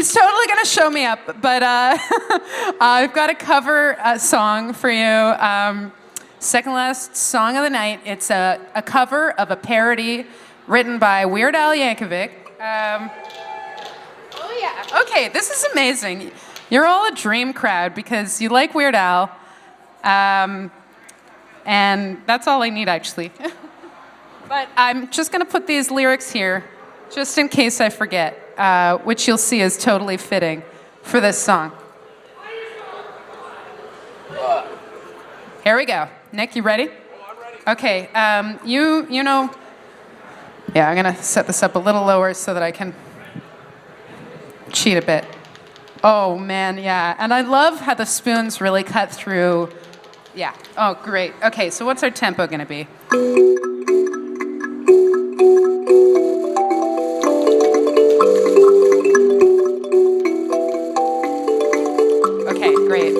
He's totally gonna show me up, but I've got a cover song for you. Second last song of the night. It's a cover of a parody written by Weird Al Yankovic. Oh yeah. Okay, this is amazing. You're all a dream crowd because you like Weird Al, and that's all I need actually. But I'm just gonna put these lyrics here, just in case I forget, which you'll see is totally fitting for this song. Here we go. Nick, you ready? Oh, I'm ready. Okay, you know, yeah, I'm gonna set this up a little lower so that I can cheat a bit. Oh man, yeah, and I love how the spoons really cut through. Yeah, oh great. Okay, so what's our tempo gonna be? Okay, great.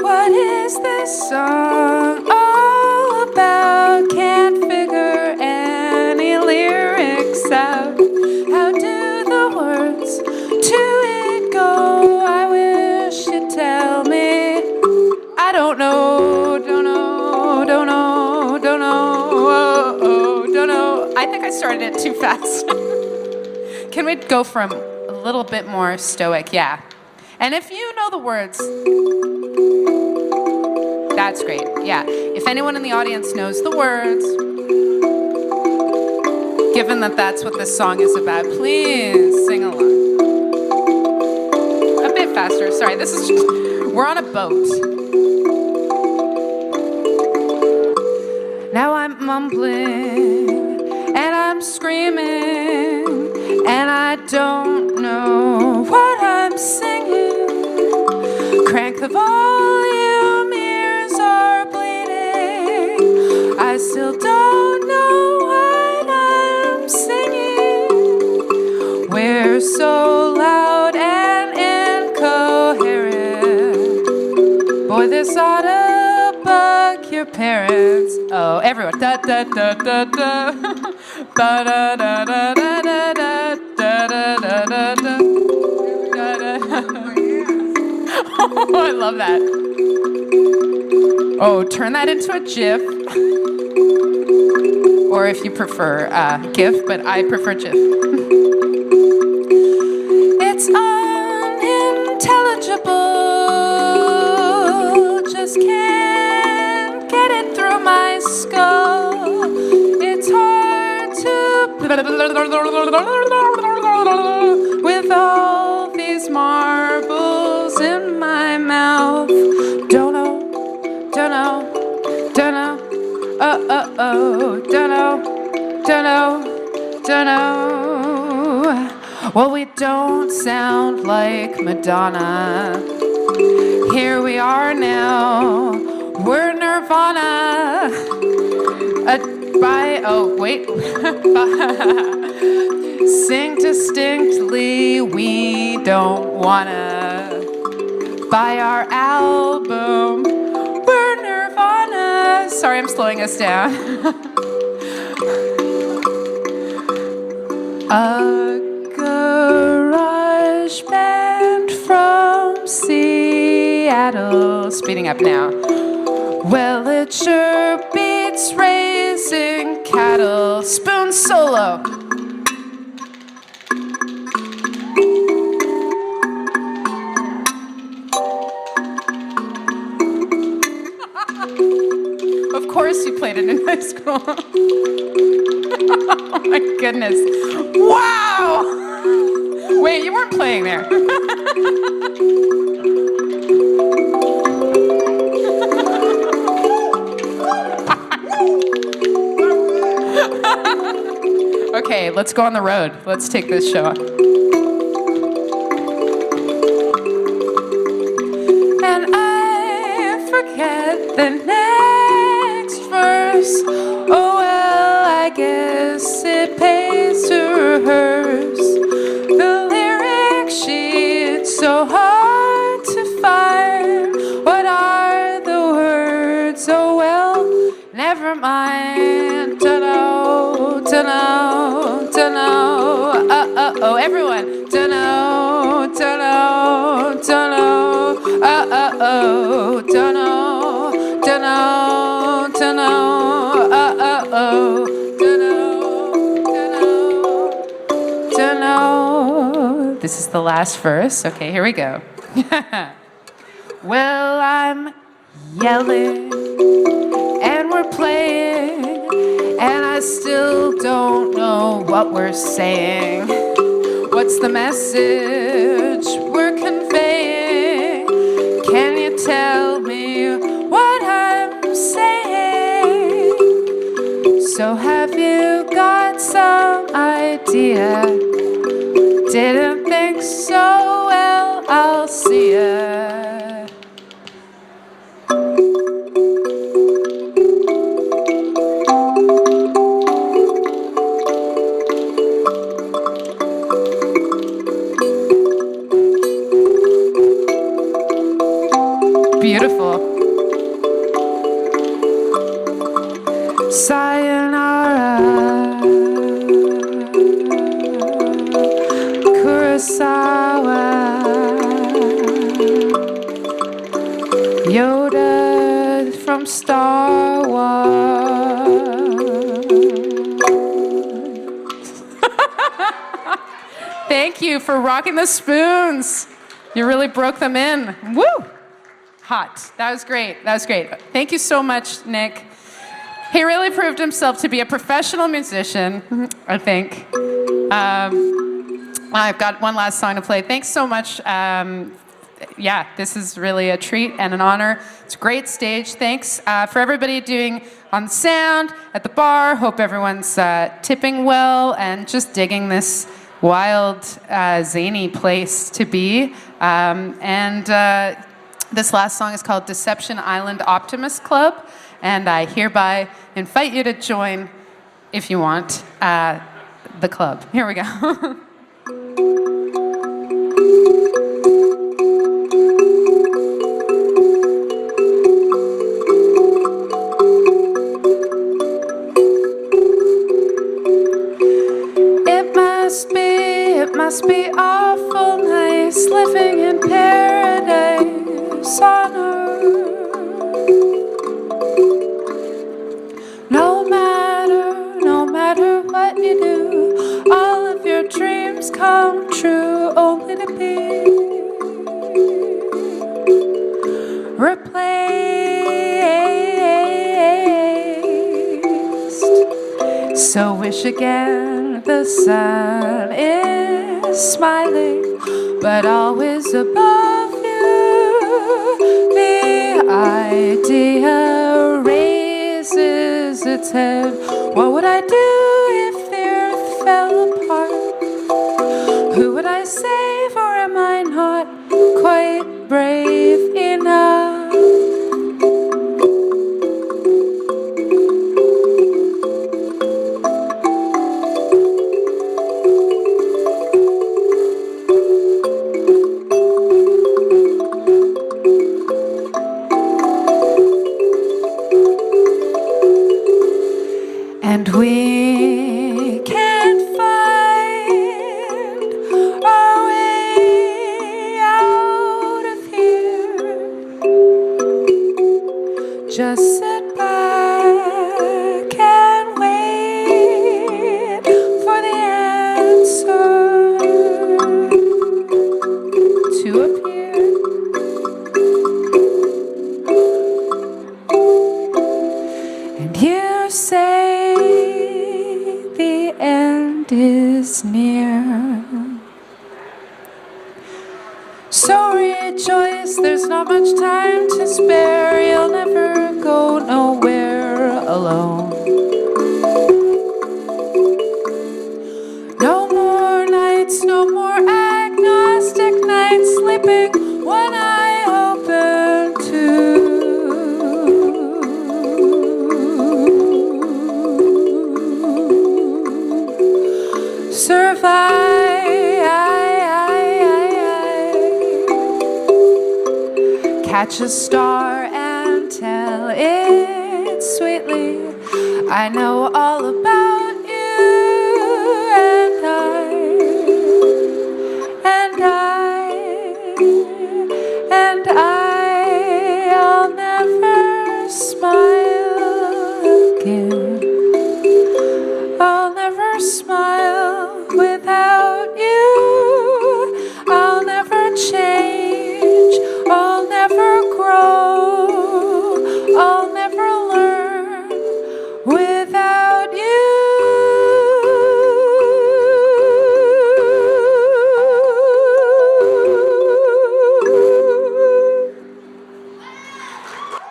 What is this song all about? Can't figure any lyrics out. How do the words to it go? I wish you'd tell me. I don't know, don't know, don't know, don't know, don't know. I think I started it too fast. Can we go from a little bit more stoic? Yeah. And if you know the words, that's great. Yeah. If anyone in the audience knows the words, given that that's what this song is about, please sing along. A bit faster. Sorry, this is just, we're on a boat. Now I'm mumbling and I'm screaming and I don't know what I'm singing. Crank the volume, ears are bleeding. I still don't know what I'm singing. We're so loud and incoherent. Boy, this ought to bug your parents. Oh, everyone. Da da da da da. Da da da da da da da da da da da. Oh, I love that. Oh, turn that into a GIF. Or if you prefer GIF, but I prefer GIF. It's unintelligible. Just can't get it through my skull. It's hard to with all these marbles in my mouth. Don't know, don't know, don't know. Oh, don't know, don't know, don't know. Well, we don't sound like Madonna. Here we are now. We're Nirvana. Oh, wait. Sing distinctly, we don't wanna buy our album. We're Nirvana. Sorry, I'm slowing us down. A garage band from Seattle. Speeding up now. Well, it sure beats raising cattle. Spoon solo. Of course you played it in high school. Oh my goodness. Wow! Wait, you weren't playing there. Okay, let's go on the road. Let's take this show. And I forget the next verse. Oh well, I guess it pays to rehearse. The lyric sheet's so hard to find. What are the words? Oh well. never mind. Dunno, dunno, dunno. Oh, everyone. Dunno, dunno, dunno. Oh, dunno, dunno, dunno. Oh, dunno, dunno. This is the last verse. Okay, here we go. Well, I'm yelling and we're playing, and I still don't know what we're saying. What's the message we're conveying? Can you tell me what I'm saying? So have you got some idea? Didn't think so, well, I'll see ya. Beautiful. Sayonara, Kurosawa, Yoda from Star Wars. Thank you for rocking the spoons. You really broke them in. Woo! Hot. That was great. That was great. Thank you so much, Nick. He really proved himself to be a professional musician, I think. I've got one last song to play. Thanks so much. Yeah, this is really a treat and an honor. It's a great stage. Thanks for everybody doing on the sound, at the bar. Hope everyone's tipping well and just digging this wild, zany place to be. This last song is called Deception Island Optimist Club, and I hereby invite you to join, if you want, the club. Here we go. It must be awful nice living in paradise on earth. No matter what you do, all of your dreams come true, only to be replaced. So wish again, the sun is smiling, but always above you. The idea raises its head. What would I do if the earth fell apart? Who would I save, or am I not quite brave enough? And we can't find our way out of here. Just sit back and wait for the answer to appear. And you say the end is near. So rejoice, there's not much time to spare. You'll never go nowhere alone. No more nights, no more agnostic nights, sleeping one eye open too. Survive. Catch a star and tell it sweetly I know all about you, and I'll never smile again. I'll never smile without you. I'll never change. I'll never grow. I'll never learn without you.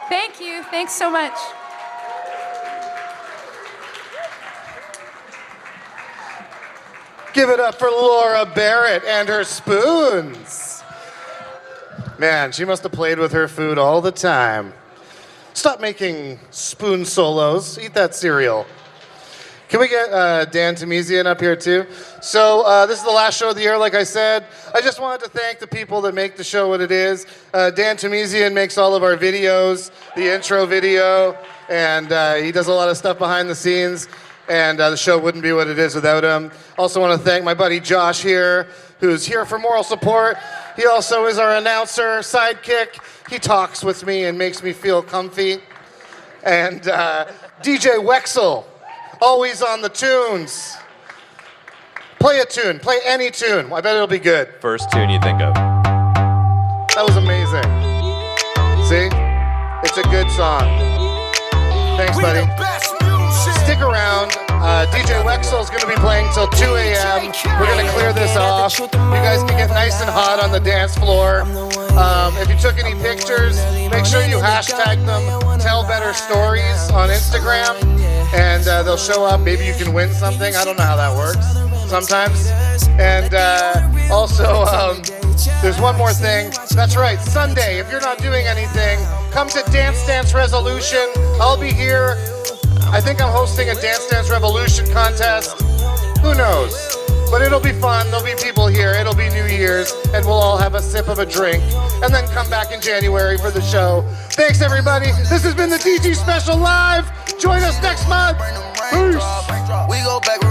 Thank you. Thanks so much. Give it up for Laura Barrett and her spoons. Man, she must have played with her food all the time. Stop making spoon solos. Eat that cereal. Can we get Dan Tamizian up here too? So this is the last show of the year, like I said. I just wanted to thank the people that make the show what it is. Dan Tamizian makes all of our videos, the intro video, and he does a lot of stuff behind the scenes. And the show wouldn't be what it is without him. Also want to thank my buddy Josh here, who's here for moral support. He also is our announcer, sidekick. He talks with me and makes me feel comfy. And DJ Wexel, always on the tunes. Play a tune, play any tune. I bet it'll be good. First tune you think of. That was amazing. See? It's a good song. Thanks, buddy. Stick around. DJ Wexel is going to be playing till 2 a.m. We're going to clear this off. You guys can get nice and hot on the dance floor. If you took any pictures, make sure you hashtag them. Tell Better Stories on Instagram, and they'll show up. Maybe you can win something. I don't know how that works sometimes. And also, there's one more thing. That's right, Sunday, if you're not doing anything, come to Dance Dance Resolution. I'll be here. I think I'm hosting a Dance Dance Revolution contest. Who knows? But it'll be fun. There'll be people here. It'll be New Year's, and we'll all have a sip of a drink, and then come back in January for the show. Thanks, everybody. This has been the DG Special Live. Join us next month. Peace. We go back.